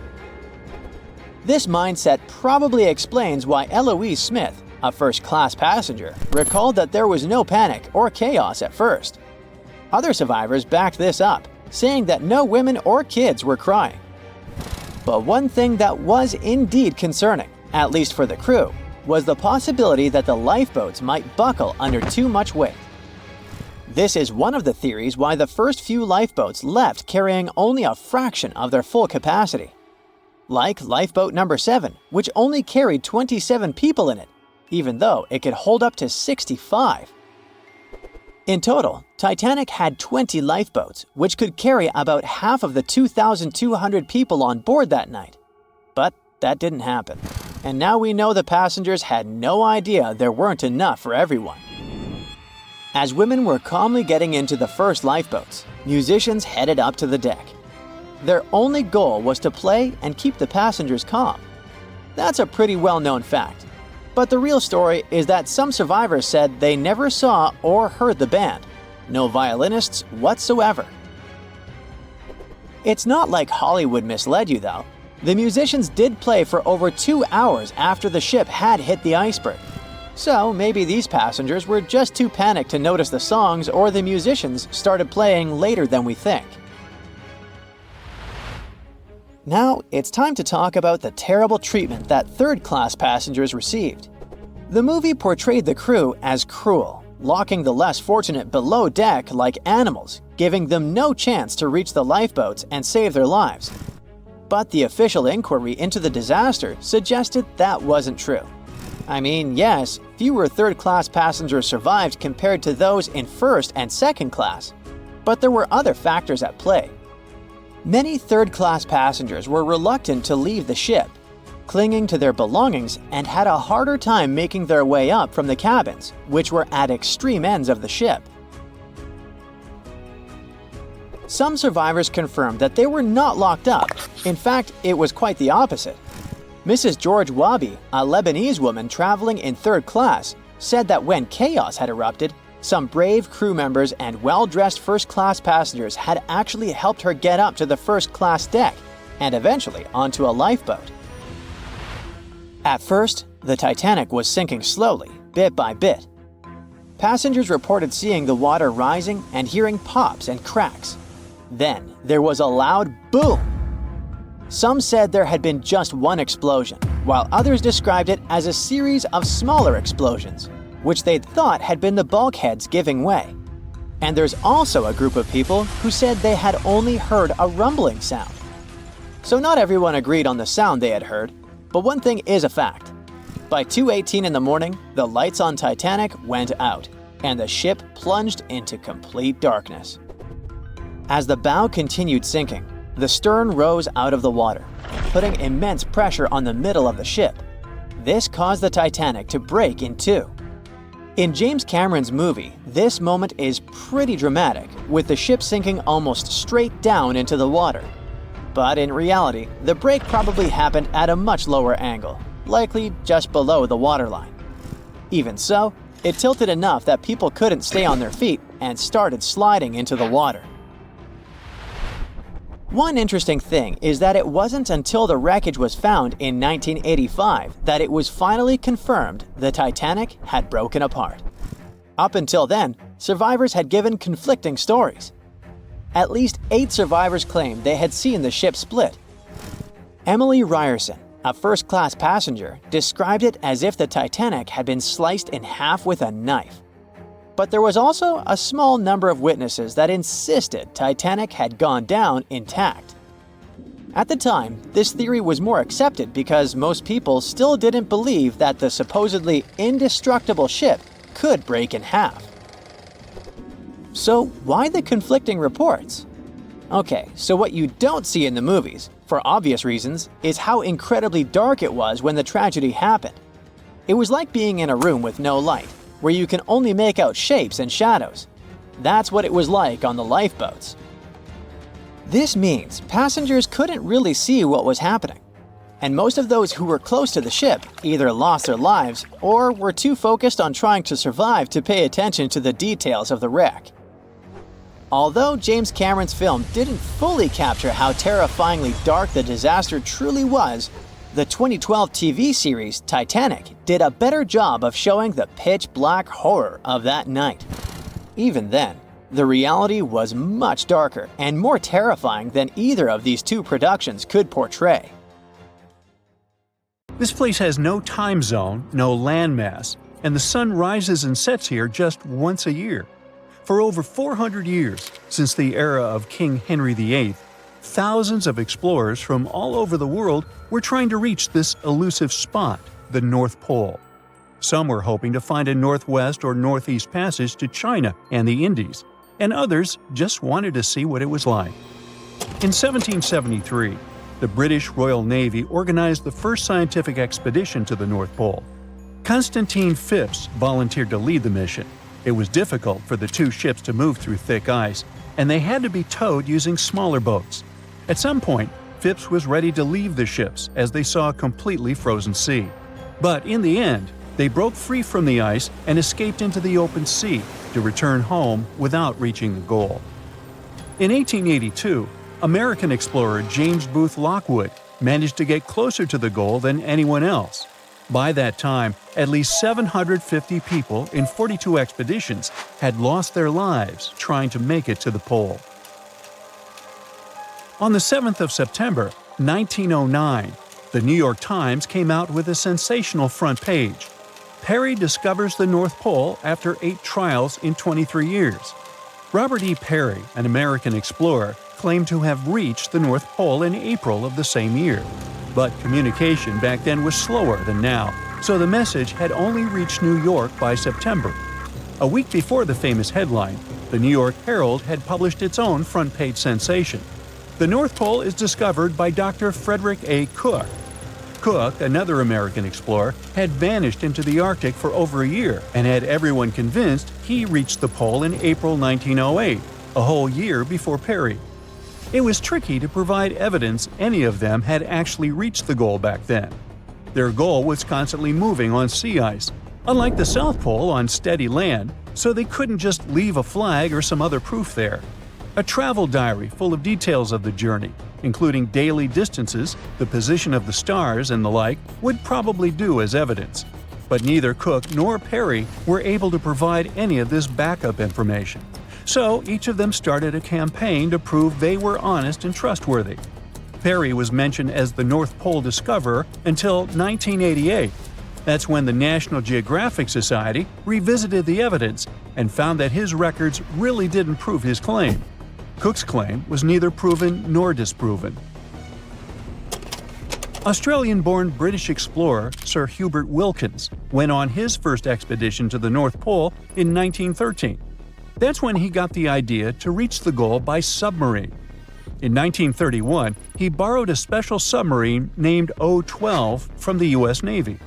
This mindset probably explains why Eloise Smith, a first-class passenger, recalled that there was no panic or chaos at first. Other survivors backed this up, saying that no women or kids were crying. But one thing that was indeed concerning, at least for the crew, was the possibility that the lifeboats might buckle under too much weight. This is one of the theories why the first few lifeboats left carrying only a fraction of their full capacity. Like lifeboat number 7, which only carried 27 people in it, even though it could hold up to 65. In total, Titanic had 20 lifeboats, which could carry about half of the 2,200 people on board that night. But that didn't happen. And now we know the passengers had no idea there weren't enough for everyone. As women were calmly getting into the first lifeboats, musicians headed up to the deck. Their only goal was to play and keep the passengers calm. That's a pretty well-known fact. But the real story is that some survivors said they never saw or heard the band. No violinists whatsoever. It's not like Hollywood misled you though. The musicians did play for over 2 hours after the ship had hit the iceberg. So maybe these passengers were just too panicked to notice the songs, or the musicians started playing later than we think. Now it's time to talk about the terrible treatment that third-class passengers received. The movie portrayed the crew as cruel, locking the less fortunate below deck like animals, giving them no chance to reach the lifeboats and save their lives. But the official inquiry into the disaster suggested that wasn't true. I mean, yes, fewer third-class passengers survived compared to those in first and second class, but there were other factors at play. Many third-class passengers were reluctant to leave the ship, clinging to their belongings, and had a harder time making their way up from the cabins, which were at extreme ends of the ship. Some survivors confirmed that they were not locked up. In fact, it was quite the opposite. Mrs. George Wabi, a Lebanese woman traveling in third class, said that when chaos had erupted, some brave crew members and well-dressed first-class passengers had actually helped her get up to the first-class deck and eventually onto a lifeboat. At first, the Titanic was sinking slowly, bit by bit. Passengers reported seeing the water rising and hearing pops and cracks. Then, there was a loud boom. Some said there had been just one explosion, while others described it as a series of smaller explosions, which they'd thought had been the bulkheads giving way. And there's also a group of people who said they had only heard a rumbling sound. So not everyone agreed on the sound they had heard, but one thing is a fact. By 2:18 in the morning, the lights on Titanic went out, and the ship plunged into complete darkness. As the bow continued sinking, the stern rose out of the water, putting immense pressure on the middle of the ship. This caused the Titanic to break in two. In James Cameron's movie, this moment is pretty dramatic, with the ship sinking almost straight down into the water. But in reality, the break probably happened at a much lower angle, likely just below the waterline. Even so, it tilted enough that people couldn't stay on their feet and started sliding into the water. One interesting thing is that it wasn't until the wreckage was found in 1985 that it was finally confirmed the Titanic had broken apart. Up until then, survivors had given conflicting stories. At least 8 survivors claimed they had seen the ship split. Emily Ryerson, a first-class passenger, described it as if the Titanic had been sliced in half with a knife. But there was also a small number of witnesses that insisted Titanic had gone down intact. At the time, this theory was more accepted because most people still didn't believe that the supposedly indestructible ship could break in half. So why the conflicting reports? Okay, so what you don't see in the movies, for obvious reasons, is how incredibly dark it was when the tragedy happened. It was like being in a room with no light, where you can only make out shapes and shadows. That's what it was like on the lifeboats. This means passengers couldn't really see what was happening, and most of those who were close to the ship either lost their lives or were too focused on trying to survive to pay attention to the details of the wreck. Although James Cameron's film didn't fully capture how terrifyingly dark the disaster truly was, the 2012 TV series Titanic did a better job of showing the pitch-black horror of that night. Even then, the reality was much darker and more terrifying than either of these two productions could portray. This place has no time zone, no landmass, and the sun rises and sets here just once a year. For over 400 years, since the era of King Henry VIII, thousands of explorers from all over the world were trying to reach this elusive spot, the North Pole. Some were hoping to find a northwest or northeast passage to China and the Indies, and others just wanted to see what it was like. In 1773, the British Royal Navy organized the first scientific expedition to the North Pole. Constantine Phipps volunteered to lead the mission. It was difficult for the two ships to move through thick ice, and they had to be towed using smaller boats. At some point, Phipps was ready to leave the ships as they saw a completely frozen sea. But in the end, they broke free from the ice and escaped into the open sea to return home without reaching the goal. In 1882, American explorer James Booth Lockwood managed to get closer to the goal than anyone else. By that time, at least 750 people in 42 expeditions had lost their lives trying to make it to the pole. On the 7th of September, 1909, the New York Times came out with a sensational front page. Peary discovers the North Pole after 8 trials in 23 years. Robert E. Peary, an American explorer, claimed to have reached the North Pole in April of the same year. But communication back then was slower than now, so the message had only reached New York by September. A week before the famous headline, the New York Herald had published its own front-page sensation. The North Pole is discovered by Dr. Frederick A. Cook. Cook, another American explorer, had vanished into the Arctic for over a year and had everyone convinced he reached the pole in April 1908, a whole year before Peary. It was tricky to provide evidence any of them had actually reached the goal back then. Their goal was constantly moving on sea ice, unlike the South Pole on steady land, so they couldn't just leave a flag or some other proof there. A travel diary full of details of the journey, including daily distances, the position of the stars, and the like, would probably do as evidence. But neither Cook nor Peary were able to provide any of this backup information. So each of them started a campaign to prove they were honest and trustworthy. Peary was mentioned as the North Pole discoverer until 1988. That's when the National Geographic Society revisited the evidence and found that his records really didn't prove his claim. Cook's claim was neither proven nor disproven. Australian-born British explorer Sir Hubert Wilkins went on his first expedition to the North Pole in 1913. That's when he got the idea to reach the goal by submarine. In 1931, he borrowed a special submarine named O-12 from the U.S. Navy.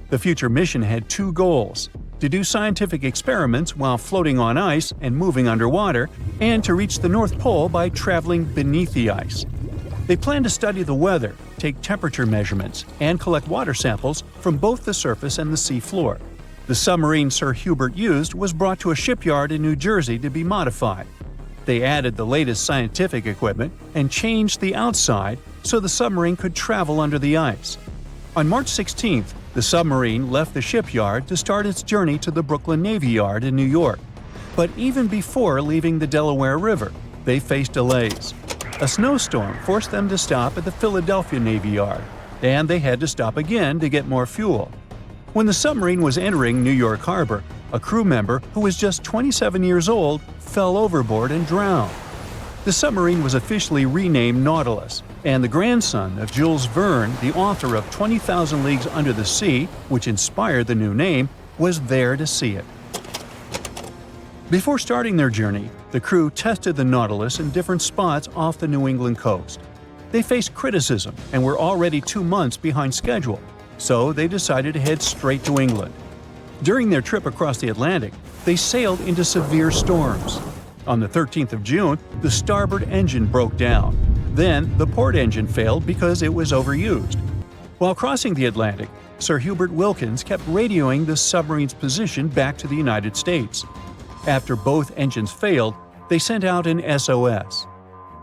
The future mission had 2 goals: to do scientific experiments while floating on ice and moving underwater, and to reach the North Pole by traveling beneath the ice. They planned to study the weather, take temperature measurements, and collect water samples from both the surface and the sea floor. The submarine Sir Hubert used was brought to a shipyard in New Jersey to be modified. They added the latest scientific equipment and changed the outside so the submarine could travel under the ice. On March 16th, the submarine left the shipyard to start its journey to the Brooklyn Navy Yard in New York. But even before leaving the Delaware River, they faced delays. A snowstorm forced them to stop at the Philadelphia Navy Yard, and they had to stop again to get more fuel. When the submarine was entering New York Harbor, a crew member who was just 27 years old fell overboard and drowned. The submarine was officially renamed Nautilus, and the grandson of Jules Verne, the author of 20,000 Leagues Under the Sea, which inspired the new name, was there to see it. Before starting their journey, the crew tested the Nautilus in different spots off the New England coast. They faced criticism and were already 2 months behind schedule, so they decided to head straight to England. During their trip across the Atlantic, they sailed into severe storms. On the 13th of June, the starboard engine broke down. Then, the port engine failed because it was overused. While crossing the Atlantic, Sir Hubert Wilkins kept radioing the submarine's position back to the United States. After both engines failed, they sent out an SOS.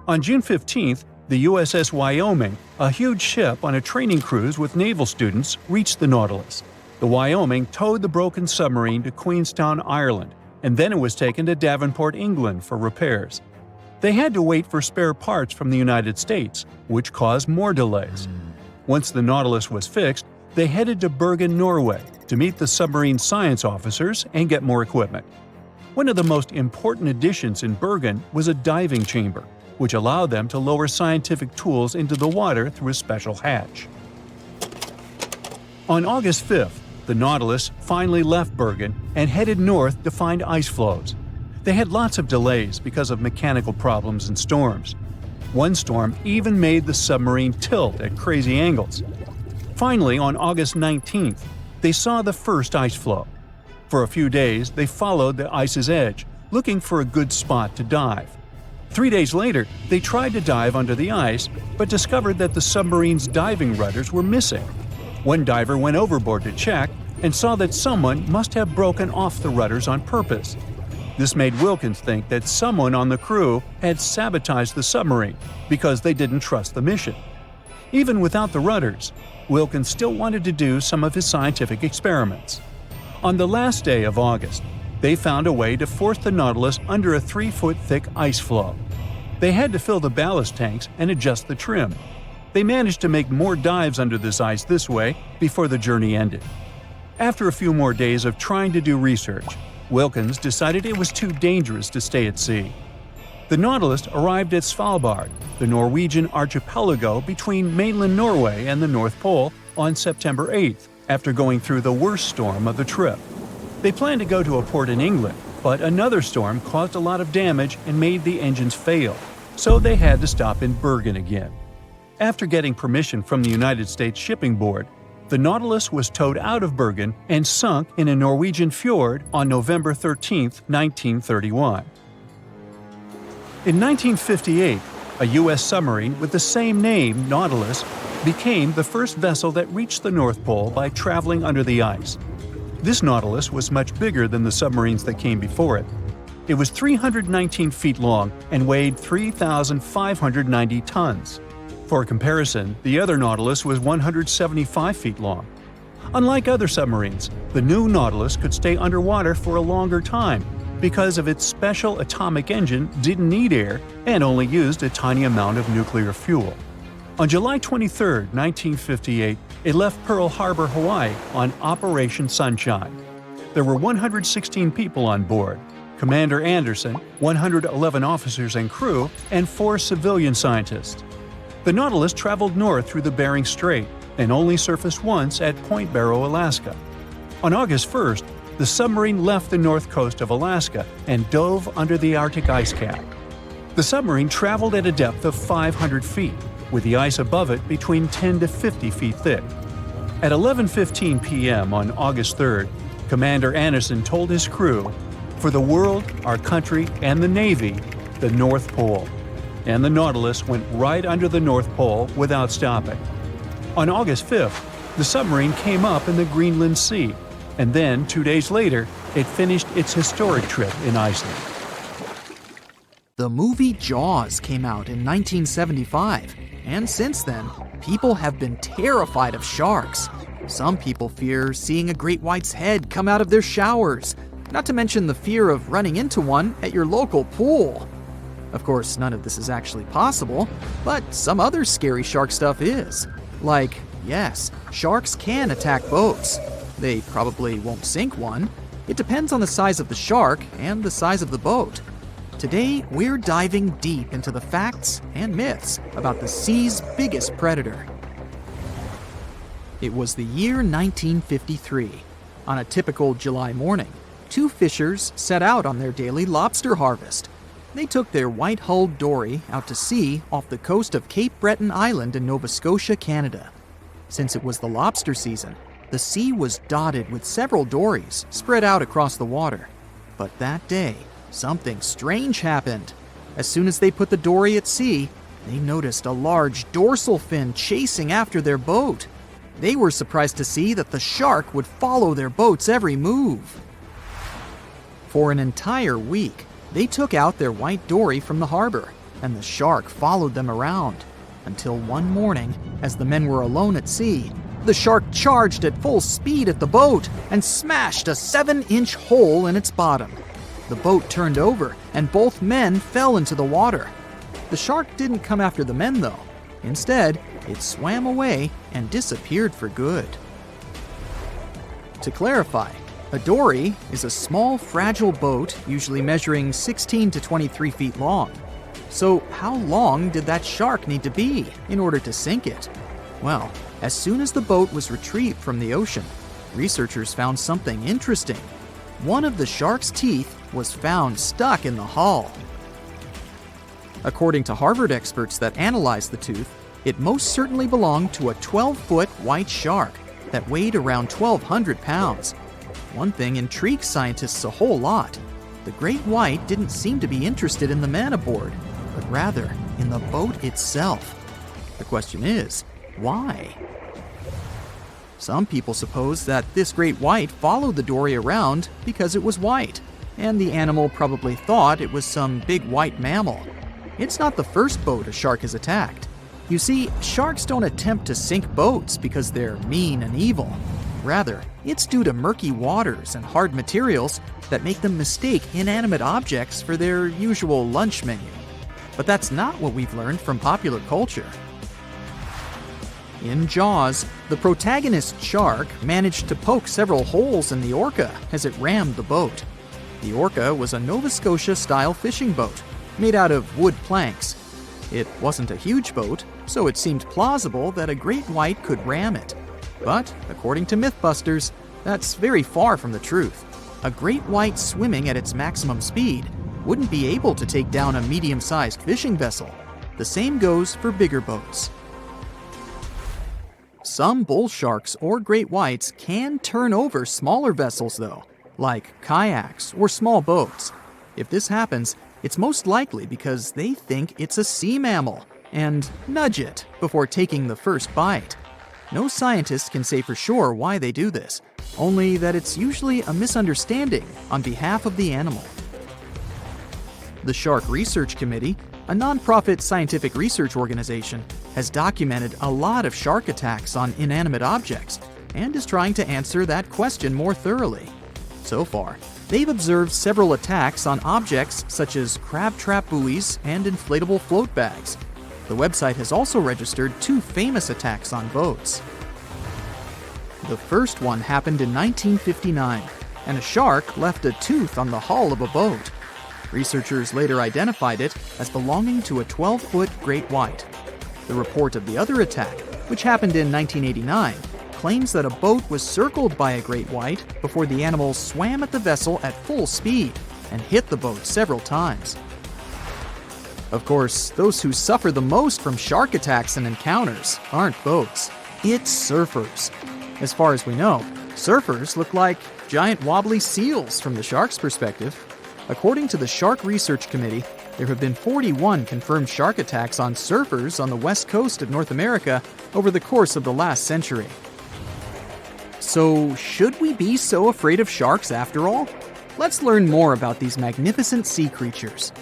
On June 15th, the USS Wyoming, a huge ship on a training cruise with naval students, reached the Nautilus. The Wyoming towed the broken submarine to Queenstown, Ireland, and then it was taken to Devonport, England for repairs. They had to wait for spare parts from the United States, which caused more delays. Once the Nautilus was fixed, they headed to Bergen, Norway, to meet the submarine science officers and get more equipment. One of the most important additions in Bergen was a diving chamber, which allowed them to lower scientific tools into the water through a special hatch. On August 5th, the Nautilus finally left Bergen and headed north to find ice floes. They had lots of delays because of mechanical problems and storms. One storm even made the submarine tilt at crazy angles. Finally, on August 19th, they saw the first ice floe. For a few days, they followed the ice's edge, looking for a good spot to dive. 3 days later, they tried to dive under the ice, but discovered that the submarine's diving rudders were missing. One diver went overboard to check and saw that someone must have broken off the rudders on purpose. This made Wilkins think that someone on the crew had sabotaged the submarine because they didn't trust the mission. Even without the rudders, Wilkins still wanted to do some of his scientific experiments. On the last day of August, they found a way to force the Nautilus under a 3-foot-thick ice floe. They had to fill the ballast tanks and adjust the trim. They managed to make more dives under this ice this way before the journey ended. After a few more days of trying to do research, Wilkins decided it was too dangerous to stay at sea. The Nautilus arrived at Svalbard, the Norwegian archipelago between mainland Norway and the North Pole, on September 8th, after going through the worst storm of the trip. They planned to go to a port in England, but another storm caused a lot of damage and made the engines fail, so they had to stop in Bergen again. After getting permission from the United States Shipping Board, the Nautilus was towed out of Bergen and sunk in a Norwegian fjord on November 13, 1931. In 1958, a U.S. submarine with the same name, Nautilus, became the first vessel that reached the North Pole by traveling under the ice. This Nautilus was much bigger than the submarines that came before it. It was 319 feet long and weighed 3,590 tons. For comparison, the other Nautilus was 175 feet long. Unlike other submarines, the new Nautilus could stay underwater for a longer time because of its special atomic engine didn't need air and only used a tiny amount of nuclear fuel. On July 23, 1958, it left Pearl Harbor, Hawaii on Operation Sunshine. There were 116 people on board, Commander Anderson, 111 officers and crew, and 4 civilian scientists. The Nautilus traveled north through the Bering Strait and only surfaced once at Point Barrow, Alaska. On August 1st, the submarine left the north coast of Alaska and dove under the Arctic ice cap. The submarine traveled at a depth of 500 feet, with the ice above it between 10 to 50 feet thick. At 11:15 p.m. on August 3rd, Commander Anderson told his crew, "For the world, our country, and the Navy, the North Pole." And the Nautilus went right under the North Pole without stopping. On August 5th, the submarine came up in the Greenland Sea, and then 2 days later, it finished its historic trip in Iceland. The movie Jaws came out in 1975, and since then, people have been terrified of sharks. Some people fear seeing a great white's head come out of their showers, not to mention the fear of running into one at your local pool. Of course, none of this is actually possible, but some other scary shark stuff is. Like, yes, sharks can attack boats. They probably won't sink one. It depends on the size of the shark and the size of the boat. Today, we're diving deep into the facts and myths about the sea's biggest predator. It was the year 1953. On a typical July morning, two fishers set out on their daily lobster harvest. They took their white-hulled dory out to sea off the coast of Cape Breton Island in Nova Scotia, Canada. Since it was the lobster season, the sea was dotted with several dories spread out across the water. But that day, something strange happened. As soon as they put the dory at sea, they noticed a large dorsal fin chasing after their boat. They were surprised to see that the shark would follow their boat's every move. For an entire week, they took out their white dory from the harbor, and the shark followed them around. Until one morning, as the men were alone at sea, the shark charged at full speed at the boat and smashed a 7-inch hole in its bottom. The boat turned over, and both men fell into the water. The shark didn't come after the men, though. Instead, it swam away and disappeared for good. To clarify, a dory is a small, fragile boat usually measuring 16 to 23 feet long. So how long did that shark need to be in order to sink it? Well, as soon as the boat was retrieved from the ocean, researchers found something interesting. One of the shark's teeth was found stuck in the hull. According to Harvard experts that analyzed the tooth, it most certainly belonged to a 12-foot white shark that weighed around 1,200 pounds. One thing intrigues scientists a whole lot. The great white didn't seem to be interested in the man aboard, but rather in the boat itself. The question is, why? Some people suppose that this great white followed the dory around because it was white, and the animal probably thought it was some big white mammal. It's not the first boat a shark has attacked. You see, sharks don't attempt to sink boats because they're mean and evil. Rather, it's due to murky waters and hard materials that make them mistake inanimate objects for their usual lunch menu. But that's not what we've learned from popular culture. In Jaws, the protagonist shark managed to poke several holes in the orca as it rammed the boat. The orca was a Nova Scotia-style fishing boat made out of wood planks. It wasn't a huge boat, so it seemed plausible that a great white could ram it. But, according to Mythbusters, that's very far from the truth. A great white swimming at its maximum speed wouldn't be able to take down a medium-sized fishing vessel. The same goes for bigger boats. Some bull sharks or great whites can turn over smaller vessels, though, like kayaks or small boats. If this happens, it's most likely because they think it's a sea mammal and nudge it before taking the first bite. No scientist can say for sure why they do this, only that it's usually a misunderstanding on behalf of the animal. The Shark Research Committee, a nonprofit scientific research organization, has documented a lot of shark attacks on inanimate objects and is trying to answer that question more thoroughly. So far, they've observed several attacks on objects such as crab trap buoys and inflatable float bags. The website has also registered 2 famous attacks on boats. The first one happened in 1959, and a shark left a tooth on the hull of a boat. Researchers later identified it as belonging to a 12-foot great white. The report of the other attack, which happened in 1989, claims that a boat was circled by a great white before the animal swam at the vessel at full speed and hit the boat several times. Of course, those who suffer the most from shark attacks and encounters aren't boats, it's surfers. As far as we know, surfers look like giant wobbly seals from the shark's perspective. According to the Shark Research Committee, there have been 41 confirmed shark attacks on surfers on the west coast of North America over the course of the last century. So, should we be so afraid of sharks after all? Let's learn more about these magnificent sea creatures.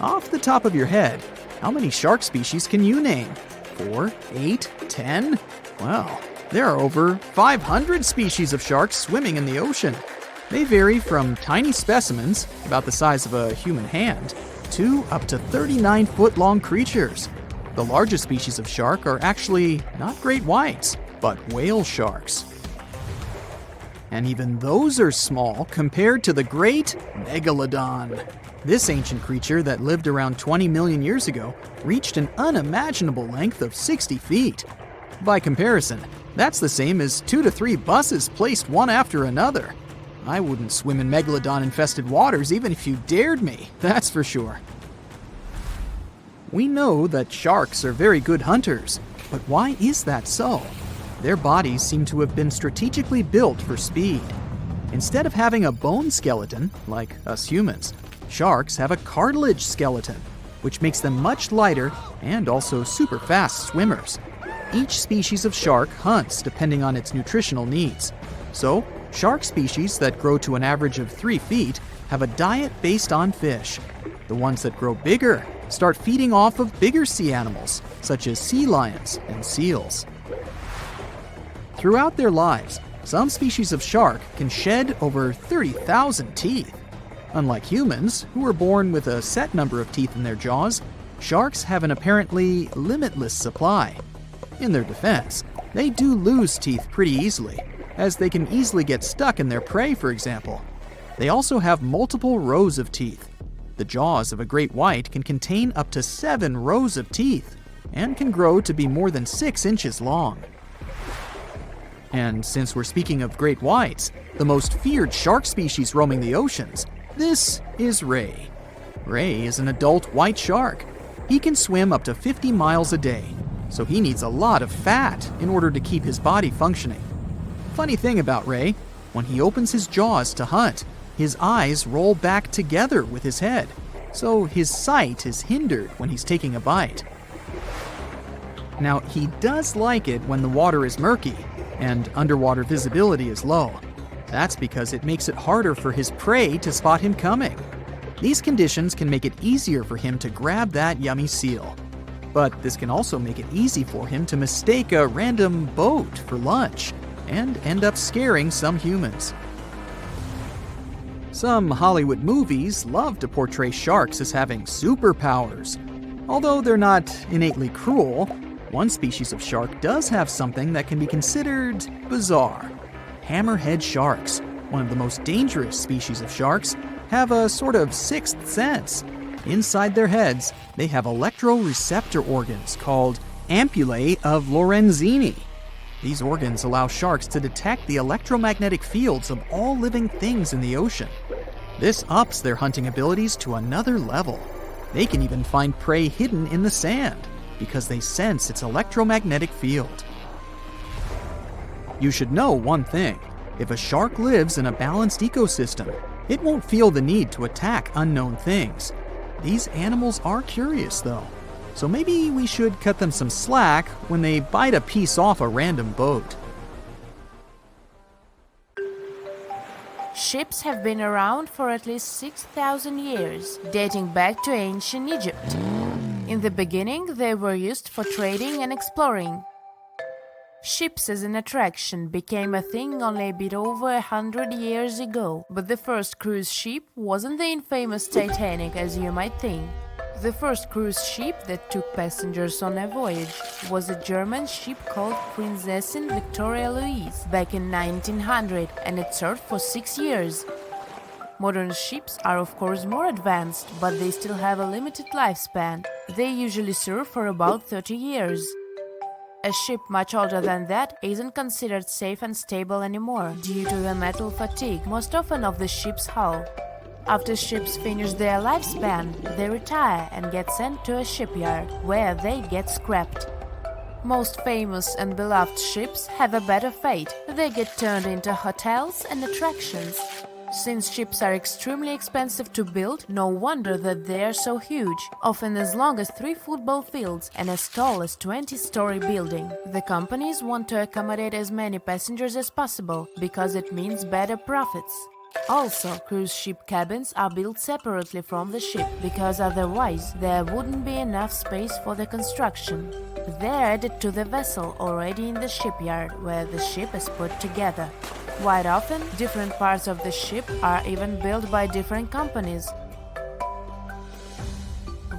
Off the top of your head, how many shark species can you name? 4, 8, 10? Well, there are over 500 species of sharks swimming in the ocean. They vary from tiny specimens, about the size of a human hand, to up to 39-foot-long creatures. The largest species of shark are actually not great whites, but whale sharks. And even those are small compared to the great megalodon. This ancient creature that lived around 20 million years ago reached an unimaginable length of 60 feet. By comparison, that's the same as 2 to 3 buses placed one after another. I wouldn't swim in megalodon-infested waters even if you dared me, that's for sure. We know that sharks are very good hunters, but why is that so? Their bodies seem to have been strategically built for speed. Instead of having a bone skeleton, like us humans, sharks have a cartilage skeleton, which makes them much lighter and also super fast swimmers. Each species of shark hunts depending on its nutritional needs. So, shark species that grow to an average of 3 feet have a diet based on fish. The ones that grow bigger start feeding off of bigger sea animals, such as sea lions and seals. Throughout their lives, some species of shark can shed over 30,000 teeth. Unlike humans, who are born with a set number of teeth in their jaws, sharks have an apparently limitless supply. In their defense, they do lose teeth pretty easily, as they can easily get stuck in their prey, for example. They also have multiple rows of teeth. The jaws of a great white can contain up to 7 rows of teeth, and can grow to be more than 6 inches long. And since we're speaking of great whites, the most feared shark species roaming the oceans, this is ray. Ray is an adult white shark. He can swim up to 50 miles a day, so he needs a lot of fat in order to keep his body functioning. Funny thing about Ray, when he opens his jaws to hunt, his eyes roll back together with his head, so his sight is hindered when he's taking a bite. Now, he does like it when the water is murky and underwater visibility is low. That's because it makes it harder for his prey to spot him coming. These conditions can make it easier for him to grab that yummy seal. But this can also make it easy for him to mistake a random boat for lunch and end up scaring some humans. Some Hollywood movies love to portray sharks as having superpowers. Although they're not innately cruel, one species of shark does have something that can be considered bizarre. Hammerhead sharks, one of the most dangerous species of sharks, have a sort of sixth sense. Inside their heads, they have electroreceptor organs called ampullae of Lorenzini. These organs allow sharks to detect the electromagnetic fields of all living things in the ocean. This ups their hunting abilities to another level. They can even find prey hidden in the sand because they sense its electromagnetic field. You should know one thing. If a shark lives in a balanced ecosystem, it won't feel the need to attack unknown things. These animals are curious, though, so maybe we should cut them some slack when they bite a piece off a random boat. Ships have been around for at least 6,000 years, dating back to ancient Egypt. In the beginning, they were used for trading and exploring. Ships as an attraction became a thing only a bit over 100 years ago, but the first cruise ship wasn't the infamous Titanic as you might think. The first cruise ship that took passengers on a voyage was a German ship called Prinzessin Victoria Louise back in 1900, and it served for 6 years. Modern ships are of course more advanced, but they still have a limited lifespan. They usually serve for about 30 years. A ship much older than that isn't considered safe and stable anymore due to the metal fatigue, most often of the ship's hull. After ships finish their lifespan, they retire and get sent to a shipyard, where they get scrapped. Most famous and beloved ships have a better fate. They get turned into hotels and attractions. Since ships are extremely expensive to build, no wonder that they are so huge, often as long as 3 football fields and as tall as 20-story building. The companies want to accommodate as many passengers as possible, because it means better profits. Also, cruise ship cabins are built separately from the ship, because otherwise there wouldn't be enough space for the construction. They're added to the vessel already in the shipyard, where the ship is put together. Quite often, different parts of the ship are even built by different companies.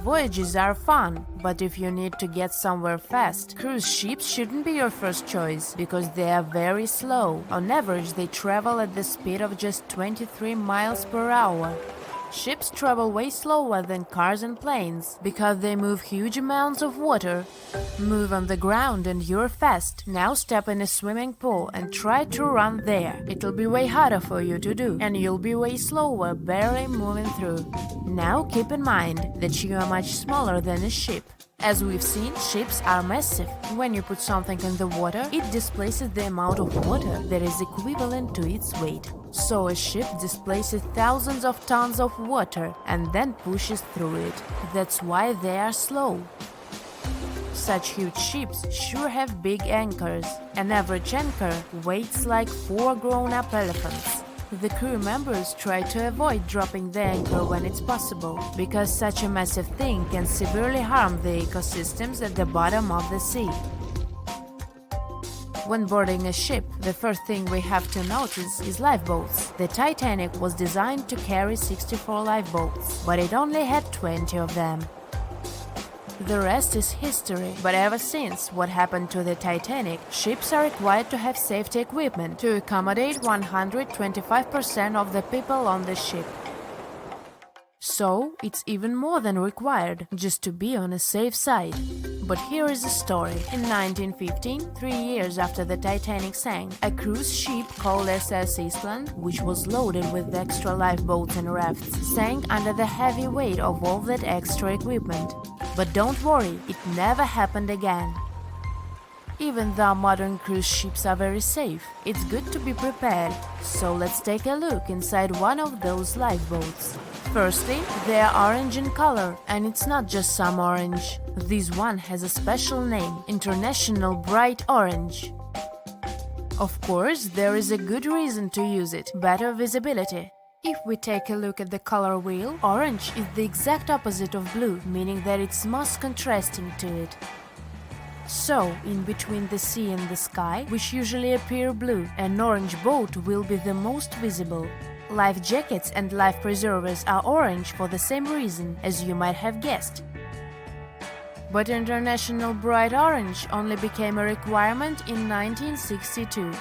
Voyages are fun, but if you need to get somewhere fast, cruise ships shouldn't be your first choice, because they are very slow. On average, they travel at the speed of just 23 miles per hour. Ships travel way slower than cars and planes, because they move huge amounts of water. Move on the ground and you're fast. Now step in a swimming pool and try to run there. It'll be way harder for you to do, and you'll be way slower, barely moving through. Now keep in mind that you are much smaller than a ship. As we've seen, ships are massive. When you put something in the water, it displaces the amount of water that is equivalent to its weight. So a ship displaces thousands of tons of water and then pushes through it. That's why they are slow. Such huge ships sure have big anchors. An average anchor weighs like 4 grown-up elephants. The crew members try to avoid dropping the anchor when it's possible, because such a massive thing can severely harm the ecosystems at the bottom of the sea. When boarding a ship, the first thing we have to notice is lifeboats. The Titanic was designed to carry 64 lifeboats, but it only had 20 of them. The rest is history, but ever since what happened to the Titanic, ships are required to have safety equipment to accommodate 125% of the people on the ship. So, it's even more than required, just to be on a safe side. But here is the story. In 1915, 3 years after the Titanic sank, a cruise ship called SS Waratah, which was loaded with extra lifeboats and rafts, sank under the heavy weight of all that extra equipment. But don't worry, it never happened again. Even though modern cruise ships are very safe, it's good to be prepared. So let's take a look inside one of those lifeboats. Firstly, they are orange in color, and it's not just some orange. This one has a special name, International Bright Orange. Of course, there is a good reason to use it, better visibility. If we take a look at the color wheel, orange is the exact opposite of blue, meaning that it's most contrasting to it. So, in between the sea and the sky, which usually appear blue, an orange boat will be the most visible. Life jackets and life preservers are orange for the same reason, as you might have guessed. But International Bright Orange only became a requirement in 1962.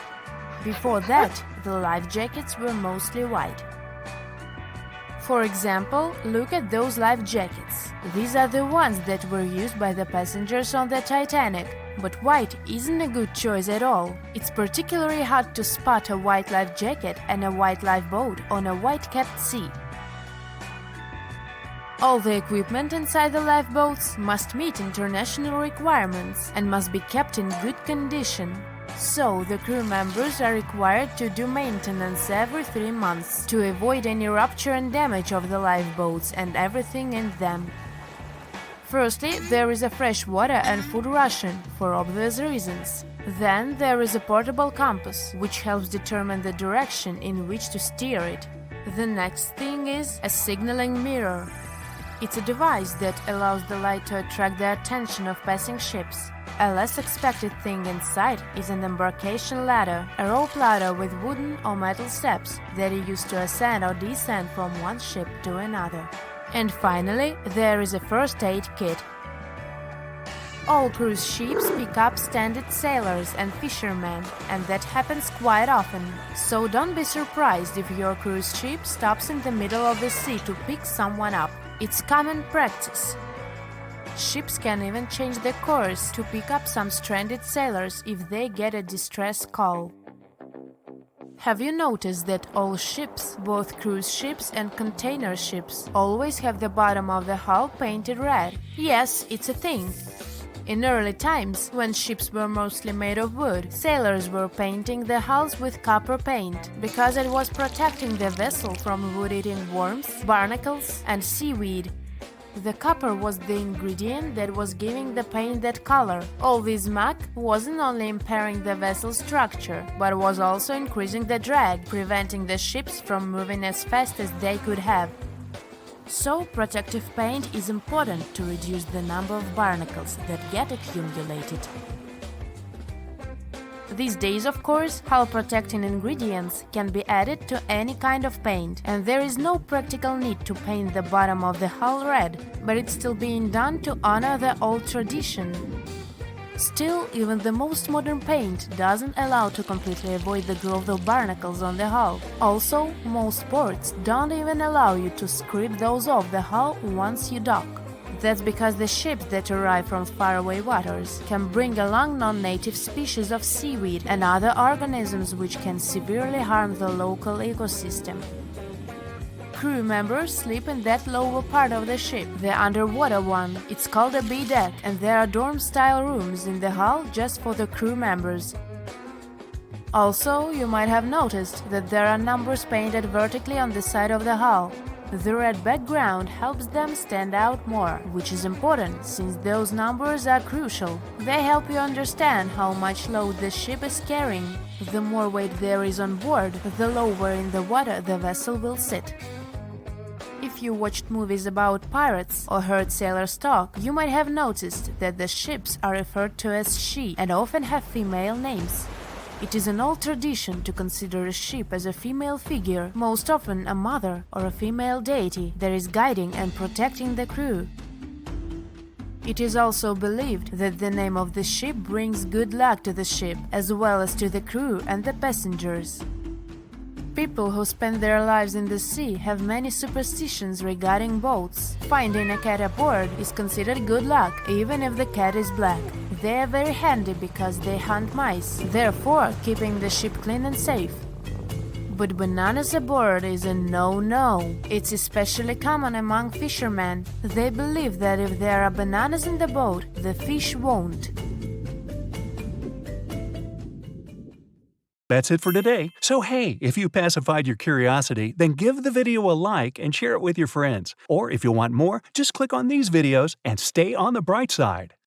Before that, the life jackets were mostly white. For example, look at those life jackets. These are the ones that were used by the passengers on the Titanic. But white isn't a good choice at all. It's particularly hard to spot a white life jacket and a white lifeboat on a white-capped sea. All the equipment inside the lifeboats must meet international requirements and must be kept in good condition. So, the crew members are required to do maintenance every 3 months to avoid any rupture and damage of the lifeboats and everything in them. Firstly, there is a fresh water and food ration, for obvious reasons. Then there is a portable compass, which helps determine the direction in which to steer it. The next thing is a signaling mirror. It's a device that allows the light to attract the attention of passing ships. A less expected thing inside is an embarkation ladder, a rope ladder with wooden or metal steps that are used to ascend or descend from one ship to another. And finally, there is a first aid kit. All cruise ships pick up standard sailors and fishermen, and that happens quite often. So don't be surprised if your cruise ship stops in the middle of the sea to pick someone up. It's common practice. Ships can even change their course to pick up some stranded sailors if they get a distress call. Have you noticed that all ships, both cruise ships and container ships, always have the bottom of the hull painted red? Yes, it's a thing. In early times, when ships were mostly made of wood, sailors were painting the hulls with copper paint, because it was protecting the vessel from wood-eating worms, barnacles, and seaweed. The copper was the ingredient that was giving the paint that color. All this muck wasn't only impairing the vessel's structure, but was also increasing the drag, preventing the ships from moving as fast as they could have. So, protective paint is important to reduce the number of barnacles that get accumulated. These days, of course, hull protecting ingredients can be added to any kind of paint, and there is no practical need to paint the bottom of the hull red, but it's still being done to honor the old tradition. Still, even the most modern paint doesn't allow to completely avoid the growth of barnacles on the hull. Also, most ports don't even allow you to scrape those off the hull once you dock. That's because the ships that arrive from faraway waters can bring along non-native species of seaweed and other organisms which can severely harm the local ecosystem. Crew members sleep in that lower part of the ship, the underwater one. It's called a B deck, and there are dorm-style rooms in the hull just for the crew members. Also, you might have noticed that there are numbers painted vertically on the side of the hull. The red background helps them stand out more, which is important since those numbers are crucial. They help you understand how much load the ship is carrying. The more weight there is on board, the lower in the water the vessel will sit. If you watched movies about pirates or heard sailors talk, you might have noticed that the ships are referred to as she and often have female names. It is an old tradition to consider a ship as a female figure, most often a mother or a female deity that is guiding and protecting the crew. It is also believed that the name of the ship brings good luck to the ship, as well as to the crew and the passengers. People who spend their lives in the sea have many superstitions regarding boats. Finding a cat aboard is considered good luck, even if the cat is black. They are very handy because they hunt mice, therefore keeping the ship clean and safe. But bananas aboard is a no-no. It's especially common among fishermen. They believe that if there are bananas in the boat, the fish won't. That's it for today. So hey, if you pacified your curiosity, then give the video a like and share it with your friends. Or if you want more, just click on these videos and stay on the bright side.